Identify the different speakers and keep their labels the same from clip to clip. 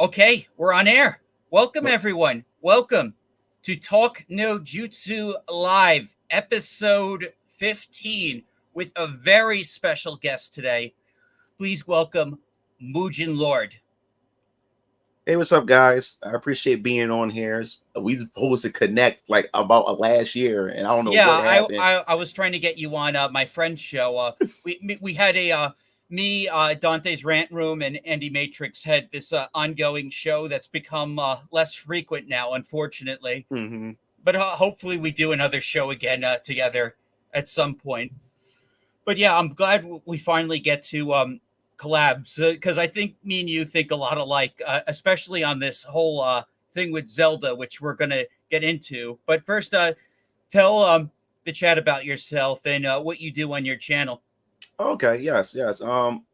Speaker 1: Okay, we're on air. Welcome, everyone. Welcome to Talk No Jutsu Live, episode 15, with a very special guest today. Please welcome MugenLord.
Speaker 2: Hey, what's up, guys? I appreciate being on here. We supposed to connect like about last year, and I don't know
Speaker 1: Yeah,
Speaker 2: what
Speaker 1: I,
Speaker 2: happened.
Speaker 1: I I was trying to get you on my friend's show. We had a me Dante's Rant Room and Andy Matrix had this ongoing show that's become less frequent now, unfortunately.
Speaker 2: hmm
Speaker 1: But hopefully we do another show again together at some point. But yeah, I'm glad we finally get to collabs because I think me and you think a lot alike, especially on this whole thing with Zelda, which we're gonna get into. But first, tell the chat about yourself and what you do on your channel.
Speaker 2: Okay, yes.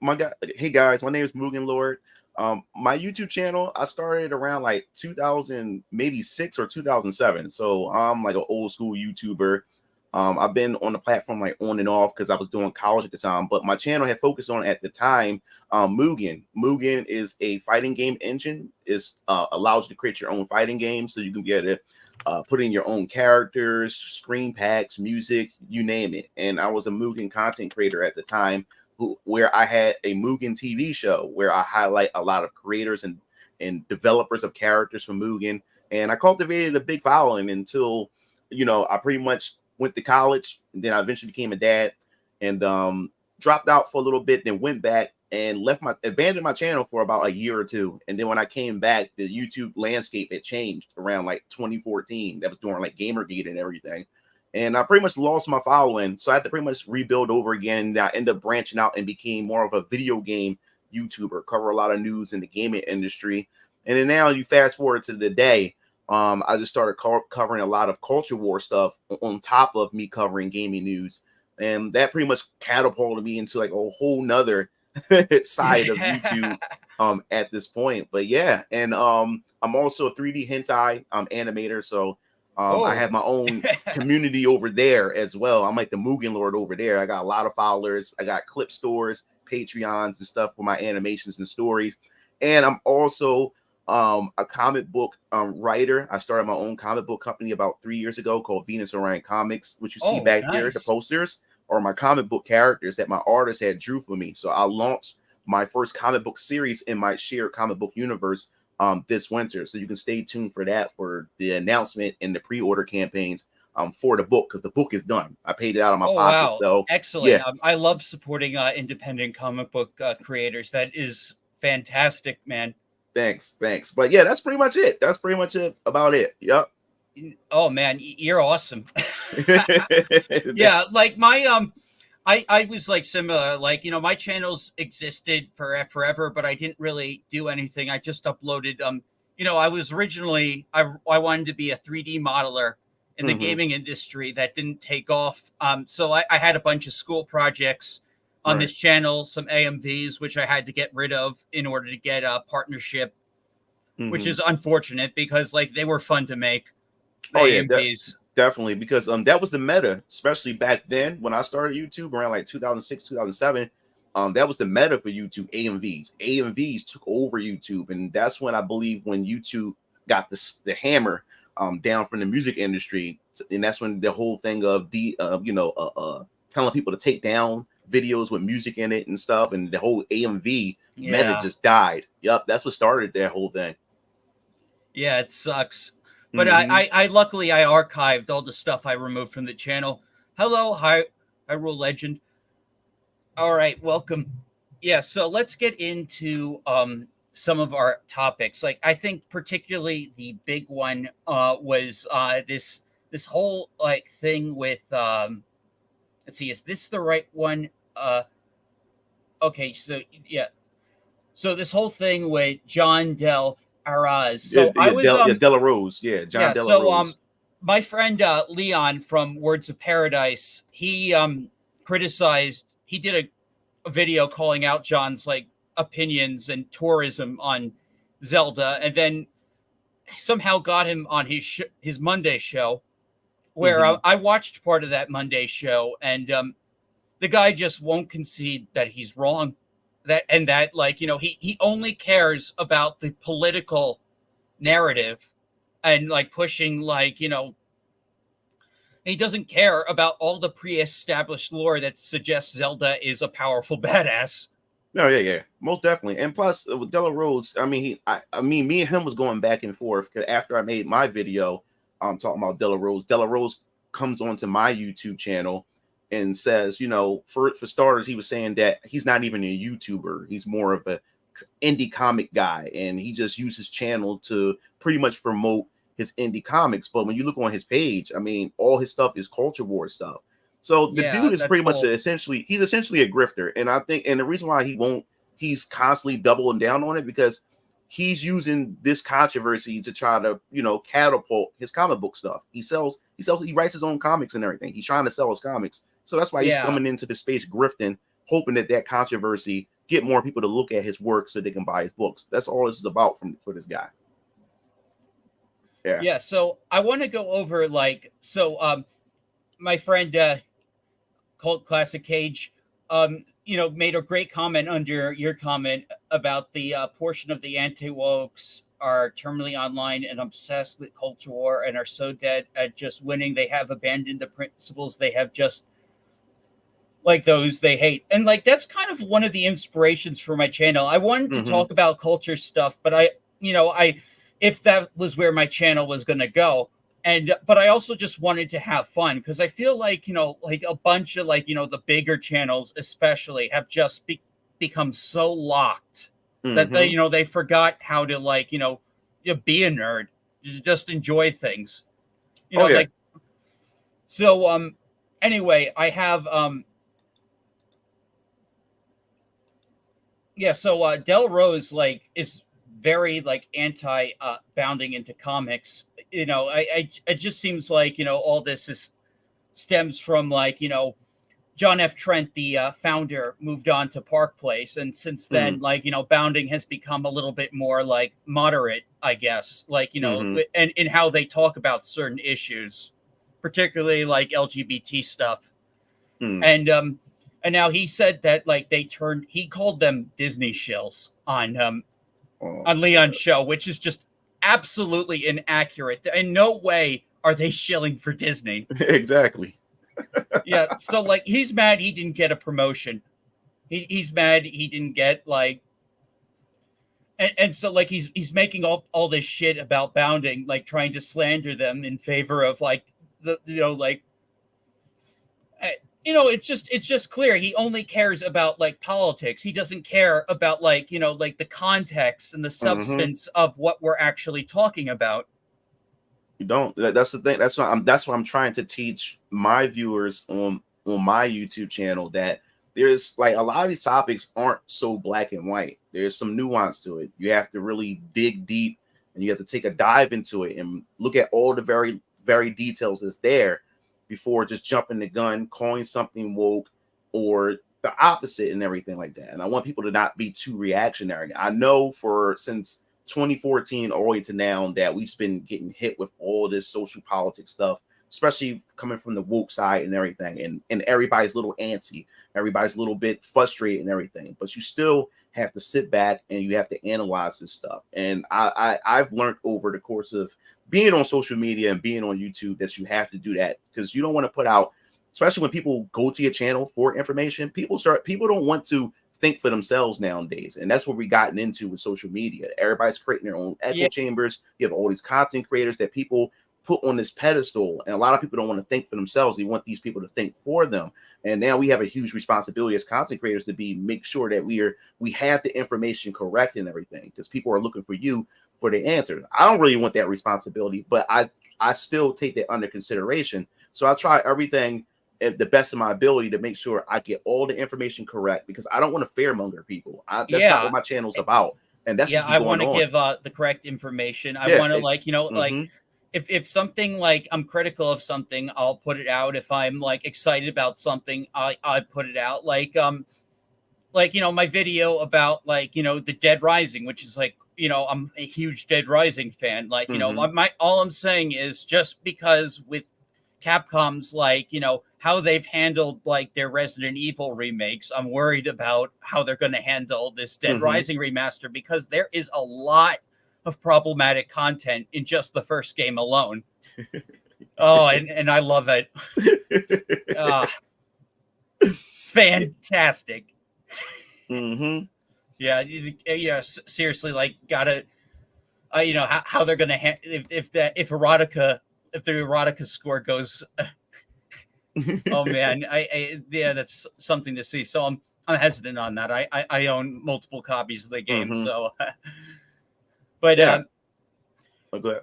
Speaker 2: My guy, hey guys, my name is MugenLord. My YouTube channel I started around like 2000, maybe 6 or 2007. So I'm like an old school YouTuber. I've been on the platform like on and off because I was doing college at the time. But my channel had focused on at the time Mugen. Mugen is a fighting game engine. It allows you to create your own fighting game, so you can get it put in your own characters, screen packs, music, you name it. And I was a Mugen content creator at the time, where I had a Mugen TV show where I highlight a lot of creators and developers of characters from Mugen. And I cultivated a big following until, I pretty much went to college, and then I eventually became a dad, and dropped out for a little bit, then went back and abandoned my channel for about a year or two. And then when I came back, the YouTube landscape had changed around like 2014. That was during like Gamergate and everything. And I pretty much lost my following. So I had to pretty much rebuild over again. I ended up branching out and became more of a video game YouTuber, cover a lot of news in the gaming industry. And then now you fast forward to the day, I just started covering a lot of culture war stuff on top of me covering gaming news. And that pretty much catapulted me into like a whole nother side of YouTube at this point. But yeah, and I'm also a 3D hentai animator, so I
Speaker 1: Oh,
Speaker 2: have my own community over there as well. I'm like the Mugen Lord over there. I got a lot of followers. I got clip stores, Patreons, and stuff for my animations and stories. And I'm also a comic book writer. I started my own comic book company about 3 years ago called Venus Orion Comics, which you see
Speaker 1: oh,
Speaker 2: back there, the
Speaker 1: nice.
Speaker 2: posters are my comic book characters that my artist had drew for me. So I launched my first comic book series in my shared comic book universe this winter. So you can stay tuned for that, for the announcement and the pre-order campaigns for the book, because the book is done. I paid it out of my
Speaker 1: Oh
Speaker 2: pocket.
Speaker 1: wow,
Speaker 2: So
Speaker 1: excellent.
Speaker 2: yeah,
Speaker 1: I love supporting independent comic book creators. That is fantastic, man.
Speaker 2: thanks. But yeah, that's pretty much it. That's pretty much it about it. Yep.
Speaker 1: Oh man, you're awesome. Yeah, like my I was like similar. Like, my channels existed for forever, but I didn't really do anything. I just uploaded I was originally I wanted to be a 3D modeler in the
Speaker 2: hmm
Speaker 1: gaming industry. That didn't take off. So I had a bunch of school projects on
Speaker 2: Right.
Speaker 1: this channel, some AMVs which I had to get rid of in order to get a partnership, which
Speaker 2: hmm
Speaker 1: is unfortunate because like they were fun to make, the
Speaker 2: Oh yeah,
Speaker 1: AMVs.
Speaker 2: definitely, because that was the meta, especially back then when I started YouTube around like 2006, 2007. That was the meta for YouTube. AMVs. AMVs took over YouTube, and that's when I believe when YouTube got the hammer down from the music industry, and that's when the whole thing of telling people to take down videos with music in it and stuff, and the whole AMV meta
Speaker 1: Yeah.
Speaker 2: just died. Yep, that's what started that whole thing.
Speaker 1: Yeah, it sucks. But
Speaker 2: hmm
Speaker 1: I luckily I archived all the stuff I removed from the channel. Hello, hi, Hyrule Legend. All right, welcome. Yeah, so let's get into some of our topics. Like I think particularly the big one was this whole like thing with let's see, is this the right one? Okay, so yeah. So this whole thing with John Del Araz.
Speaker 2: Yeah,
Speaker 1: So I was
Speaker 2: Della Rose. Yeah, John
Speaker 1: yeah,
Speaker 2: Della
Speaker 1: so
Speaker 2: Rose.
Speaker 1: my friend Leon from Words of Paradise, he criticized, he did a video calling out John's like opinions and tourism on Zelda, and then somehow got him on his Monday show, where
Speaker 2: hmm
Speaker 1: I watched part of that Monday show, and the guy just won't concede that he's wrong. that like, you know, he only cares about the political narrative and like pushing, like, you know, he doesn't care about all the pre-established lore that suggests Zelda is a powerful badass.
Speaker 2: No, yeah, yeah, most definitely. And plus, with Della Rose, I mean, I mean, me and him was going back and forth 'cause after I made my video, talking about Della Rose. Della Rose comes onto my YouTube channel and says, you know, for starters, he was saying that he's not even a YouTuber; he's more of a indie comic guy, and he just used his channel to pretty much promote his indie comics. But when you look on his page, I mean, all his stuff is culture war stuff. So the
Speaker 1: Yeah,
Speaker 2: dude is
Speaker 1: that's
Speaker 2: pretty much
Speaker 1: cool.
Speaker 2: he's essentially a grifter. And I think, and the reason why he's constantly doubling down on it because he's using this controversy to try to, you know, catapult his comic book stuff. He writes his own comics and everything. He's trying to sell his comics. So that's why he's
Speaker 1: Yeah.
Speaker 2: coming into the space grifting, hoping that controversy get more people to look at his work so they can buy his books. That's all this is about for this guy. Yeah.
Speaker 1: Yeah, so I want to go over like, so my friend Cult Classic Cage, you know, made a great comment under your comment about the portion of the anti-wokes are terminally online and obsessed with culture war and are so dead at just winning they have abandoned the principles they have just like those they hate. And like that's kind of one of the inspirations for my channel. I wanted to
Speaker 2: Mm-hmm.
Speaker 1: talk about culture stuff, but I, you know, I if that was where my channel was going to go. And but I also just wanted to have fun because I feel like, you know, like a bunch of like, you know, the bigger channels especially have just become so locked that they,
Speaker 2: Mm-hmm.
Speaker 1: you know, they forgot how to like, you know, be a nerd, just enjoy things. You
Speaker 2: Oh
Speaker 1: know,
Speaker 2: yeah.
Speaker 1: like so anyway, I have yeah, so Del Rose like is very like anti bounding into comics. You know, it just seems like, you know, all this is stems from like, you know, John F. Trent, the founder, moved on to Park Place, and since then,
Speaker 2: Mm-hmm.
Speaker 1: like, you know, bounding has become a little bit more like moderate, I guess, like, you know,
Speaker 2: Mm-hmm.
Speaker 1: and in how they talk about certain issues, particularly like LGBT stuff.
Speaker 2: Mm.
Speaker 1: And now he said that like he called them Disney shills
Speaker 2: Oh
Speaker 1: on Leon's show, which is just absolutely inaccurate. In no way are they shilling for Disney.
Speaker 2: exactly.
Speaker 1: Yeah, so like he's mad he didn't get a promotion. He's mad he didn't get like and so like he's making all this shit about bounding, like trying to slander them in favor of like the, you know, like you know, it's just clear he only cares about like politics. He doesn't care about like, you know, like the context and the
Speaker 2: Mm-hmm.
Speaker 1: substance of what we're actually talking about.
Speaker 2: You don't. That's the thing. That's what I'm trying to teach my viewers on my YouTube channel, that there's like a lot of these topics aren't so black and white. There's some nuance to it. You have to really dig deep, and you have to take a dive into it and look at all the very details that's there before just jumping the gun, calling something woke or the opposite and everything like that. And I want people to not be too reactionary. I know for since 2014 all the way to now that we've been getting hit with all this social politics stuff, especially coming from the woke side and everything, and everybody's a little antsy, everybody's a little bit frustrated and everything, but you still have to sit back and you have to analyze this stuff. And I've learned over the course of being on social media and being on YouTube that you have to do that, because you don't want to put out, especially when people go to your channel for information, people don't want to think for themselves nowadays. And that's what we gotten into with social media. Everybody's creating their own
Speaker 1: Yeah,
Speaker 2: echo chambers. You have all these content creators that people put on this pedestal, and a lot of people don't want to think for themselves. They want these people to think for them. And now we have a huge responsibility as content creators to make sure that we have the information correct and everything, because people are looking for you for the answers. I don't really want that responsibility, but I still take that under consideration. So I try everything at the best of my ability to make sure I get all the information correct, because I don't want to fearmonger people. That's not
Speaker 1: yeah,
Speaker 2: what my channel's about, and that's
Speaker 1: yeah.
Speaker 2: what's been
Speaker 1: I
Speaker 2: going
Speaker 1: want to
Speaker 2: on.
Speaker 1: give the correct information. I
Speaker 2: Yeah.
Speaker 1: want to like, you know, like
Speaker 2: Mm-hmm.
Speaker 1: if something like I'm critical of something, I'll put it out. If I'm like excited about something, I put it out. Like, you know, my video about like, you know, the Dead Rising, which is like, you know, I'm a huge Dead Rising fan. Like, you know,
Speaker 2: Mm-hmm.
Speaker 1: my all I'm saying is just because with Capcom's like, how they've handled like their Resident Evil remakes. I'm worried about how they're going to handle this Dead Rising remaster, because there is a lot of problematic content in just the first game alone. Oh, and I love it. Fantastic. Yeah, seriously, like, gotta, how they're gonna if the erotica score goes. Oh man, yeah, that's something to see. So I'm hesitant on that. I own multiple copies of the game, so. But
Speaker 2: yeah. Go ahead.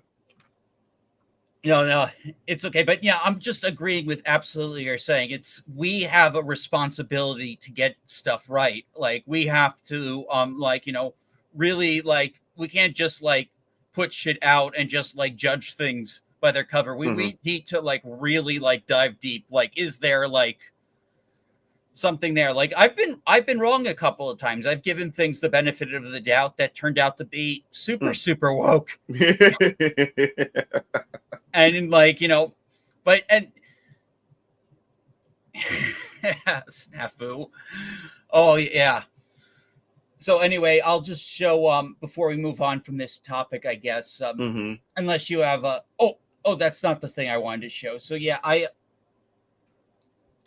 Speaker 1: No, it's okay. But yeah, I'm just agreeing with absolutely you're saying. We have a responsibility to get stuff right. Like, we have to really, like, we can't just like put shit out and just like judge things by their cover. We need to like really like dive deep. Like, is there like something there? Like, I've been wrong a couple of times. I've given things the benefit of the doubt that turned out to be super woke. And like, but snafu. Oh yeah. So anyway, I'll just show before we move on from this topic, I guess. Unless you have that's not the thing I wanted to show. So yeah, I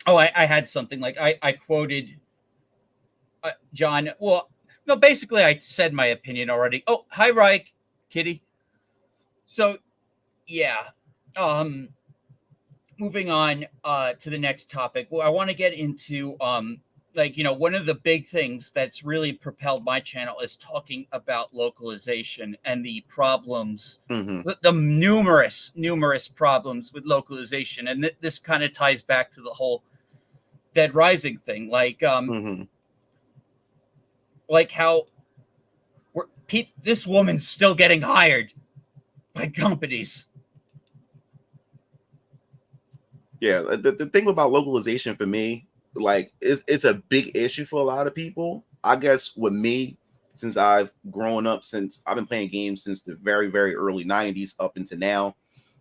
Speaker 1: had something like I quoted John. Well, no, basically I said my opinion already. Oh, hi, Reich, Kitty. So yeah, moving on to the next topic. Well, I want to get into one of the big things that's really propelled my channel is talking about localization and the problems, the numerous problems with localization. And this kind of ties back to the whole Dead Rising thing. Like, like how this woman's still getting hired by companies.
Speaker 2: Yeah, the thing about localization for me, like, it's a big issue for a lot of people. I guess with me, since I've grown up, since I've been playing games since the very, very early 90s up into now.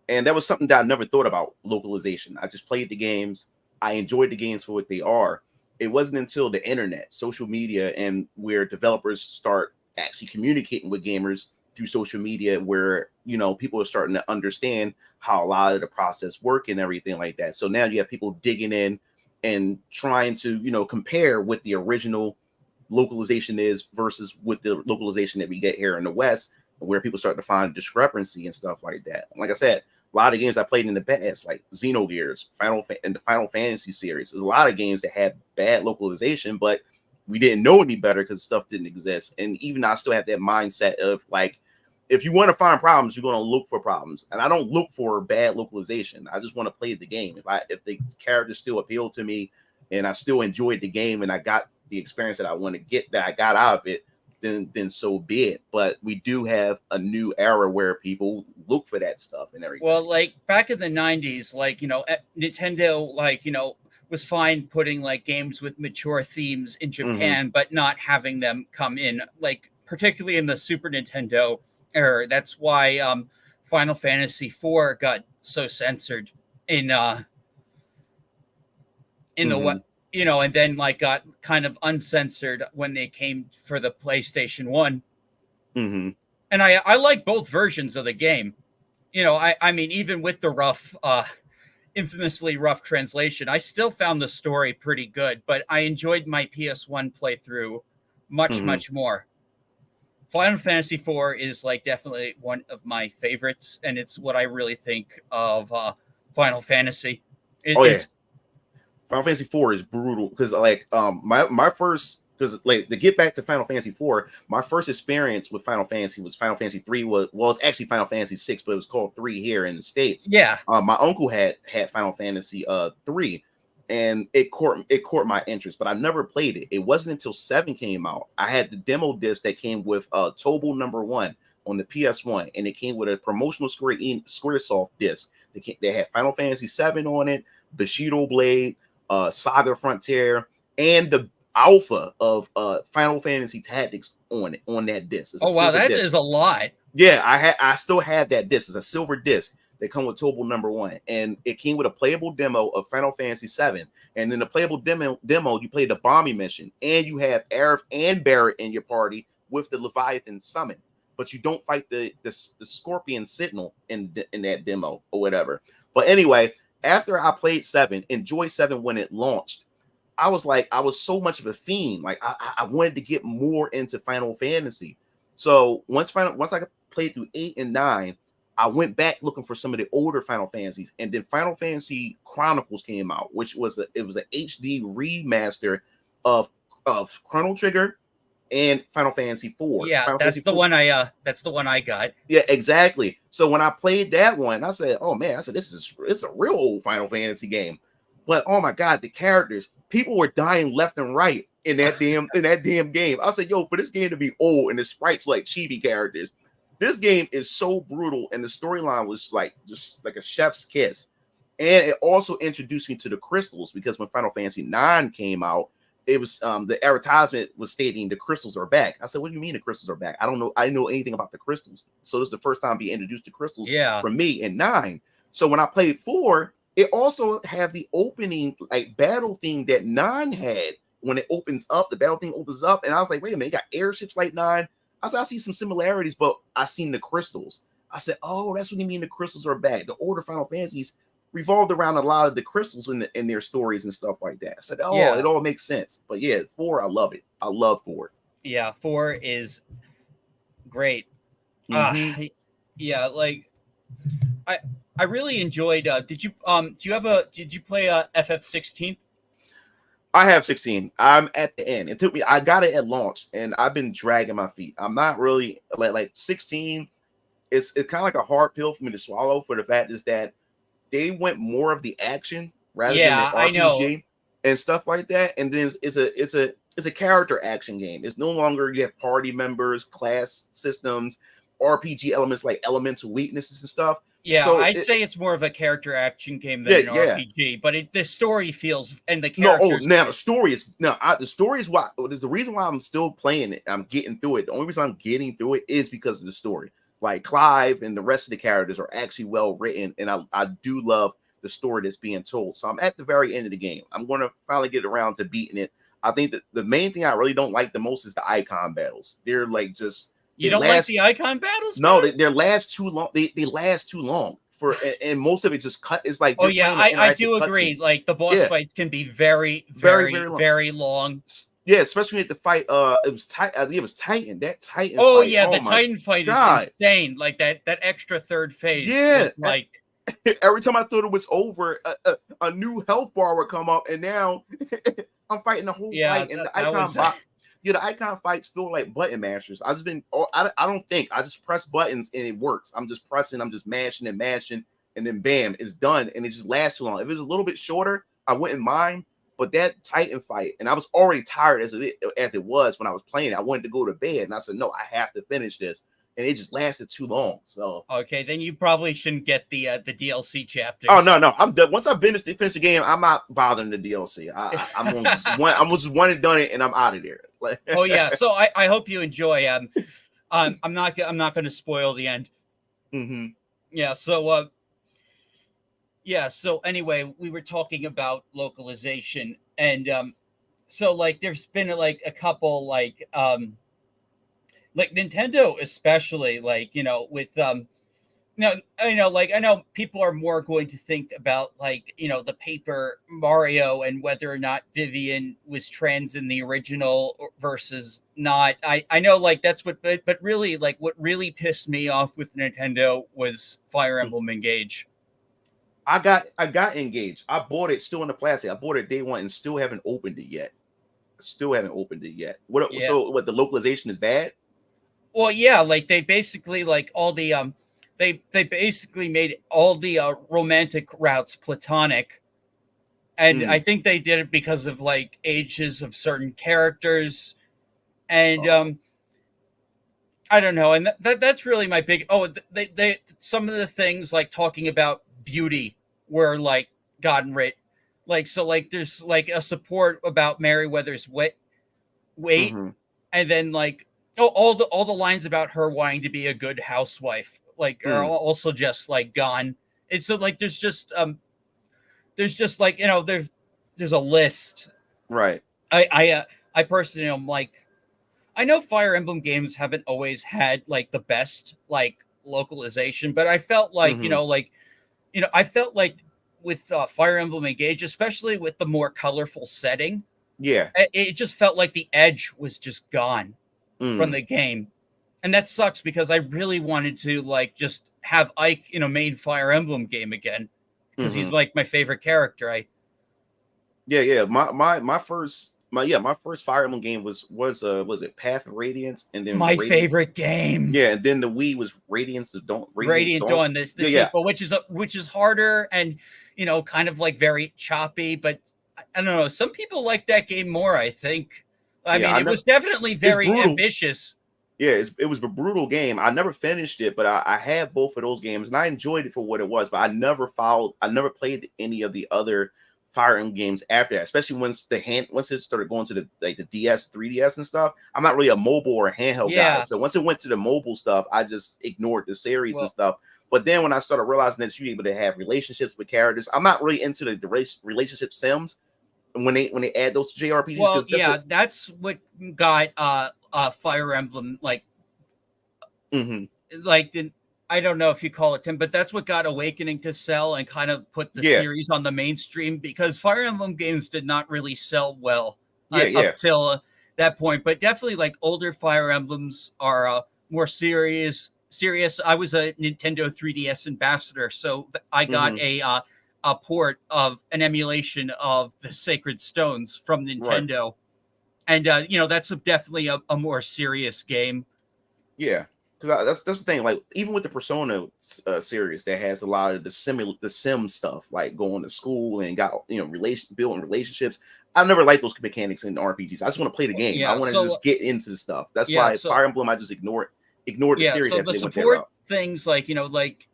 Speaker 2: And that was something that I never thought about, localization. I just played the games. I enjoyed the games for what they are. It wasn't until the internet, social media, and where developers start actually communicating with gamers through social media, where people are starting to understand how a lot of the process work and everything like that. So now you have people digging in and trying to compare what the original localization is versus what the localization that we get here in the West, where people start to find discrepancy and stuff like that. Like I said, a lot of games I played in the past, like Xenogears, and the Final Fantasy series, there's a lot of games that had bad localization, but we didn't know any better because stuff didn't exist. And even I still have that mindset of, like, if you want to find problems, you're going to look for problems. And I don't look for bad localization. I just want to play the game. If the characters still appeal to me and I still enjoyed the game and I got the experience that I want to get, that I got out of it, then so be it. But we do have a new era where people look for that stuff and everything.
Speaker 1: Well, like back in the 90s, like, Nintendo, like, was fine putting like games with mature themes in Japan, but not having them come in, like, particularly in the Super Nintendo era. That's why Final Fantasy IV got so censored in the what, and then like got kind of uncensored when they came for the PlayStation 1. And I like both versions of the game. I mean, even with the rough, infamously rough translation, I still found the story pretty good, but I enjoyed my PS1 playthrough much more. Final Fantasy IV is like definitely one of my favorites, and it's what I really think of Final Fantasy.
Speaker 2: Final Fantasy IV is brutal because, like, my first, because, like, to get back to Final Fantasy IV, my first experience with Final Fantasy was Final Fantasy III. It's actually Final Fantasy VI, but it was called 3 here in the States.
Speaker 1: Yeah.
Speaker 2: My uncle had Final Fantasy 3, and it caught my interest, but I never played it. It wasn't until 7 came out. I had the demo disc that came with Tobo #1 on the PS1, and it came with a promotional Squaresoft disc. They had Final Fantasy 7 on it, Bushido Blade, Saga Frontier, and the alpha of Final Fantasy Tactics on that disc.
Speaker 1: Oh wow, that is a lot.
Speaker 2: Yeah, I still had that disc. It's a silver disc. They come with Tobal #1, and it came with a playable demo of Final Fantasy VII. And in the playable demo, you play the bombing mission, and you have Aerith and Barrett in your party with the Leviathan summon. But you don't fight the Scorpion Sentinel in that demo or whatever. But anyway, after I played 7, enjoyed 7 when it launched, I was so much of a fiend. Like I wanted to get more into Final Fantasy. So once I played through 8 and 9, I went back looking for some of the older Final Fantasies, and then Final Fantasy Chronicles came out, which was an HD remaster of Chrono Trigger and Final Fantasy 4.
Speaker 1: Yeah,
Speaker 2: Final
Speaker 1: that's
Speaker 2: Fantasy
Speaker 1: the
Speaker 2: 4.
Speaker 1: one I got.
Speaker 2: Yeah, exactly. So when I played that one, I said, "Oh man," I said, it's a real old Final Fantasy game." But oh my god, the characters, people were dying left and right in that damn game. I said, "Yo, for this game to be old and the sprites like chibi characters, this game is so brutal." And the storyline was like just like a chef's kiss. And it also introduced me to the crystals, because when Final Fantasy 9 came out, it was the advertisement was stating the crystals are back. I said, "What do you mean the crystals are back? I don't know. I didn't know anything about the crystals." So this is the first time being introduced to crystals from me in 9. So when I played 4, it also have the opening like battle theme that 9 had. When it opens up, the battle theme opens up, and I was like, "Wait a minute, you got airships like 9." I said, "I see some similarities, but I seen the crystals." I said, "Oh, that's what you mean the crystals are back." The older Final Fantasies revolved around a lot of the crystals in their stories and stuff like that. I said, "Oh,
Speaker 1: Yeah.
Speaker 2: it all makes sense." But yeah, 4, I love it. I love 4.
Speaker 1: Yeah, 4 is great.
Speaker 2: Mm-hmm.
Speaker 1: Yeah, like I really enjoyed. Did you play FF16?
Speaker 2: I have 16. I'm at the end. It took me. I got it at launch, and I've been dragging my feet. I'm not really like 16. It's kind of like a hard pill for me to swallow. For the fact is that they went more of the action rather than the
Speaker 1: I know.
Speaker 2: RPG and stuff like that. And then it's a character action game. It's no longer you have party members, class systems, RPG elements like elemental weaknesses and stuff.
Speaker 1: Yeah,
Speaker 2: So
Speaker 1: I'd say it's more of a character action game than an RPG, but the story feels and the characters.
Speaker 2: Now the story is the story is why the reason why I'm still playing it. I'm getting through it. The only reason I'm getting through it is because of the story. Like Clive and the rest of the characters are actually well written, and I do love the story that's being told. So I'm at the very end of the game. I'm going to finally get around to beating it. I think that the main thing I really don't like the most is the icon battles. They're like just
Speaker 1: you don't like the icon battles?
Speaker 2: No, they last too long. They last too long for, and most of it just cut. It's like
Speaker 1: I do agree. Like the boss fights can be very long.
Speaker 2: Yeah, especially at the fight. It was tight. I think it was Titan. That Titan.
Speaker 1: Oh fight, the Titan fight is insane. Like that extra third phase.
Speaker 2: Yeah,
Speaker 1: like
Speaker 2: every time I thought it was over, a new health bar would come up, and now I'm fighting the whole fight. And the icon the icon fights feel like button mashers. I don't think I just press buttons and it works. I'm just pressing. I'm just mashing and mashing, and then bam, it's done. And it just lasts too long. If it was a little bit shorter, I wouldn't mind. But that Titan fight, and I was already tired as it was when I was playing. I wanted to go to bed, and I said, "No, I have to finish this." And it just lasted too long. So
Speaker 1: okay, then you probably shouldn't get the DLC chapters.
Speaker 2: Oh no, I'm done. Once I finish the game, I'm not bothering the DLC. I'm just one and done it, and I'm out of there.
Speaker 1: Oh yeah, so I hope you enjoy. I'm not going to spoil the end.
Speaker 2: Mm-hmm.
Speaker 1: Yeah. So so anyway, we were talking about localization, and so like there's been like a couple like Nintendo especially, like, you know, with I know people are more going to think about like, you know, the Paper Mario and whether or not Vivian was trans in the original versus not. I know like that's what, but really like what really pissed me off with Nintendo was Fire Emblem Engage.
Speaker 2: I got Engaged. I bought it still in the plastic. I bought it day one and still haven't opened it yet. So what, the localization is bad?
Speaker 1: Well, yeah, like they basically like all the they basically made all the romantic routes platonic, and I think they did it because of like ages of certain characters, and I don't know, and that's really my big. They some of the things like talking about beauty were like gotten rid, like so like there's like a support about Merryweather's weight, and then like all the lines about her wanting to be a good housewife like are also just like gone. And so like there's just like, you know, there's a list.
Speaker 2: Right.
Speaker 1: I personally am like, I know Fire Emblem games haven't always had like the best like localization, but I felt like,
Speaker 2: Hmm.
Speaker 1: I felt like with Fire Emblem Engage, especially with the more colorful setting,
Speaker 2: Yeah.
Speaker 1: it just felt like the edge was just gone from
Speaker 2: Mm.
Speaker 1: the game. And that sucks because I really wanted to like just have Ike in a main Fire Emblem game again because he's
Speaker 2: Hmm.
Speaker 1: like my favorite character. I
Speaker 2: Yeah, yeah. My first Fire Emblem game was it Path of Radiance, and then
Speaker 1: My
Speaker 2: Radiant.
Speaker 1: favorite game.
Speaker 2: Yeah, and then the Wii was Radiant
Speaker 1: Radiant
Speaker 2: Dawn.
Speaker 1: Dawn, this the
Speaker 2: Yeah, yeah,
Speaker 1: sequel, which is harder and kind of like very choppy, but I don't know. Some people like that game more. I think. I
Speaker 2: yeah.
Speaker 1: mean,
Speaker 2: I
Speaker 1: it
Speaker 2: never.
Speaker 1: was definitely
Speaker 2: It's
Speaker 1: very
Speaker 2: brutal.
Speaker 1: ambitious.
Speaker 2: Yeah, it was a brutal game. I never finished it, but I had both of those games, and I enjoyed it for what it was. But I never played any of the other Fire Emblem games after that. Especially once it started going to the DS, 3DS, and stuff. I'm not really a mobile or handheld guy,
Speaker 1: Yeah.
Speaker 2: so once it went to the mobile stuff, I just ignored the series and
Speaker 1: Well,
Speaker 2: stuff. But then when I started realizing that you're able to have relationships with characters, I'm not really into the relationship sims when they add those to JRPGs
Speaker 1: well,
Speaker 2: because that's
Speaker 1: yeah,
Speaker 2: a
Speaker 1: that's what got Fire Emblem
Speaker 2: hmm
Speaker 1: like the I don't know if you call it Tim, but that's what got Awakening to sell and kind of put the
Speaker 2: yeah,
Speaker 1: series on the mainstream because Fire Emblem games did not really sell well
Speaker 2: yeah,
Speaker 1: up
Speaker 2: yeah.
Speaker 1: till that point. But definitely, like older Fire Emblems are more serious. Serious. I was a Nintendo 3DS ambassador, so I got
Speaker 2: Hmm.
Speaker 1: a port of an emulation of the Sacred Stones from
Speaker 2: Right.
Speaker 1: Nintendo, and that's definitely a more serious game.
Speaker 2: Yeah, because that's the thing. Like even with the Persona series, that has a lot of the sim stuff, like going to school and got building relationships. I never liked those mechanics in RPGs. I just want to play the game. I
Speaker 1: Yeah.
Speaker 2: want to just get into the stuff. That's
Speaker 1: Yeah.
Speaker 2: why
Speaker 1: So
Speaker 2: Fire Emblem, I just ignored the series
Speaker 1: so
Speaker 2: after
Speaker 1: the
Speaker 2: they went that
Speaker 1: support
Speaker 2: route.
Speaker 1: things like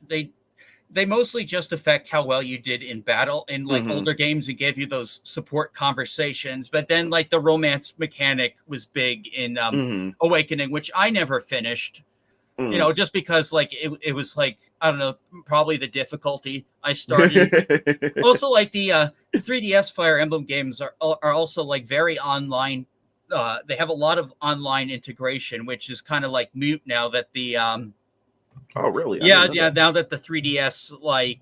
Speaker 1: like they mostly just affect how well you did in battle in like
Speaker 2: Hmm.
Speaker 1: older games and give you those support conversations, but then like the romance mechanic was big in
Speaker 2: Hmm.
Speaker 1: Awakening, which I never finished,
Speaker 2: Hmm.
Speaker 1: just because like it was like I don't know, probably the difficulty I started. Also like the 3DS Fire Emblem games are also like very online. They have a lot of online integration, which is kind of like mute now that the
Speaker 2: Oh, really? I
Speaker 1: yeah,
Speaker 2: didn't know
Speaker 1: yeah,
Speaker 2: that.
Speaker 1: now that the 3DS like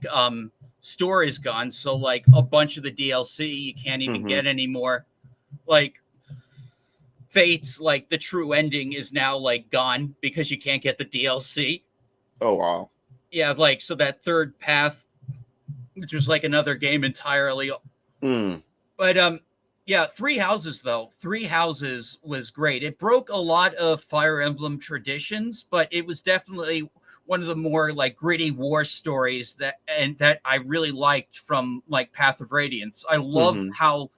Speaker 1: store is gone, so like a bunch of the DLC you can't even
Speaker 2: Hmm.
Speaker 1: get anymore. Like Fate's like the true ending is now like gone because you can't get the DLC.
Speaker 2: Oh, wow.
Speaker 1: Yeah, like so that third path, which was like another game entirely.
Speaker 2: Mm.
Speaker 1: But yeah, Three Houses though. Three Houses was great. It broke a lot of Fire Emblem traditions, but it was definitely one of the more like gritty war stories that I really liked from like Path of Radiance. I love
Speaker 2: Hmm.
Speaker 1: how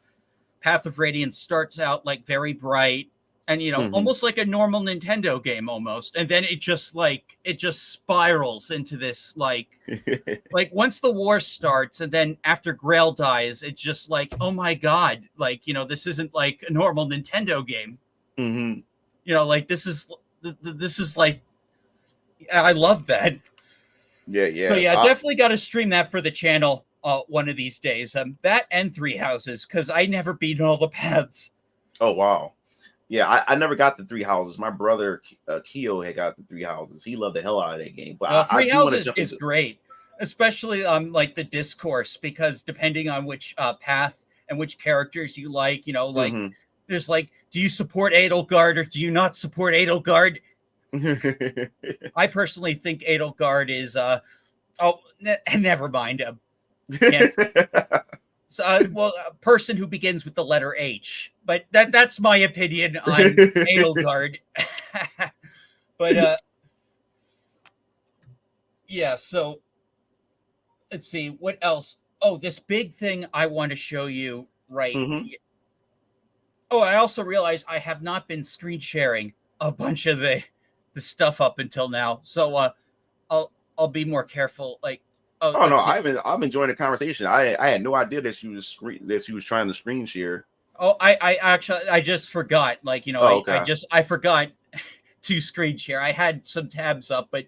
Speaker 1: Path of Radiance starts out like very bright and
Speaker 2: Hmm.
Speaker 1: almost like a normal Nintendo game almost, and then it just spirals into this like once the war starts and then after Grail dies, it's just like, oh my god, like this isn't like a normal Nintendo game.
Speaker 2: Hmm.
Speaker 1: Like this is like I love that.
Speaker 2: Yeah,
Speaker 1: So
Speaker 2: yeah.
Speaker 1: yeah, definitely got to stream that for the channel one of these days. That and Three Houses because I never beat all the paths.
Speaker 2: Oh, wow. Yeah, I never got the three houses. My brother Keo had got the three houses. He loved the hell out of that game. But I
Speaker 1: Three
Speaker 2: do want to
Speaker 1: Houses
Speaker 2: jump
Speaker 1: is
Speaker 2: into.
Speaker 1: great, especially like the discourse because depending on which path and which characters you like, like
Speaker 2: Hmm.
Speaker 1: there's like, do you support Edelgard or do you not support Edelgard? I personally think Edelgard is never mind. Can't so, well, a person who begins with the letter H, but that's my opinion on Edelgard. But yeah, so let's see what else. Oh, this big thing I want to show you right.
Speaker 2: Hmm.
Speaker 1: Oh, I also realized I have not been screen sharing a bunch of the stuff up until now. So I'll be more careful. Like, oh,
Speaker 2: Oh no,
Speaker 1: let's see.
Speaker 2: I'm enjoying the conversation. I had no idea that she was trying to screen share.
Speaker 1: Oh, I actually I just forgot. Like,
Speaker 2: Oh,
Speaker 1: I
Speaker 2: okay.
Speaker 1: just I forgot to screen share. I had some tabs up, but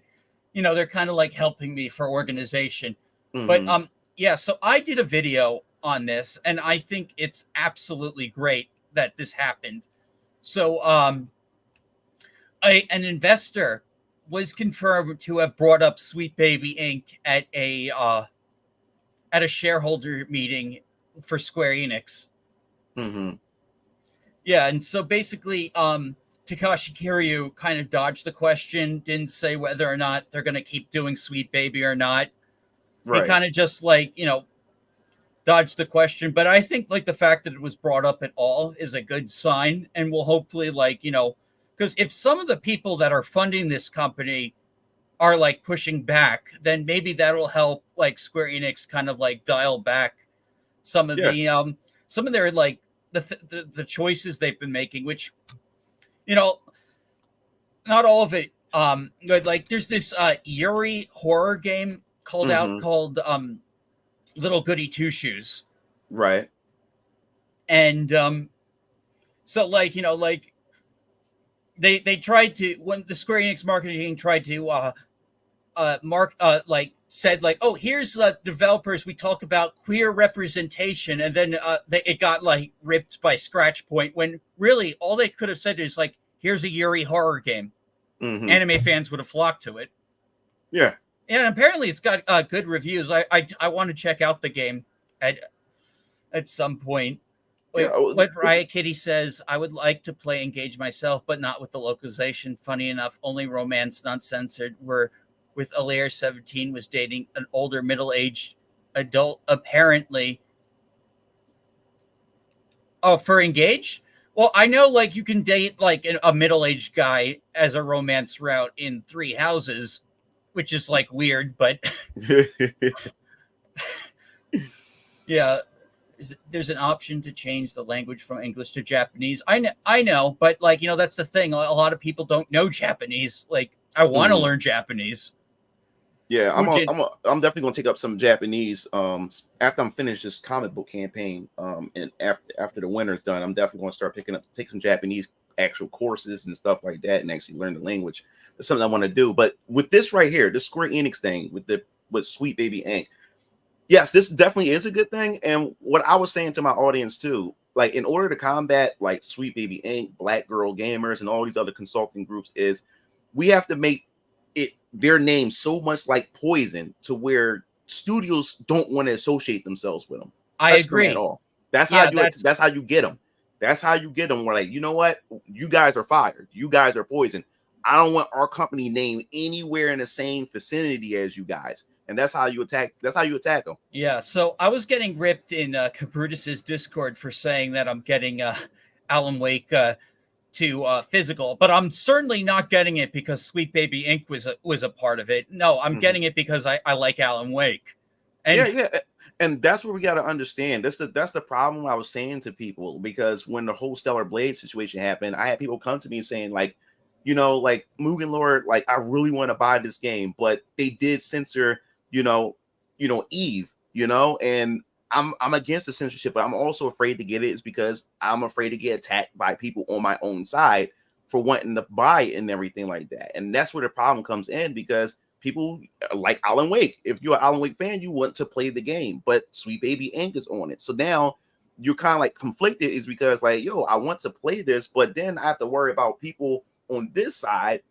Speaker 1: they're kind of like helping me for organization. But
Speaker 2: Mm-hmm.
Speaker 1: yeah, so I did a video on this, and I think it's absolutely great that this happened. So an investor was confirmed to have brought up Sweet Baby Inc. At a shareholder meeting for Square Enix.
Speaker 2: Mm-hmm.
Speaker 1: Yeah, and so basically, Takashi Kiryu kind of dodged the question, didn't say whether or not they're going to keep doing Sweet Baby or not. He
Speaker 2: Right.
Speaker 1: kind of just like, dodged the question. But I think like the fact that it was brought up at all is a good sign, and will hopefully like, because if some of the people that are funding this company are like pushing back, then maybe that'll help like Square Enix kind of like dial back some of
Speaker 2: Yeah.
Speaker 1: their like the choices they've been making, which you know not all of it. Like there's this Yuri horror game
Speaker 2: Mm-hmm.
Speaker 1: called Little Goody Two Shoes,
Speaker 2: Right.
Speaker 1: and so like like they tried to, when the Square Enix marketing tried to mark like said like, oh, here's the developers, we talk about queer representation, and then it got like ripped by Scratch Point, when really all they could have said is like, here's a Yuri horror game.
Speaker 2: Mm-hmm.
Speaker 1: Anime fans would have flocked to it.
Speaker 2: Yeah.
Speaker 1: And apparently it's got good reviews. I want to check out the game at some point.
Speaker 2: Yeah.
Speaker 1: Wait, what Riot Kitty says, I would like to play Engage myself, but not with the localization. Funny enough, only romance, not censored, where with Alair 17 was dating an older middle-aged adult, apparently. Oh, for Engage? Well, I know like you can date like a middle-aged guy as a romance route in Three Houses, which is like weird, but yeah, there's an option to change the language from English to Japanese. I know, but like that's the thing. A lot of people don't know Japanese. Like I want to
Speaker 2: Mm-hmm.
Speaker 1: learn Japanese.
Speaker 2: Yeah,
Speaker 1: Mujin,
Speaker 2: I'm definitely gonna take up some Japanese after I'm finished this comic book campaign and after the winter's done, I'm definitely gonna start take some Japanese actual courses and stuff like that and actually learn the language. That's something I want to do. But with this right here, the Square Enix thing with Sweet Baby Inc. Yes, this definitely is a good thing. And what I was saying to my audience too, like in order to combat like Sweet Baby Inc., Black Girl Gamers, and all these other consulting groups, is we have to make their name so much like poison to where studios don't want to associate themselves with them,
Speaker 1: I
Speaker 2: touch them at
Speaker 1: agree.
Speaker 2: all. That's how
Speaker 1: Yeah,
Speaker 2: you that's how you get them. That's how you get them. We're like, you know what? You guys are fired. You guys are poison. I don't want our company name anywhere in the same vicinity as you guys. And that's how you attack. That's how you attack them.
Speaker 1: yeah. So I was getting ripped in Cabrutus's Discord for saying that I'm getting Alan Wake to physical, but I'm certainly not getting it because Sweet Baby Inc. was a part of it. No, I'm
Speaker 2: Mhm.
Speaker 1: getting it because I like Alan Wake,
Speaker 2: Yeah,
Speaker 1: and
Speaker 2: yeah. And that's what we got to understand. That's the problem I was saying to people, because when the whole Stellar Blade situation happened, I had people come to me saying like, like MugenLord, like I really want to buy this game, but they did censor, you know, Eve, and I'm against the censorship, but I'm also afraid to get it is because I'm afraid to get attacked by people on my own side for wanting to buy it and everything like that. And that's where the problem comes in, because people like Alan Wake. If you're an Alan Wake fan, you want to play the game, but Sweet Baby Inc. is on it. So now you're kind of like conflicted, is because like, yo, I want to play this, but then I have to worry about people on this side,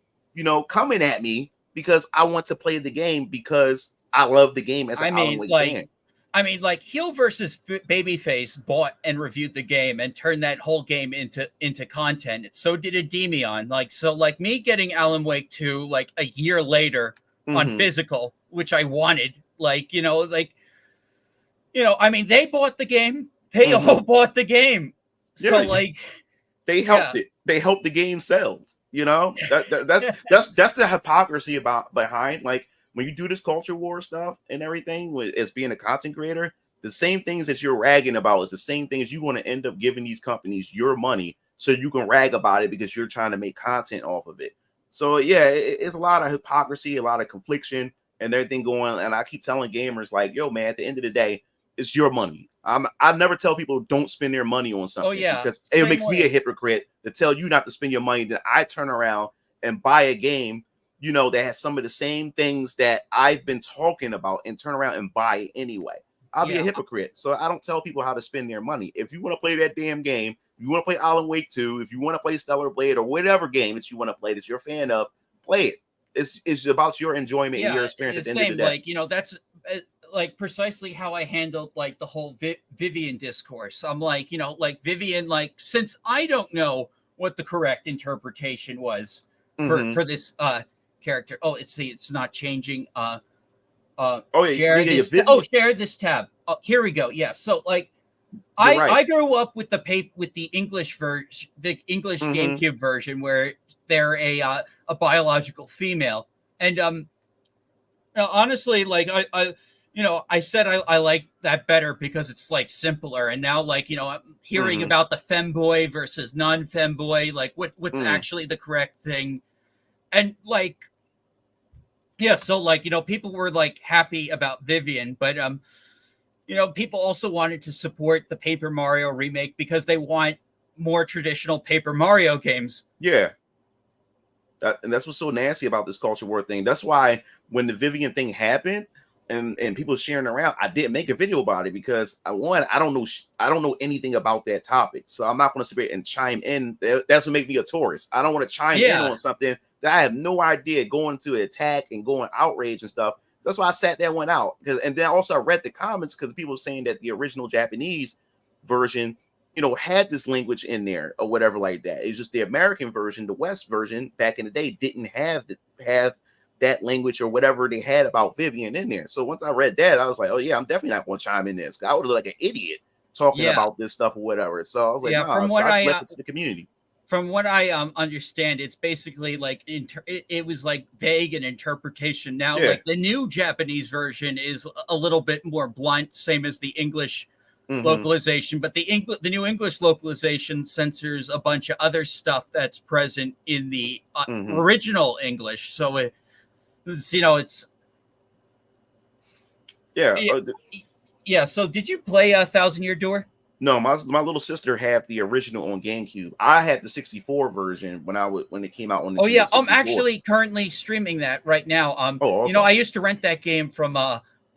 Speaker 2: coming at me because I want to play the game because I love the game as an
Speaker 1: I
Speaker 2: Alan
Speaker 1: mean,
Speaker 2: Wake
Speaker 1: like,
Speaker 2: fan.
Speaker 1: Heel versus Babyface bought and reviewed the game and turned that whole game into content. So did Endymion. Like, so like me getting Alan Wake 2 like a year later on
Speaker 2: Mm-hmm.
Speaker 1: physical, which I wanted. Like, I mean, they bought the game. They all
Speaker 2: Mm-hmm.
Speaker 1: bought the game. So
Speaker 2: Yeah,
Speaker 1: like,
Speaker 2: they
Speaker 1: yeah.
Speaker 2: helped it. They helped the game sells. That's the hypocrisy about behind, like, when you do this culture war stuff and everything as being a content creator, the same things that you're ragging about is the same things you want to end up giving these companies your money so you can rag about it because you're trying to make content off of it. So yeah, it's a lot of hypocrisy, a lot of confliction and everything going. And I keep telling gamers like, yo, man, at the end of the day, it's your money. I never tell people don't spend their money on
Speaker 1: Oh
Speaker 2: something,
Speaker 1: yeah.
Speaker 2: because it
Speaker 1: Same
Speaker 2: makes me a
Speaker 1: way.
Speaker 2: hypocrite to tell you not to spend your money. Then I turn around and buy a game you know, that has some of the same things that I've been talking about and turn around and buy it anyway. I'll be a
Speaker 1: Yeah.
Speaker 2: hypocrite. So I don't tell people how to spend their money. If you want to play that damn game, you want to play Alan Wake 2, if you want to play Stellar Blade or whatever game that you want to play that you're a fan of, play it. It's about your enjoyment and your
Speaker 1: Yeah,
Speaker 2: experience at
Speaker 1: it's
Speaker 2: the end of the
Speaker 1: same.
Speaker 2: day.
Speaker 1: Like, that's like precisely how I handled like the whole Vivian discourse. I'm like, like Vivian, like since I don't know what the correct interpretation was
Speaker 2: Mm-hmm.
Speaker 1: for this character. Oh, it's not changing.
Speaker 2: Oh
Speaker 1: Share
Speaker 2: yeah,
Speaker 1: this.
Speaker 2: Vivian.
Speaker 1: Share this tab. Oh, here we go. Yeah. So like,
Speaker 2: You're
Speaker 1: I
Speaker 2: right.
Speaker 1: grew up with the English version, the English
Speaker 2: Mm-hmm.
Speaker 1: GameCube version, where they're a biological female, and honestly, like I said I like that better because it's like simpler, and now like I'm hearing
Speaker 2: Mm-hmm.
Speaker 1: about the femboy versus non-femboy, like what's
Speaker 2: Mm.
Speaker 1: actually the correct thing, and like yeah, so like people were like happy about Vivian, but people also wanted to support the Paper Mario remake because they want more traditional Paper Mario games.
Speaker 2: Yeah. And that's what's so nasty about this culture war thing. That's why when the Vivian thing happened and people sharing around, I didn't make a video about it because I don't know I don't know anything about that topic, so I'm not going to sit here and chime in. That's what makes me a tourist. I don't want to chime in
Speaker 1: Yeah,
Speaker 2: on something that I have no idea, going to attack and going outrage and stuff. That's why I sat that one out. And then also I read the comments because people were saying that the original Japanese version, you know, had this language in there or whatever like that. It's just the American version, the West version back in the day didn't have that language or whatever they had about Vivian in there. So once I read that, I was like, oh yeah, I'm definitely not going to chime in this. I would look like an idiot talking
Speaker 1: yeah,
Speaker 2: about this stuff or whatever. So I was like,
Speaker 1: yeah.
Speaker 2: nah. So I just left it to the community.
Speaker 1: From what I understand, it's basically like it was like vague in interpretation. Now,
Speaker 2: Yeah.
Speaker 1: like the new Japanese version is a little bit more blunt, same as the English
Speaker 2: Mm-hmm.
Speaker 1: localization, but the new English localization censors a bunch of other stuff that's present in the
Speaker 2: Mm-hmm.
Speaker 1: original English. So it's
Speaker 2: Yeah.
Speaker 1: it, yeah. So did you play a Thousand Year Door?
Speaker 2: No, my little sister had the original on GameCube. I had the 64 version when it came out on
Speaker 1: Oh yeah,
Speaker 2: Nintendo
Speaker 1: I'm
Speaker 2: 64.
Speaker 1: actually currently streaming that right now.
Speaker 2: Oh, awesome.
Speaker 1: I used to rent that game from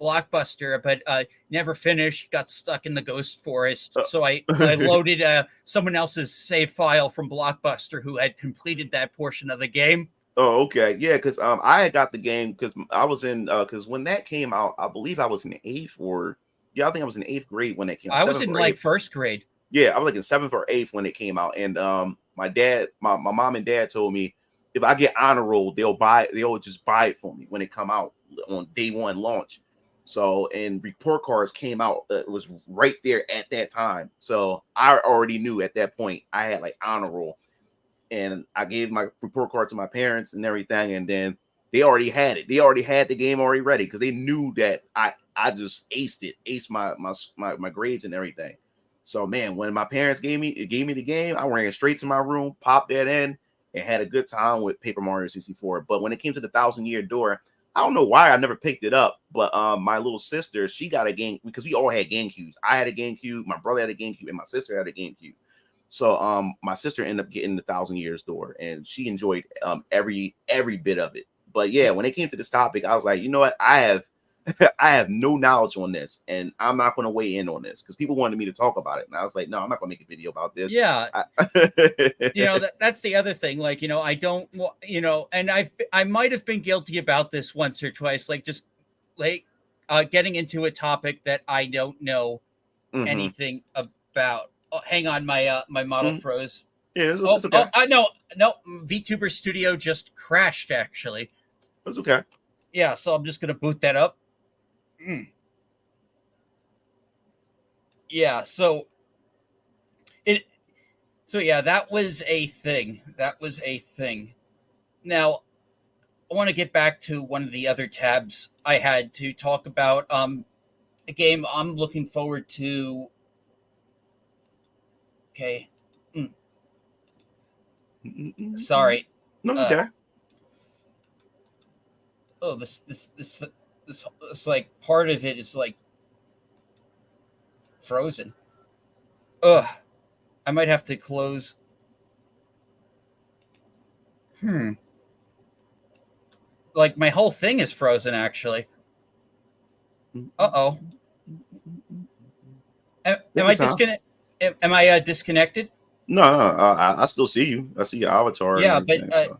Speaker 1: Blockbuster, but never finished. Got stuck in the Ghost Forest, so I loaded someone else's save file from Blockbuster who had completed that portion of the game.
Speaker 2: Oh, okay. Yeah, because I had got the game because I was in because when that came out, I believe I was in eighth or yeah, I think I was in eighth grade when it came out,
Speaker 1: I was
Speaker 2: seventh
Speaker 1: in
Speaker 2: or
Speaker 1: like
Speaker 2: eighth.
Speaker 1: first grade.
Speaker 2: Yeah, I was like in seventh or eighth when it came out, and my dad, my mom and dad told me if I get honor roll, they'll just buy it for me when it come out on day one launch. So and report cards came out, it was right there at that time. So I already knew at that point I had like honor roll, and I gave my report card to my parents and everything, and then they already had it. They already had the game already ready because they knew that I just aced my grades and everything. So man, when my parents gave me the game, I ran straight to my room, popped that in, and had a good time with Paper Mario 64. But when it came to the Thousand Year Door, I don't know why I never picked it up. But my little sister, she got a game because we all had GameCubes. I had a GameCube, my brother had a GameCube, and my sister had a GameCube. So my sister ended up getting the Thousand Years Door, and she enjoyed every bit of it. But yeah, when it came to this topic, I was like, you know what, I have I have no knowledge on this, and I'm not going to weigh in on this because people wanted me to talk about it, and I was like, no, I'm not going to make a video about this.
Speaker 1: Yeah,
Speaker 2: I,
Speaker 1: that's the other thing. Like I don't, and I might have been guilty about this once or twice. Like just like getting into a topic that I don't know
Speaker 2: mm-hmm.
Speaker 1: anything about. Oh, hang on, my model
Speaker 2: Mm-hmm.
Speaker 1: froze.
Speaker 2: Yeah,
Speaker 1: Oh,
Speaker 2: it's okay.
Speaker 1: I no, Vtuber Studio just crashed actually.
Speaker 2: It's okay.
Speaker 1: Yeah, so I'm just gonna boot that up. Yeah, so it so yeah, that was a thing. That was a thing. Now I want to get back to one of the other tabs I had to talk about. A game I'm looking forward to. Okay. Sorry.
Speaker 2: No, it's okay.
Speaker 1: Oh, this like part of it is like frozen. Ugh. I might have to close. like my whole thing is frozen actually. Uh-oh. Am
Speaker 2: Take
Speaker 1: I
Speaker 2: your time.
Speaker 1: disconnect? Am I disconnected?
Speaker 2: No, no, I still see you. I see your avatar and
Speaker 1: Yeah, but
Speaker 2: everything.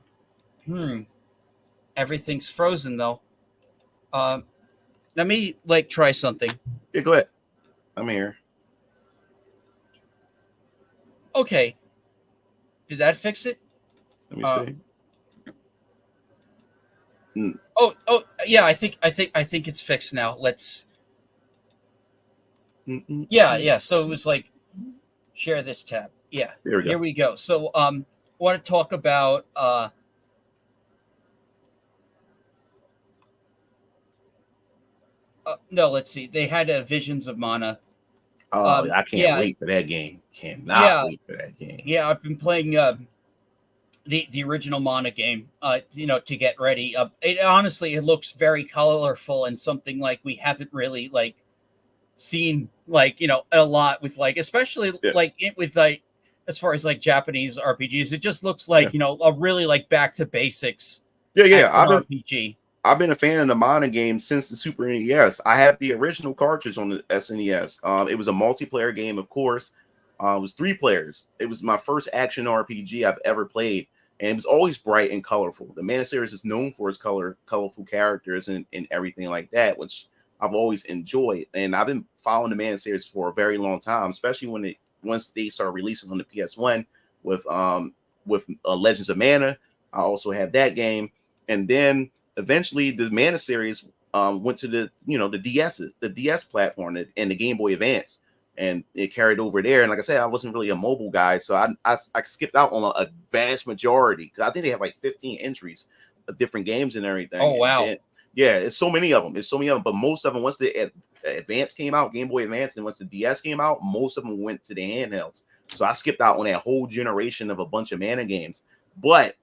Speaker 2: So
Speaker 1: everything's frozen though. Um, Let me like try something.
Speaker 2: yeah, go ahead. I'm here.
Speaker 1: Okay, did that fix it?
Speaker 2: Let me
Speaker 1: Uh,
Speaker 2: see. Mm,
Speaker 1: yeah. I think it's fixed now. Let's.
Speaker 2: mm, mm,
Speaker 1: Yeah,
Speaker 2: mm.
Speaker 1: yeah. So it was like share this tab. Yeah,
Speaker 2: There we
Speaker 1: here
Speaker 2: go.
Speaker 1: we go. So want to talk about no, let's see. They had Visions of Mana.
Speaker 2: Oh, I can't
Speaker 1: Yeah,
Speaker 2: wait for that game. Cannot
Speaker 1: yeah,
Speaker 2: wait for that game.
Speaker 1: yeah. I've been playing the original Mana game. To get ready. It honestly it looks very colorful and something like we haven't really like seen like a lot with like especially
Speaker 2: Yeah,
Speaker 1: like it with like as far as like Japanese RPGs. It just looks
Speaker 2: yeah,
Speaker 1: like a really like back to basics
Speaker 2: yeah, yeah.
Speaker 1: action RPG.
Speaker 2: I've been a fan of the Mana games since the Super NES. I have the original cartridge on the SNES. It was a multiplayer game, of course. It was 3 players. It was my first action RPG I've ever played, and it was always bright and colorful. The Mana series is known for its colorful characters and everything like that, which I've always enjoyed. And I've been following the Mana series for a very long time, especially once they started releasing on the PS1 with Legends of Mana. I also have that game, and then eventually the Mana series went to the DS platform and the Game Boy Advance, and it carried over there. And like I said, I wasn't really a mobile guy, so I skipped out on a vast majority because I think they have like 15 entries of different games and everything.
Speaker 1: Oh
Speaker 2: And
Speaker 1: wow.
Speaker 2: then yeah, it's so many of them. It's so many of them, but most of them once the Advance came out, Game Boy Advance, and once the DS came out, most of them went to the handhelds. So I skipped out on that whole generation of a bunch of Mana games, but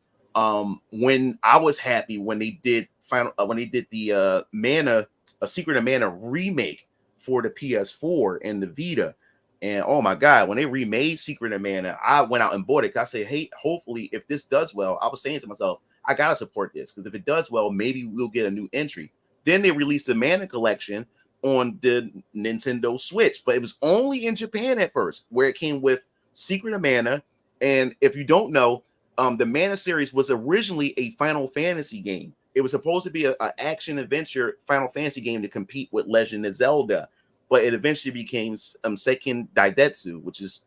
Speaker 2: when I was happy when they did the Mana, a Secret of Mana remake for the PS4 and the Vita. And oh my god, when they remade Secret of Mana, I went out and bought it. I said, hey, hopefully if this does well, I was saying to myself, I gotta support this because if it does well, maybe we'll get a new entry. Then they released the Mana collection on the Nintendo Switch, but it was only in Japan at first, where it came with Secret of Mana. And if you don't know, the Mana series was originally a Final Fantasy game. It was supposed to be an action adventure Final Fantasy game to compete with Legend of Zelda, but it eventually became Seiken Daidetsu, which is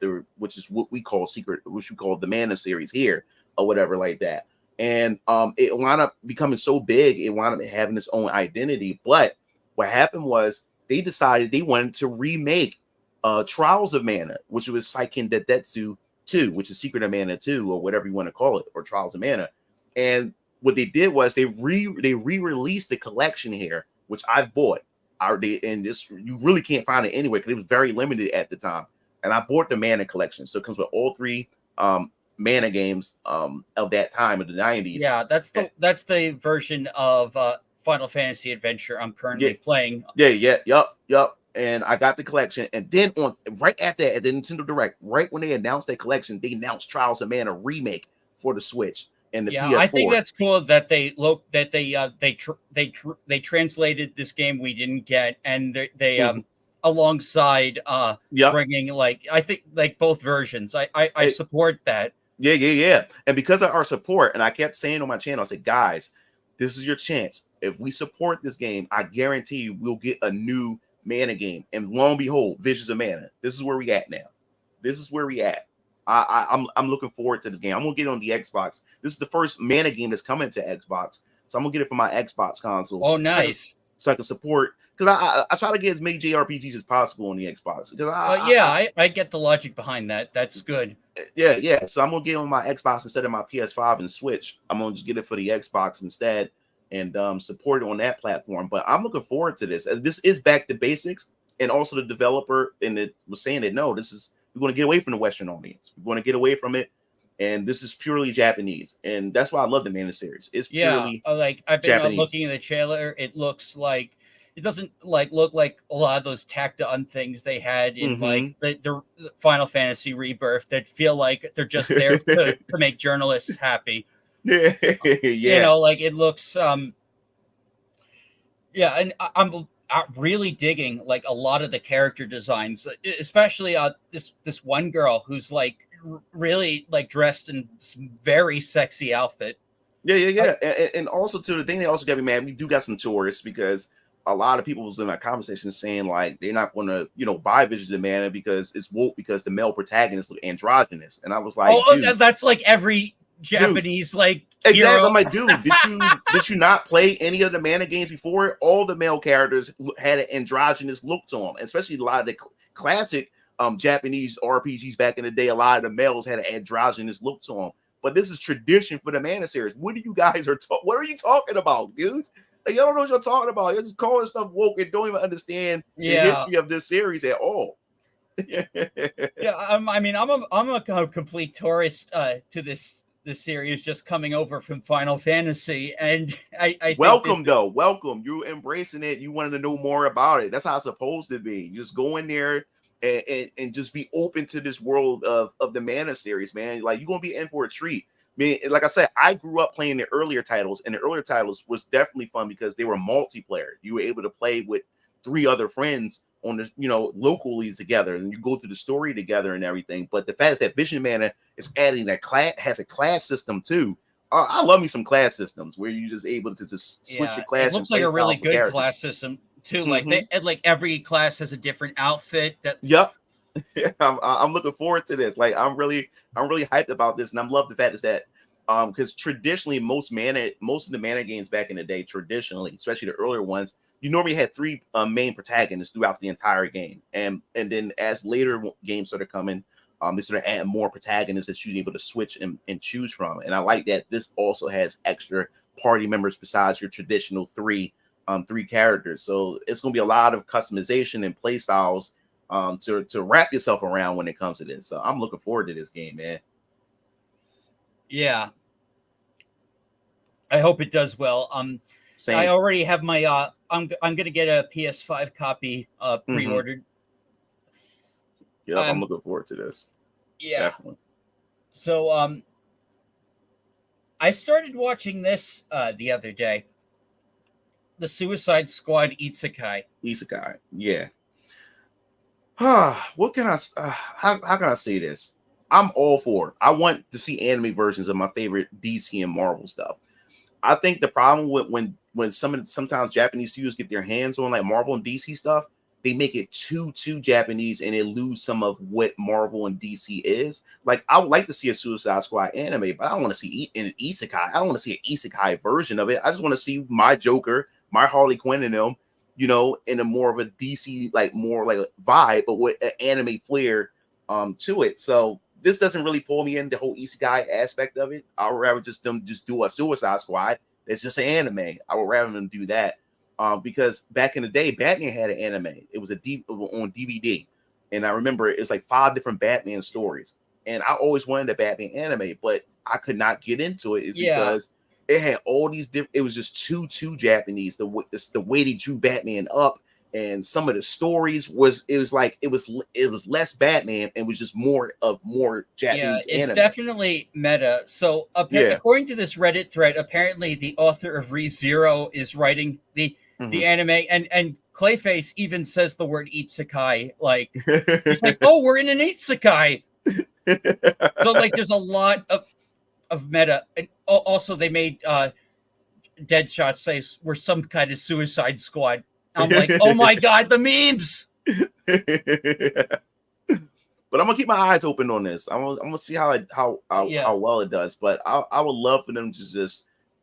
Speaker 2: what we call the Mana series here or whatever like that. And it wound up becoming so big, it wound up having its own identity. But what happened was they decided they wanted to remake Trials of Mana, which was Seiken Daidetsu 2, which is Secret of Mana 2, or whatever you want to call it, or Trials of Mana. And what they did was they re-released the collection here, which I've bought. And this you really can't find it anywhere because it was very limited at the time. And I bought the Mana collection, so it comes with all 3 Mana games of that time of the 90s.
Speaker 1: Yeah, that's the version of Final Fantasy Adventure I'm
Speaker 2: Yeah,
Speaker 1: currently playing.
Speaker 2: yeah, yup. And I got the collection, and then on right after that, at the Nintendo Direct, right when they announced their collection, they announced Trials of Mana remake for the Switch and the
Speaker 1: Yeah, I think
Speaker 2: PS4.
Speaker 1: that's cool that they translated this game we didn't get, and they
Speaker 2: Mhm.
Speaker 1: alongside
Speaker 2: Yep.
Speaker 1: bringing like I think like both versions. I
Speaker 2: It,
Speaker 1: support that.
Speaker 2: yeah. And because of our support, and I kept saying on my channel, I said, guys, this is your chance. If we support this game, I guarantee you we'll get a new Mana game. And lo and behold, Visions of Mana. This is where we at now. This is where we at. I'm looking forward to this game. I'm gonna get it on the Xbox. This is the first Mana game that's coming to Xbox, so I'm gonna get it for my Xbox console.
Speaker 1: Oh, nice.
Speaker 2: So I can support because I try to get as many JRPGs as possible on the Xbox because
Speaker 1: Yeah, I get the logic behind that. That's good.
Speaker 2: yeah. So I'm gonna get it on my Xbox instead of my PS5 and Switch. I'm gonna just get it for the Xbox instead and support it on that platform. But I'm looking forward to this. This is back to basics, and also the developer and it was saying that no, we're going to get away from the Western audience. We're going to get away from it, and this is purely Japanese, and that's why I love the Mana series. It's
Speaker 1: Yeah,
Speaker 2: purely
Speaker 1: like I've been
Speaker 2: Japanese.
Speaker 1: looking at the trailer. It looks like it doesn't like look like a lot of those tacked on things they had in like the Final Fantasy Rebirth that feel like they're just there to make journalists happy.
Speaker 2: Yeah,
Speaker 1: Like it looks Yeah, and I'm really digging like a lot of the character designs, especially this one girl who's like really like dressed in this very sexy outfit.
Speaker 2: Yeah, yeah,
Speaker 1: I,
Speaker 2: yeah. And also to the thing they also got me mad, we do got some tourists because a lot of people was in that conversation saying like they're not gonna, buy Vision of Mana because it's woke because the male protagonist look androgynous. And I was like, dude,
Speaker 1: that's like every
Speaker 2: dude,
Speaker 1: Japanese like
Speaker 2: exactly.
Speaker 1: hero.
Speaker 2: I'm like, dude, did you not play any of the Mana games before? All the male characters had an androgynous look to them, especially a lot of the classic Japanese RPGs back in the day. A lot of the males had an androgynous look to them. But this is tradition for the Mana series. What are you guys what are you talking about, dudes? Like, y'all don't know what you're talking about. You're just calling stuff woke and don't even understand the
Speaker 1: Yeah,
Speaker 2: history of this series at all.
Speaker 1: yeah, yeah. I mean, I'm a complete tourist to this series, just coming over from Final Fantasy, and I think this.
Speaker 2: Welcome though, welcome. You embracing it. You wanted to know more about it. That's how it's supposed to be. You just go in there and just be open to this world of the Mana series, man. Like, you're gonna be in for a treat. I mean, like I said, I grew up playing the earlier titles, and the earlier titles was definitely fun because they were multiplayer. You were able to play with 3 other friends on the locally together, and you go through the story together and everything. But the fact is that Vision Mana is adding that class, has a class system too. I love me some class systems where you're just able to just switch
Speaker 1: Yeah,
Speaker 2: your
Speaker 1: it
Speaker 2: class and
Speaker 1: looks like
Speaker 2: play
Speaker 1: a really
Speaker 2: style for
Speaker 1: good
Speaker 2: characters.
Speaker 1: class system too. Like
Speaker 2: Mm-hmm.
Speaker 1: they and like every class has a different outfit. That
Speaker 2: Yep. I'm looking forward to this. Like, I'm really hyped about this, and I'm love the fact is that because traditionally most of the Mana games back in the day, traditionally, especially the earlier ones, you normally had 3 main protagonists throughout the entire game, and then as later games started coming, they started adding more protagonists that you're able to switch and choose from. And I like that this also has extra party members besides your traditional three characters. So it's gonna be a lot of customization and play styles to wrap yourself around when it comes to this. So I'm looking forward to this game, man.
Speaker 1: yeah, I hope it does well. I
Speaker 2: Same.
Speaker 1: already have my I'm gonna get a PS5 copy
Speaker 2: Mm-hmm.
Speaker 1: pre-ordered.
Speaker 2: Yep, I'm
Speaker 1: Um,
Speaker 2: looking forward to this.
Speaker 1: yeah.
Speaker 2: Definitely.
Speaker 1: So I started watching this the other day. The Suicide Squad Isekai.
Speaker 2: Isekai. Yeah. What can how can I say this? I'm all for it. I want to see anime versions of my favorite DC and Marvel stuff. I think the problem with when sometimes Japanese studios get their hands on like Marvel and DC stuff, they make it too Japanese and they lose some of what Marvel and DC is. Like, I would like to see a Suicide Squad anime, but I don't want to see an isekai. I don't want to see an isekai version of it. I just want to see my Joker, my Harley Quinn, and them, in a more of a DC, like more like a vibe, but with an anime flair to it. So this doesn't really pull me in the whole isekai aspect of it. I would rather just do a Suicide Squad. It's just an anime. I would rather them do that. Because back in the day, Batman had an anime. It was on DVD, and I remember it's like 5 different Batman stories. And I always wanted a Batman anime, but I could not get into it. Is
Speaker 1: Yeah,
Speaker 2: because it had all these different. It was just too Japanese. The way they drew Batman up, and some of the stories it was less Batman and was just more
Speaker 1: yeah,
Speaker 2: Japanese
Speaker 1: it's
Speaker 2: anime.
Speaker 1: definitely meta. So
Speaker 2: Yeah.
Speaker 1: according to this Reddit thread, apparently the author of ReZero is writing the
Speaker 2: Mhm.
Speaker 1: anime, and Clayface even says the word Isekai. Like he's like, "Oh, we're in an Isekai." So like, there's a lot of meta, and also they made Deadshot say we're some kind of Suicide Squad. I'm like, oh my god, the memes.
Speaker 2: But I'm gonna keep my eyes open on this. I'm gonna see
Speaker 1: Yeah,
Speaker 2: how well it does. But I would love for them to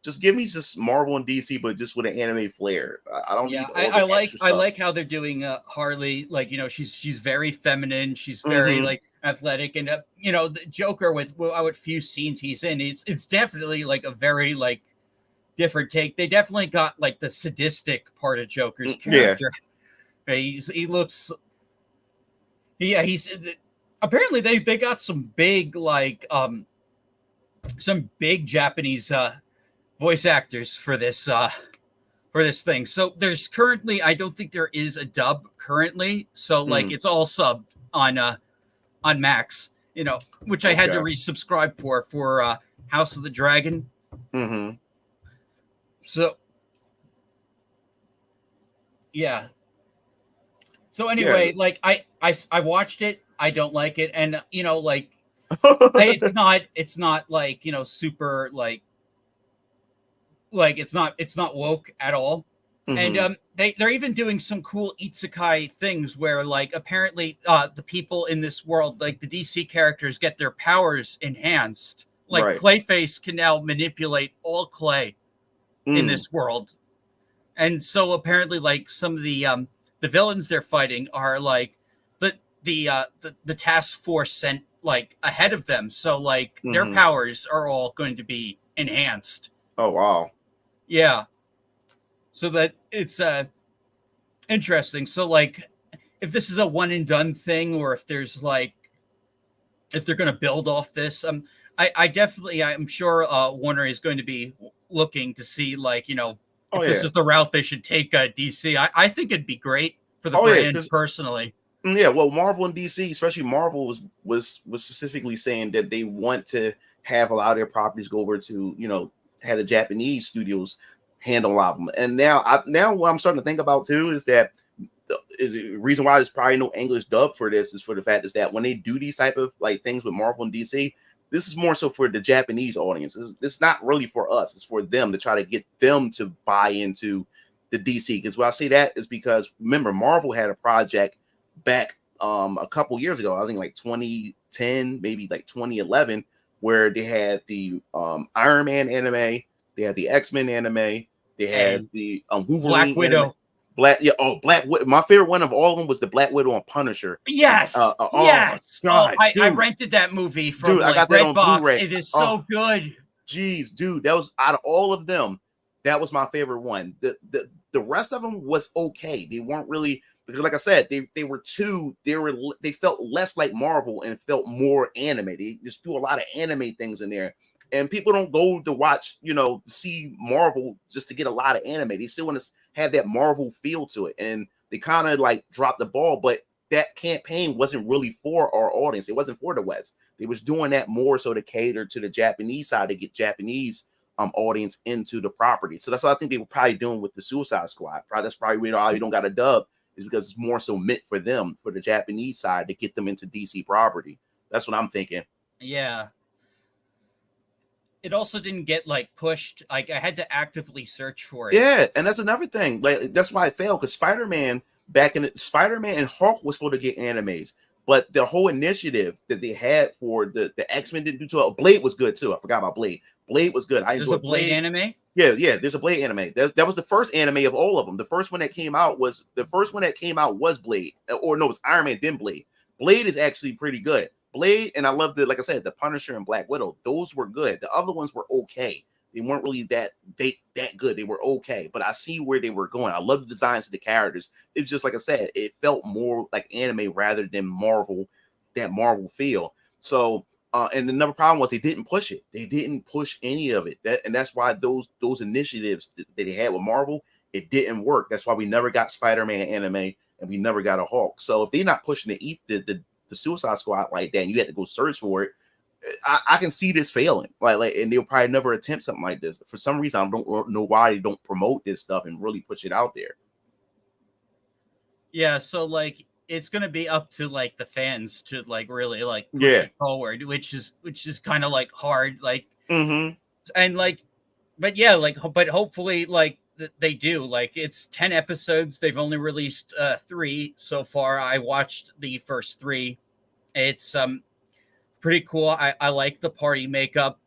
Speaker 2: just give me just Marvel and DC, but just with an anime flair. I don't
Speaker 1: yeah.
Speaker 2: need all the extra
Speaker 1: I
Speaker 2: stuff.
Speaker 1: like how they're doing Harley. Like, she's very feminine. She's very
Speaker 2: Hmm.
Speaker 1: like athletic, and the Joker with few scenes he's in. It's definitely like a very like different take. They definitely got like the sadistic part of Joker's
Speaker 2: Yeah.
Speaker 1: character. He looks. Yeah, he's apparently they got some big Japanese voice actors for this thing. So there's currently, I don't think there is a dub currently. So like
Speaker 2: Hmm.
Speaker 1: it's all subbed on Max, which I had to
Speaker 2: Okay.
Speaker 1: resubscribe for House of the Dragon.
Speaker 2: Hmm.
Speaker 1: So Yeah. So
Speaker 2: Yeah.
Speaker 1: anyway, like I watched it. I don't like it, and like it's not like super like it's not woke at all. And
Speaker 2: Hmm.
Speaker 1: they're even doing some cool isekai things where like apparently the people in this world, like the DC characters, get their powers enhanced. Like
Speaker 2: Right.
Speaker 1: Clayface can now manipulate all clay in
Speaker 2: Mm.
Speaker 1: this world. And so apparently like some of the villains they're fighting are like the the task force sent like ahead of them. So like their
Speaker 2: Hmm.
Speaker 1: powers are all going to be enhanced.
Speaker 2: Oh wow.
Speaker 1: Yeah. So that it's interesting. So like if this is a one and done thing, or if there's like if they're going to build off this, I definitely I'm sure Warner is going to be looking to see like
Speaker 2: Oh
Speaker 1: if this
Speaker 2: yeah.
Speaker 1: is the route they should take DC. I think it'd be great for the
Speaker 2: Oh yeah.
Speaker 1: brand
Speaker 2: 'Cause
Speaker 1: personally.
Speaker 2: yeah, well, Marvel and DC, especially Marvel, was specifically saying that they want to have a lot of their properties go over to have the Japanese studios handle a lot of them. And now what I'm starting to think about too is that the reason why there's probably no English dub for this is for the fact is that when they do these type of like things with Marvel and DC, this is more so for the Japanese audience. It's not really for us. It's for them to try to get them to buy into the DC. Because why I say that is because remember Marvel had a project back a couple years ago, I think like 2010, maybe like 2011, where they had the Iron Man anime, they had the X-Men anime, they had
Speaker 1: And
Speaker 2: the
Speaker 1: Black
Speaker 2: Wolverine anime.
Speaker 1: Widow.
Speaker 2: Black Widow. My favorite one of all of them was the Black Widow and Punisher.
Speaker 1: Yes,
Speaker 2: Oh my
Speaker 1: yes. Oh,
Speaker 2: god,
Speaker 1: I
Speaker 2: dude,
Speaker 1: rented that movie from
Speaker 2: dude, I
Speaker 1: like
Speaker 2: got that on
Speaker 1: Redbox.
Speaker 2: Blu-ray.
Speaker 1: It is
Speaker 2: Oh,
Speaker 1: so good.
Speaker 2: geez, dude, that was out of all of them, that was my favorite one. The rest of them was okay. They weren't really because, like I said, they felt less like Marvel and felt more anime. They just do a lot of anime things in there, and people don't go to watch, to see Marvel just to get a lot of anime. They still want to have that Marvel feel to it, and they kind of like dropped the ball. But that campaign wasn't really for our audience. It wasn't for the West. They was doing that more so to cater to the Japanese side to get Japanese audience into the property. So that's what I think they were probably doing with the Suicide Squad. Probably that's probably why you don't got a dub is because it's more so meant for them, for the Japanese side to get them into DC property. That's what I'm thinking.
Speaker 1: Yeah. It also didn't get like pushed. Like I had to actively search for it.
Speaker 2: Yeah, and that's another thing. Like that's why it failed because Spider-Man Spider-Man and Hulk was supposed to get animes, but the whole initiative that they had for the X-Men didn't do too well. Blade was good too. I forgot about Blade. Blade was good. I
Speaker 1: There's a
Speaker 2: enjoyed
Speaker 1: Blade
Speaker 2: Blade.
Speaker 1: anime.
Speaker 2: Yeah, yeah. There's a Blade anime. That was the first anime of all of them. The first one that came out was Blade, or no, it was Iron Man then Blade. Blade is actually pretty good. Blade, and I loved it. Like I said, the Punisher and Black Widow. Those were good. The other ones were okay. They weren't really that good. They were okay, but I see where they were going. I love the designs of the characters. It's just like I said, it felt more like anime rather than Marvel, that Marvel feel. So and another problem was they didn't push it. They didn't push any of it. And that's why those initiatives that they had with Marvel, it didn't work. That's why we never got Spider-Man anime and we never got a Hulk. So if they're not pushing the Suicide Squad like that, and you had to go search for it, I can see this failing. Like, and they'll probably never attempt something like this. For some reason, I don't know why they don't promote this stuff and really push it out there.
Speaker 1: Yeah, so like it's gonna be up to like the fans to like really like push
Speaker 2: Yeah.
Speaker 1: it forward, which is kind of like hard, like
Speaker 2: Mm-hmm.
Speaker 1: and like, but yeah, like but hopefully like they do. Like it's 10 episodes. They've only released 3 so far. I watched the first 3. It's pretty cool. I like the party makeup.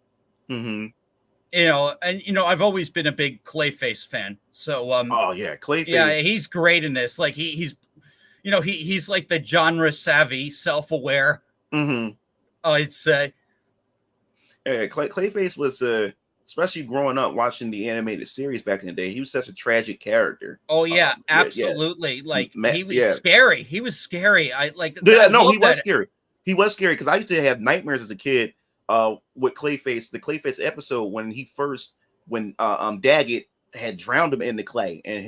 Speaker 2: Mm-hmm.
Speaker 1: And I've always been a big Clayface fan. So
Speaker 2: Oh yeah,
Speaker 1: yeah,
Speaker 2: Clayface.
Speaker 1: he's great in this. Like he's he's like the genre savvy, self-aware.
Speaker 2: Mm-hmm.
Speaker 1: Oh, it's
Speaker 2: Yeah, Clayface was especially growing up watching the animated series back in the day. He was such a tragic character.
Speaker 1: oh yeah,
Speaker 2: Yeah, yeah,
Speaker 1: absolutely. Like he was
Speaker 2: yeah.
Speaker 1: scary. He was scary. I like
Speaker 2: Yeah,
Speaker 1: I
Speaker 2: no, he
Speaker 1: love
Speaker 2: was
Speaker 1: that.
Speaker 2: scary. He was scary because I used to have nightmares as a kid with Clayface, the Clayface episode when Daggett had drowned him in the clay, and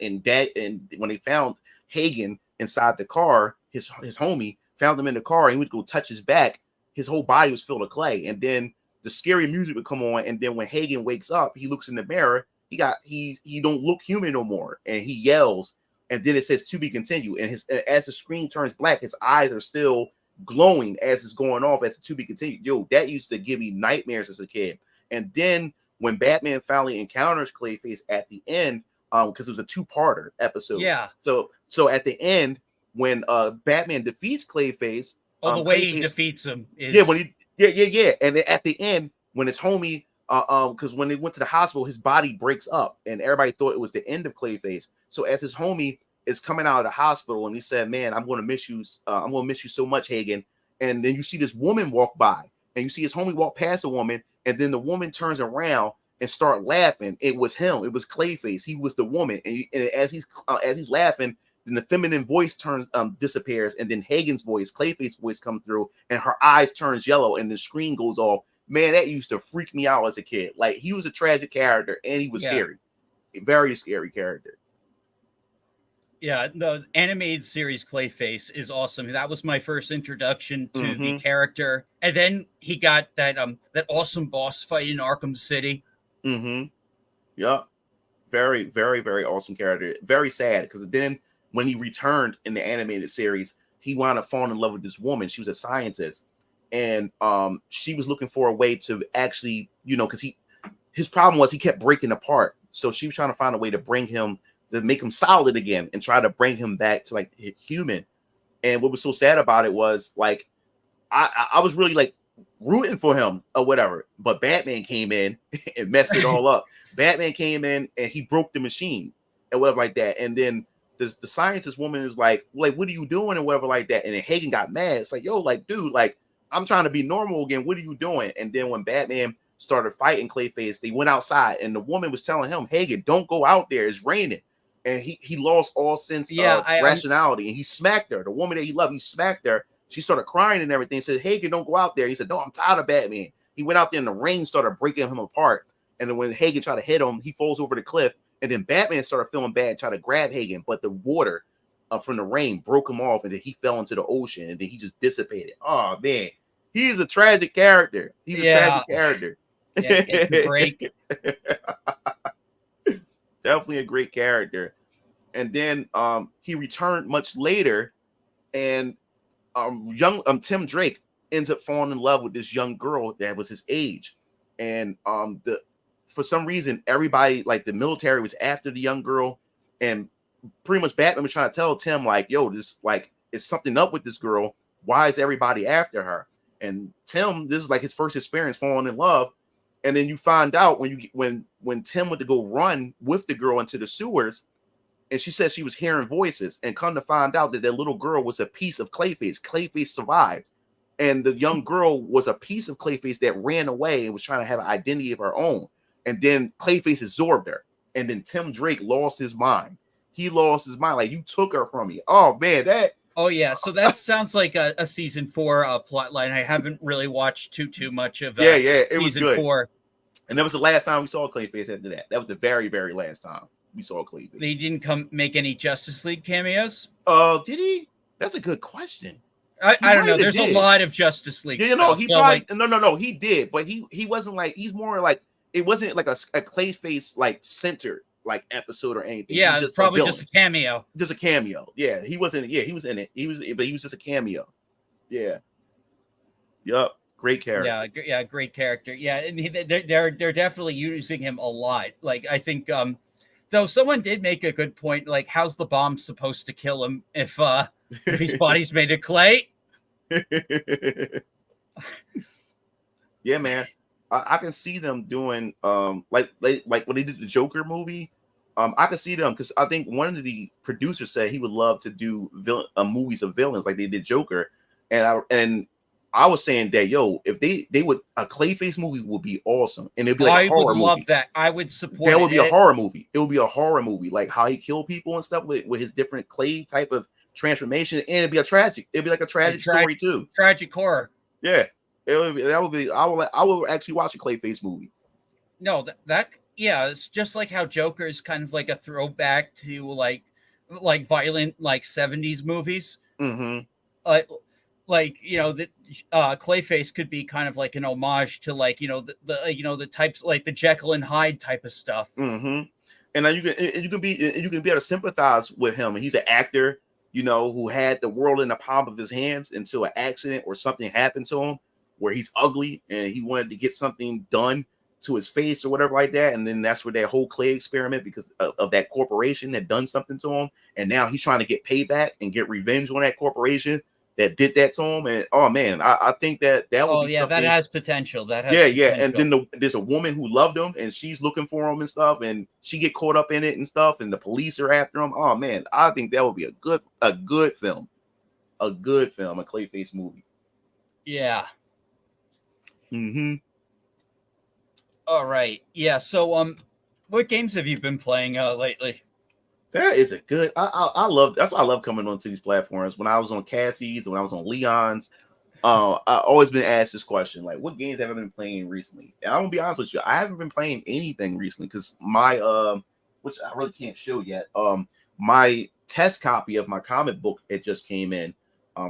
Speaker 2: and when they found Hagen inside the car, his homie found him in the car and he would go touch his back, his whole body was filled with clay, and then the scary music would come on, and then when Hagen wakes up, he looks in the mirror he don't look human no more, and he yells, and then it says to be continued, and as the screen turns black, his eyes are still glowing as it's going off as the to be continued. Yo, that used to give me nightmares as a kid. And then when Batman finally encounters Clayface at the end, because it was a two-parter episode.
Speaker 1: Yeah.
Speaker 2: So at the end, when Batman defeats Clayface,
Speaker 1: the way
Speaker 2: Clayface,
Speaker 1: he defeats him is
Speaker 2: yeah. And then at the end, when his homie, because when they went to the hospital, his body breaks up, and everybody thought it was the end of Clayface. So as his homie is coming out of the hospital, and he said, "Man, I'm going to miss you. I'm going to miss you so much, Hagen." And then you see this woman walk by, and you see his homie walk past the woman, and then the woman turns around and start laughing. It was him. It was Clayface. He was the woman. And as he's laughing, then the feminine voice turns disappears, and then Hagen's voice, Clayface's voice, comes through, and her eyes turns yellow, and the screen goes off. Man, that used to freak me out as a kid. Like, he was a tragic character, and he was scary, a very scary character.
Speaker 1: Yeah, the animated series Clayface is awesome. That was my first introduction to the character, and then he got that awesome boss fight in Arkham City.
Speaker 2: Yeah, very, very, very awesome character. Very sad, because then when he returned in the animated series, he wound up falling in love with this woman. She was a scientist, and she was looking for a way to actually, because his problem was he kept breaking apart. So she was trying to find a way to bring him, to make him solid again, and try to bring him back to like human. And what was so sad about it was, like, I was really like rooting for him or whatever, but Batman came in and messed it all up. Batman came in and he broke the machine and whatever like that. And then the scientist woman is like, what are you doing and whatever like that. And then Hagen got mad. It's like, yo, like, dude, like, I'm trying to be normal again. What are you doing? And then when Batman started fighting Clayface, they went outside, and the woman was telling him, Hagen, don't go out there. It's raining. And he lost all sense of rationality, and he smacked her. The woman that he loved, he smacked her. She started crying and everything. Said, Hagen, don't go out there. He said, no, I'm tired of Batman. He went out there, and the rain started breaking him apart. And then when Hagen tried to hit him, he falls over the cliff. And then Batman started feeling bad, tried to grab Hagen, but the water from the rain broke him off, and then he fell into the ocean, and then he just dissipated. Oh, man. He's a tragic character. He's a tragic character.
Speaker 1: Yeah, break.
Speaker 2: Definitely a great character. And then he returned much later, and Tim Drake ends up falling in love with this young girl that was his age. And for some reason, everybody, like the military, was after the young girl, and pretty much Batman was trying to tell Tim, like, yo, this, like, it's something up with this girl. Why is everybody after her? And Tim, this is like his first experience falling in love. And then you find out when Tim went to go run with the girl into the sewers, and she said she was hearing voices, and come to find out that little girl was a piece of Clayface. Clayface survived, and the young girl was a piece of Clayface that ran away and was trying to have an identity of her own. And then Clayface absorbed her, and then Tim Drake lost his mind. He lost his mind, like, you took her from me. Oh man, that.
Speaker 1: Oh yeah, so that sounds like a season 4 plot line. I haven't really watched too much of
Speaker 2: it was good.
Speaker 1: 4.
Speaker 2: And that was the last time we saw Clayface after that. That was the very, very last time we saw Clayface.
Speaker 1: They didn't make any Justice League cameos?
Speaker 2: Did he? That's a good question.
Speaker 1: I don't know. There's a lot of Justice League.
Speaker 2: Yeah, no, he probably no, he did, but he wasn't like, he's more like, it wasn't like a Clayface like centered like episode or anything.
Speaker 1: Yeah, it's probably just a cameo.
Speaker 2: Just a cameo. Yeah, he wasn't. Yeah, he was in it. But he was just a cameo. Yeah. Yup. Great character.
Speaker 1: Yeah, great character. Yeah, and they're definitely using him a lot. Like, I think, though someone did make a good point. Like, how's the bomb supposed to kill him if his body's made of clay?
Speaker 2: Yeah, man. I can see them doing like when they did the Joker movie. I can see them, because I think one of the producers said he would love to do movies of villains like they did Joker, and I was saying that, yo, if they would, a Clayface movie would be awesome, and it'd be like a horror movie. I would love
Speaker 1: that. I would support.
Speaker 2: That would be a horror movie. It would be a horror movie, like how he killed people and stuff with his different clay type of transformation, and it'd be a tragic. It'd be like a tragic story too.
Speaker 1: Tragic horror.
Speaker 2: Yeah. That would be. I would actually watch a Clayface movie.
Speaker 1: No, yeah, it's just like how Joker is kind of like a throwback to like violent like 70s movies.
Speaker 2: Mm-hmm.
Speaker 1: like that Clayface could be kind of like an homage to like the types like the Jekyll and Hyde type of stuff.
Speaker 2: Mm-hmm. And now you can be able to sympathize with him. He's an actor, who had the world in the palm of his hands until an accident or something happened to him where he's ugly and he wanted to get something done to his face or whatever like that. And then that's where that whole clay experiment, because of that corporation that done something to him. And now he's trying to get payback and get revenge on that corporation that did that to him. And oh man, I think that would be something.
Speaker 1: That has potential. That has
Speaker 2: Yeah. And
Speaker 1: potential.
Speaker 2: then there's a woman who loved him and she's looking for him and stuff, and she get caught up in it and stuff, and the police are after him. Oh man, I think that would be a good film. A Clayface movie.
Speaker 1: Yeah.
Speaker 2: Mm-hmm.
Speaker 1: All right. Yeah. So what games have you been playing lately?
Speaker 2: That is a good. I love. That's why I love coming onto these platforms. When I was on Cassie's, when I was on Leon's, I always been asked this question, like, what games have I been playing recently? And I'm gonna be honest with you, I haven't been playing anything recently because my which I really can't show yet. My test copy of my comic book, it just came in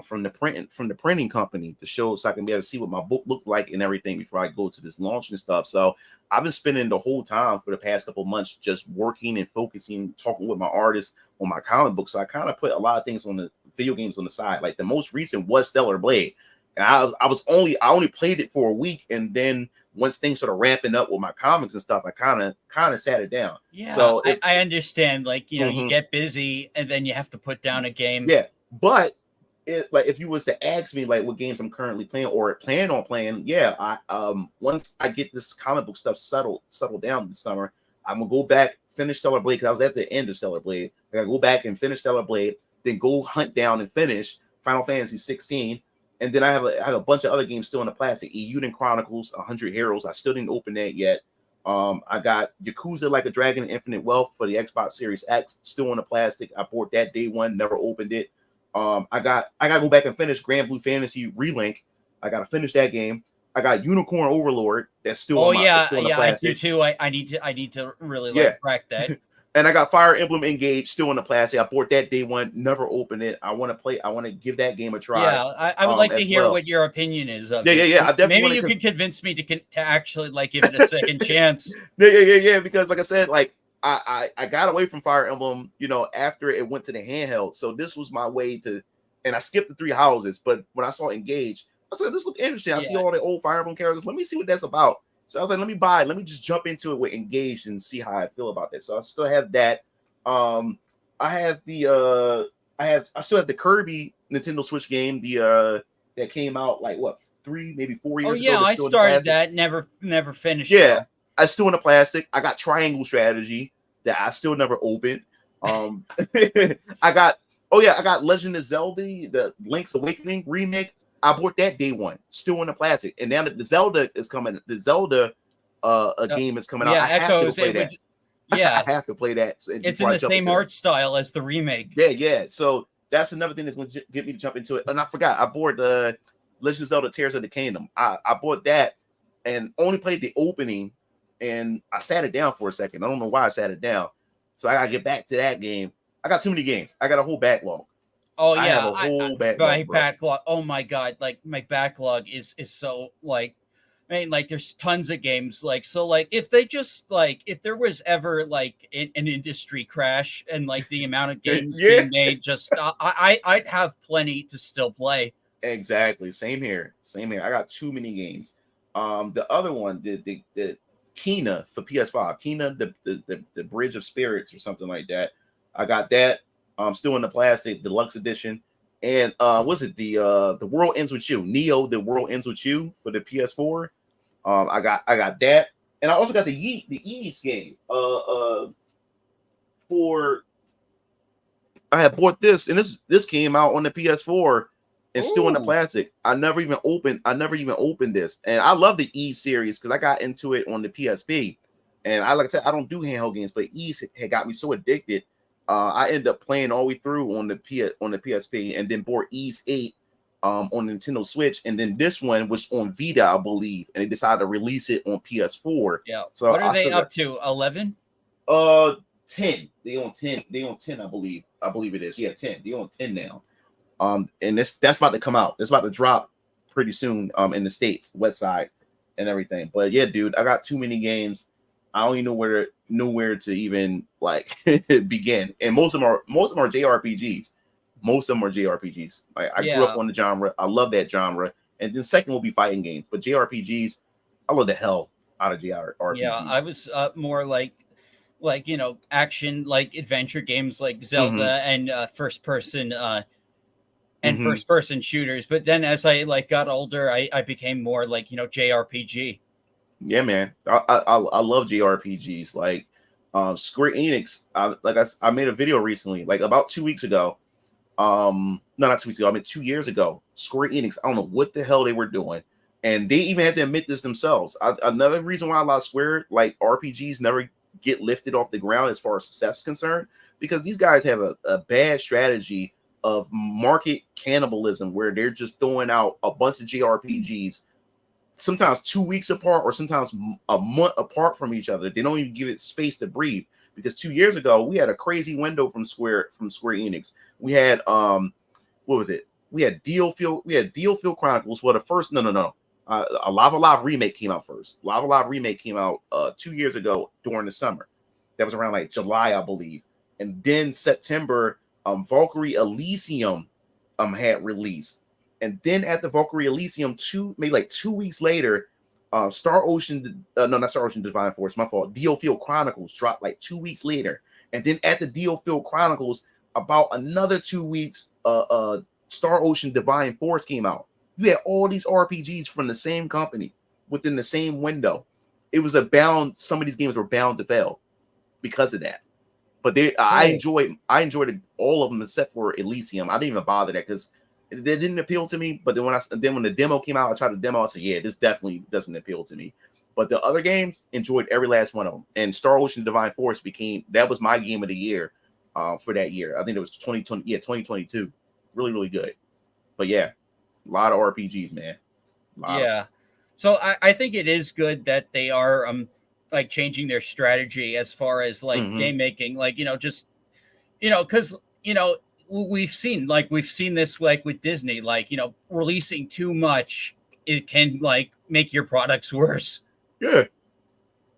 Speaker 2: from the printing company to show, so I can be able to see what my book looked like and everything before I go to this launch and stuff. So I've been spending the whole time for the past couple of months just working and focusing, talking with my artists on my comic book. So I kind of put a lot of things on the video games on the side. Like the most recent was Stellar Blade. And I only played it for a week, and then once things started ramping up with my comics and stuff, I kind of sat it down.
Speaker 1: Yeah,
Speaker 2: so
Speaker 1: I understand. Like you
Speaker 2: mm-hmm.
Speaker 1: get busy, and then you have to put down a game.
Speaker 2: Yeah, but like if you was to ask me like what games I'm currently playing or plan on playing, yeah, I once I get this comic book stuff settled down this summer, I'm gonna go back, finish Stellar Blade, because I was at the end of Stellar Blade. I gotta go back and finish Stellar Blade, then go hunt down and finish Final Fantasy 16. And then I have a bunch of other games still in the plastic. Euden Chronicles, 100 Heroes. I still didn't open that yet. I got Yakuza Like a Dragon and Infinite Wealth for the Xbox Series X, still in the plastic. I bought that day one, never opened it. I got to go back and finish Grand Blue Fantasy Relink. I got to finish that game. I got Unicorn Overlord that's still in the plastic.
Speaker 1: I do too. I need to really crack that.
Speaker 2: And I got Fire Emblem Engage still in the plastic. I bought that day one, never opened it. I want to give that game a try.
Speaker 1: Yeah, I would like to hear what your opinion is of
Speaker 2: it. Yeah. I definitely
Speaker 1: maybe you can convince me to actually like give it a second chance.
Speaker 2: Yeah. Because like I said, like I got away from Fire Emblem, after it went to the handheld. So this was my way to, and I skipped the 3 houses. But when I saw Engage, I said, this looks interesting. I see all the old Fire Emblem characters. Let me see what that's about. So I was like, let me just jump into it with Engaged and see how I feel about that. So I still have that. I still have the Kirby Nintendo Switch game, that came out like 3, maybe 4 years ago.
Speaker 1: I started that, never finished.
Speaker 2: Yeah, though. I still in the plastic. I got Triangle Strategy that I still never opened. I got Legend of Zelda, the Link's Awakening remake. I bought that day one, still in the plastic. And now that the Zelda is coming, the Zelda game is coming out. I have to play that. I have to play that.
Speaker 1: It's in the same art style as the remake.
Speaker 2: Yeah. So that's another thing that's going to get me to jump into it. And I forgot, I bought the Legend of Zelda Tears of the Kingdom. I bought that and only played the opening, and I sat it down for a second. I don't know why I sat it down. So I got to get back to that game. I got too many games. I got a whole backlog.
Speaker 1: Oh yeah,
Speaker 2: I have a whole backlog.
Speaker 1: My backlog. Oh my god, like my backlog is so like, I mean, like there's tons of games. Like so, like if there was ever like an industry crash and like the amount of games being made, just I'd have plenty to still play.
Speaker 2: Exactly. Same here. I got too many games. The other one, the Kena for PS5, Kena, the Bridge of Spirits or something like that. I got that. Still in the plastic, deluxe edition. And was it the World Ends With You? Neo, The World Ends With You for the PS4. I got that. And I also got the Ys game. I had bought this, and this came out on the PS4 and still in the plastic. I never even opened this. And I love the Ys series because I got into it on the PSP. And like I said, I don't do handheld games, but Ys had got me so addicted. I ended up playing all the way through on the PSP, and then bought Ys 8 on Nintendo Switch, and then this one was on Vita, I believe, and they decided to release it on PS4.
Speaker 1: Yeah. So what are they up to? 11?
Speaker 2: 10. They on 10. I believe it is. Yeah, 10. They on 10 now. And that's about to come out. It's about to drop pretty soon. In the States, West Side, and everything. But yeah, dude, I got too many games. I don't even know where to even like begin. And most of them are JRPGs. Most of them are JRPGs. Like I grew up on the genre. I love that genre. And then second will be fighting games. But JRPGs, I love the hell out of JRPGs.
Speaker 1: Yeah, I was more like action, like adventure games like Zelda and first person shooters. But then as I got older, I became more like JRPG.
Speaker 2: Yeah, man. I love JRPGs. Like Square Enix. I made a video recently, like about 2 weeks ago. No, not 2 weeks ago. I mean 2 years ago. Square Enix. I don't know what the hell they were doing, and they even had to admit this themselves. Another reason why a lot of Square like RPGs never get lifted off the ground as far as success is concerned, because these guys have a bad strategy of market cannibalism, where they're just throwing out a bunch of JRPGs. Sometimes 2 weeks apart, or sometimes a month apart from each other. They don't even give it space to breathe. Because 2 years ago, we had a crazy window from Square Enix. We had what was it? We had Field Chronicles. Well, the first a Lava Live remake came out first. Lava Live remake came out 2 years ago during the summer. That was around like July, I believe. And then September, Valkyrie Elysium had released. And then at the Valkyrie Elysium, maybe 2 weeks later, not Star Ocean Divine Force, my fault. Field Chronicles dropped like 2 weeks later. And then at the Field Chronicles, about another 2 weeks, Star Ocean Divine Force came out. You had all these RPGs from the same company within the same window. It was some of these games were bound to fail because of that. But I enjoyed all of them except for Elysium. I didn't even bother that because it didn't appeal to me. But then when the demo came out, I tried the demo. I said, yeah, this definitely doesn't appeal to me. But the other games, enjoyed every last one of them. And Star Ocean Divine Force that was my game of the year for that year. I think it was 2022. Really, really good. But yeah, a lot of RPGs, man.
Speaker 1: Yeah. So I think it is good that they are like changing their strategy as far as like game making, like because we've seen this like with Disney, like releasing too much, it can like make your products worse.
Speaker 2: Yeah,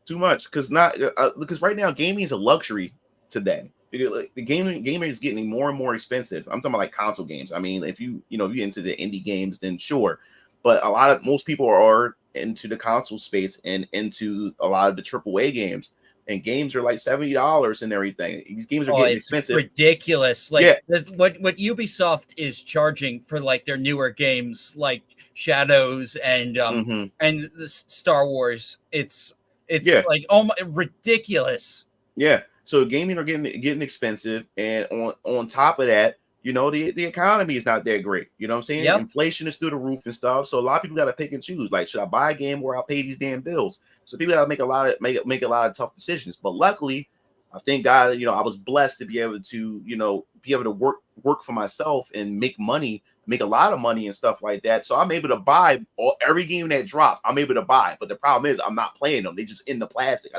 Speaker 2: too much because right now gaming is a luxury today. The gaming is getting more and more expensive. I'm talking about like console games. I mean, if you into the indie games, then sure, but most people are into the console space and into a lot of the AAA games. And games are like $70 and everything. These games are getting expensive.
Speaker 1: Ridiculous. Like what Ubisoft is charging for like their newer games, like Shadows and the Star Wars. It's like ridiculous.
Speaker 2: Yeah. So gaming are getting expensive, and on top of that, the economy is not that great. You know what I'm saying? Yep. Inflation is through the roof and stuff. So a lot of people got to pick and choose. Like, should I buy a game where I'll pay these damn bills? So people got to make a lot of tough decisions. But luckily, I thank God, I was blessed to be able to work for myself and make a lot of money and stuff like that. So I'm able to buy every game that dropped. I'm able to buy, but the problem is I'm not playing them. They just in the plastic.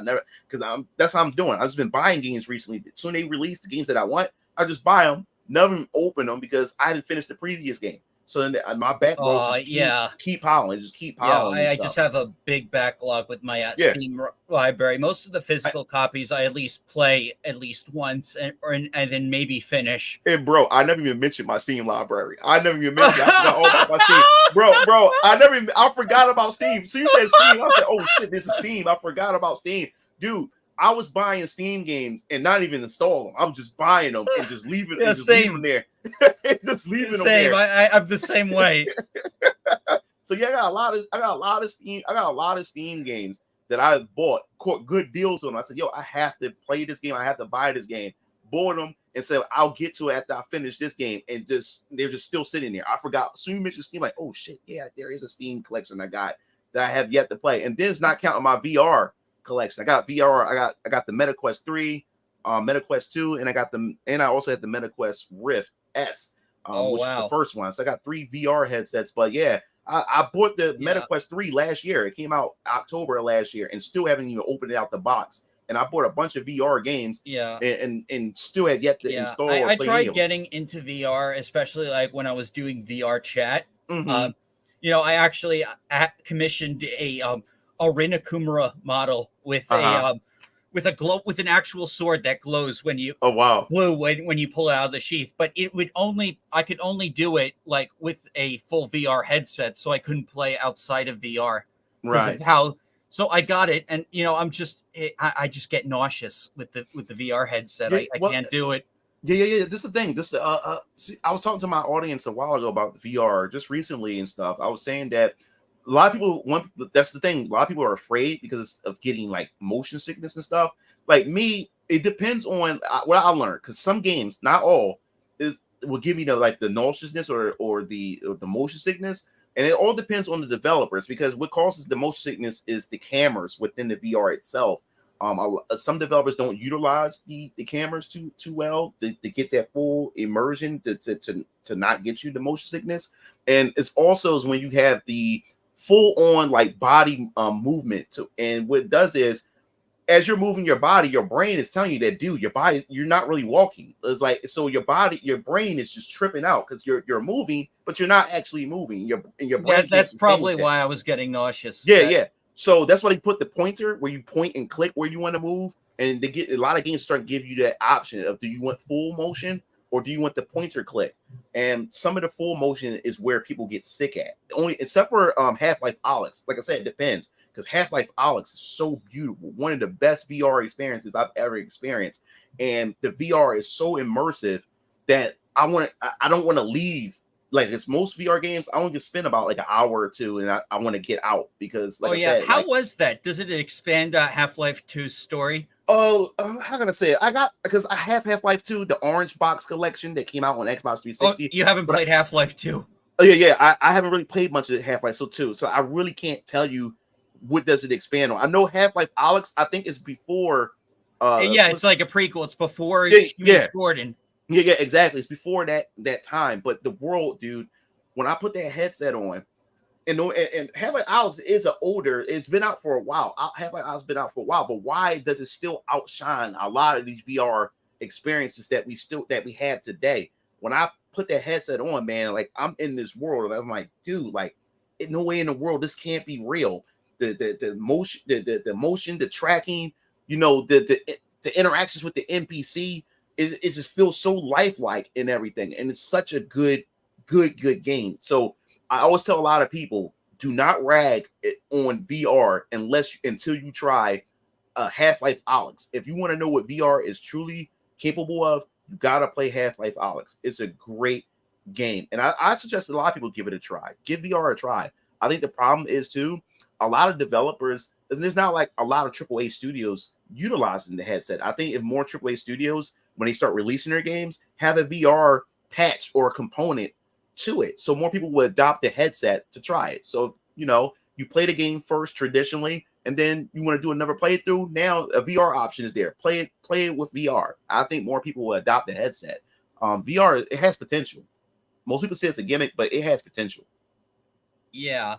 Speaker 2: That's how I'm doing. I've just been buying games recently. As soon as they release the games that I want, I just buy them. Never even open them because I hadn't finished the previous game. So then my backlog keep piling.
Speaker 1: Yeah, I just have a big backlog with my Steam library. Most of the physical copies I at least play at least once and then maybe finish.
Speaker 2: And bro, I never even mentioned my Steam library. I forgot all about my Steam. Bro, I forgot about Steam. So you said Steam. I said, oh shit, this is Steam. I forgot about Steam. Dude, I was buying Steam games and not even install them. I was just buying them and just leaving them there. Just leaving them there.
Speaker 1: I'm the same way.
Speaker 2: So yeah, I got a lot of Steam games that I bought, caught good deals on them. I said, yo, I have to play this game. I have to buy this game. Bought them and said, I'll get to it after I finish this game. And they're just still sitting there. I forgot. Soon you mentioned Steam, like, oh shit, yeah, there is a Steam collection I got that I have yet to play. And then it's not counting my VR collection. I got VR. I got the MetaQuest 3, MetaQuest 2, and I also had the MetaQuest Rift S, which is the first one. So I got 3 VR headsets. But yeah, I bought the MetaQuest 3 last year. It came out October of last year, and still haven't even opened it out the box and I bought a bunch of VR games,
Speaker 1: Yeah.
Speaker 2: and still have yet to
Speaker 1: Yeah,
Speaker 2: install or
Speaker 1: I
Speaker 2: play any
Speaker 1: tried
Speaker 2: of them.
Speaker 1: getting into VR, especially like when I was doing VR chat.
Speaker 2: Mm-hmm.
Speaker 1: I actually commissioned a Rinakumura model
Speaker 2: Uh-huh.
Speaker 1: with a glow with an actual sword that glows when you
Speaker 2: Oh wow.
Speaker 1: blue when you pull it out of the sheath. But I could only do it like with a full VR headset, so I couldn't play outside of VR because of
Speaker 2: Right.
Speaker 1: how. So I got it, and I just get nauseous with the VR headset.
Speaker 2: Yeah.
Speaker 1: I
Speaker 2: Well,
Speaker 1: can't do it.
Speaker 2: yeah. This is the thing. See, I was talking to my audience a while ago about VR just recently and stuff. I was saying that a lot of people want. That's the thing. A lot of people are afraid because of getting like motion sickness and stuff. Like me, it depends on what I learned. Because some games, not all, is will give me the nauseousness or the motion sickness, and it all depends on the developers. Because what causes the motion sickness is the cameras within the VR itself. Some developers don't utilize the cameras too well to get that full immersion to not get you the motion sickness. And it's also is when you have the full on like body movement to, and what it does is as you're moving your body, your brain is telling you that, dude, your body, you're not really walking. It's like, so your brain is just tripping out because you're moving, but you're not actually moving. Your brain can't
Speaker 1: That's
Speaker 2: sustain
Speaker 1: probably
Speaker 2: with that.
Speaker 1: why I was getting nauseous.
Speaker 2: Yeah, yeah. So that's why they put the pointer where you point and click where you want to move. And they get a lot of games start to give you that option of, do you want full motion or do you want the pointer click? And some of the full motion is where people get sick at. Only except for Half-Life Alyx. Like I said, it depends because Half-Life Alyx is so beautiful. One of the best VR experiences I've ever experienced. And the VR is so immersive that I don't want to leave. Like it's most VR games, I only can spend about like an hour or two, and I want to get out because, like
Speaker 1: Oh
Speaker 2: I
Speaker 1: yeah,
Speaker 2: said,
Speaker 1: how
Speaker 2: like,
Speaker 1: was that? Does it expand Half-Life 2's story?
Speaker 2: oh, how can I say it? I got because I have Half-Life 2, the Orange Box collection that came out on Xbox
Speaker 1: Oh,
Speaker 2: 360.
Speaker 1: you haven't
Speaker 2: But
Speaker 1: played Half-Life 2?
Speaker 2: oh yeah, I haven't really played much of Half-Life so too, so I really can't tell you what does it expand on. I know Half-Life Alyx, I think it's before.
Speaker 1: Yeah, it's like a prequel. It's before
Speaker 2: Yeah,
Speaker 1: she meets
Speaker 2: yeah,
Speaker 1: Gordon.
Speaker 2: yeah, exactly. It's before that time, but the world, dude. When I put that headset on, and Half-Life Alyx is it's been out for a while. Half-Life Alyx has been out for a while, but why does it still outshine a lot of these VR experiences that we have today? When I put that headset on, man, like I'm in this world, and I'm like, dude, like, no way in the world this can't be real. The motion, the motion, the tracking, the interactions with the NPC, it just feels so lifelike and everything, and it's such a good game. So I always tell a lot of people, do not rag on VR until you try Half-Life Alyx. If you want to know what VR is truly capable of, you gotta play Half-Life Alyx. It's a great game, and I suggest a lot of people give it a try. Give VR a try. I think the problem is too, a lot of developers. There's not like a lot of AAA studios utilizing the headset. I think if more AAA studios, when they start releasing their games, have a VR patch or a component to it, so more people will adopt the headset to try it. So you play the game first traditionally, and then you want to do another playthrough. Now a VR option is there. Play it with VR. I think more people will adopt the headset. VR, it has potential. Most people say it's a gimmick, but it has potential.
Speaker 1: Yeah,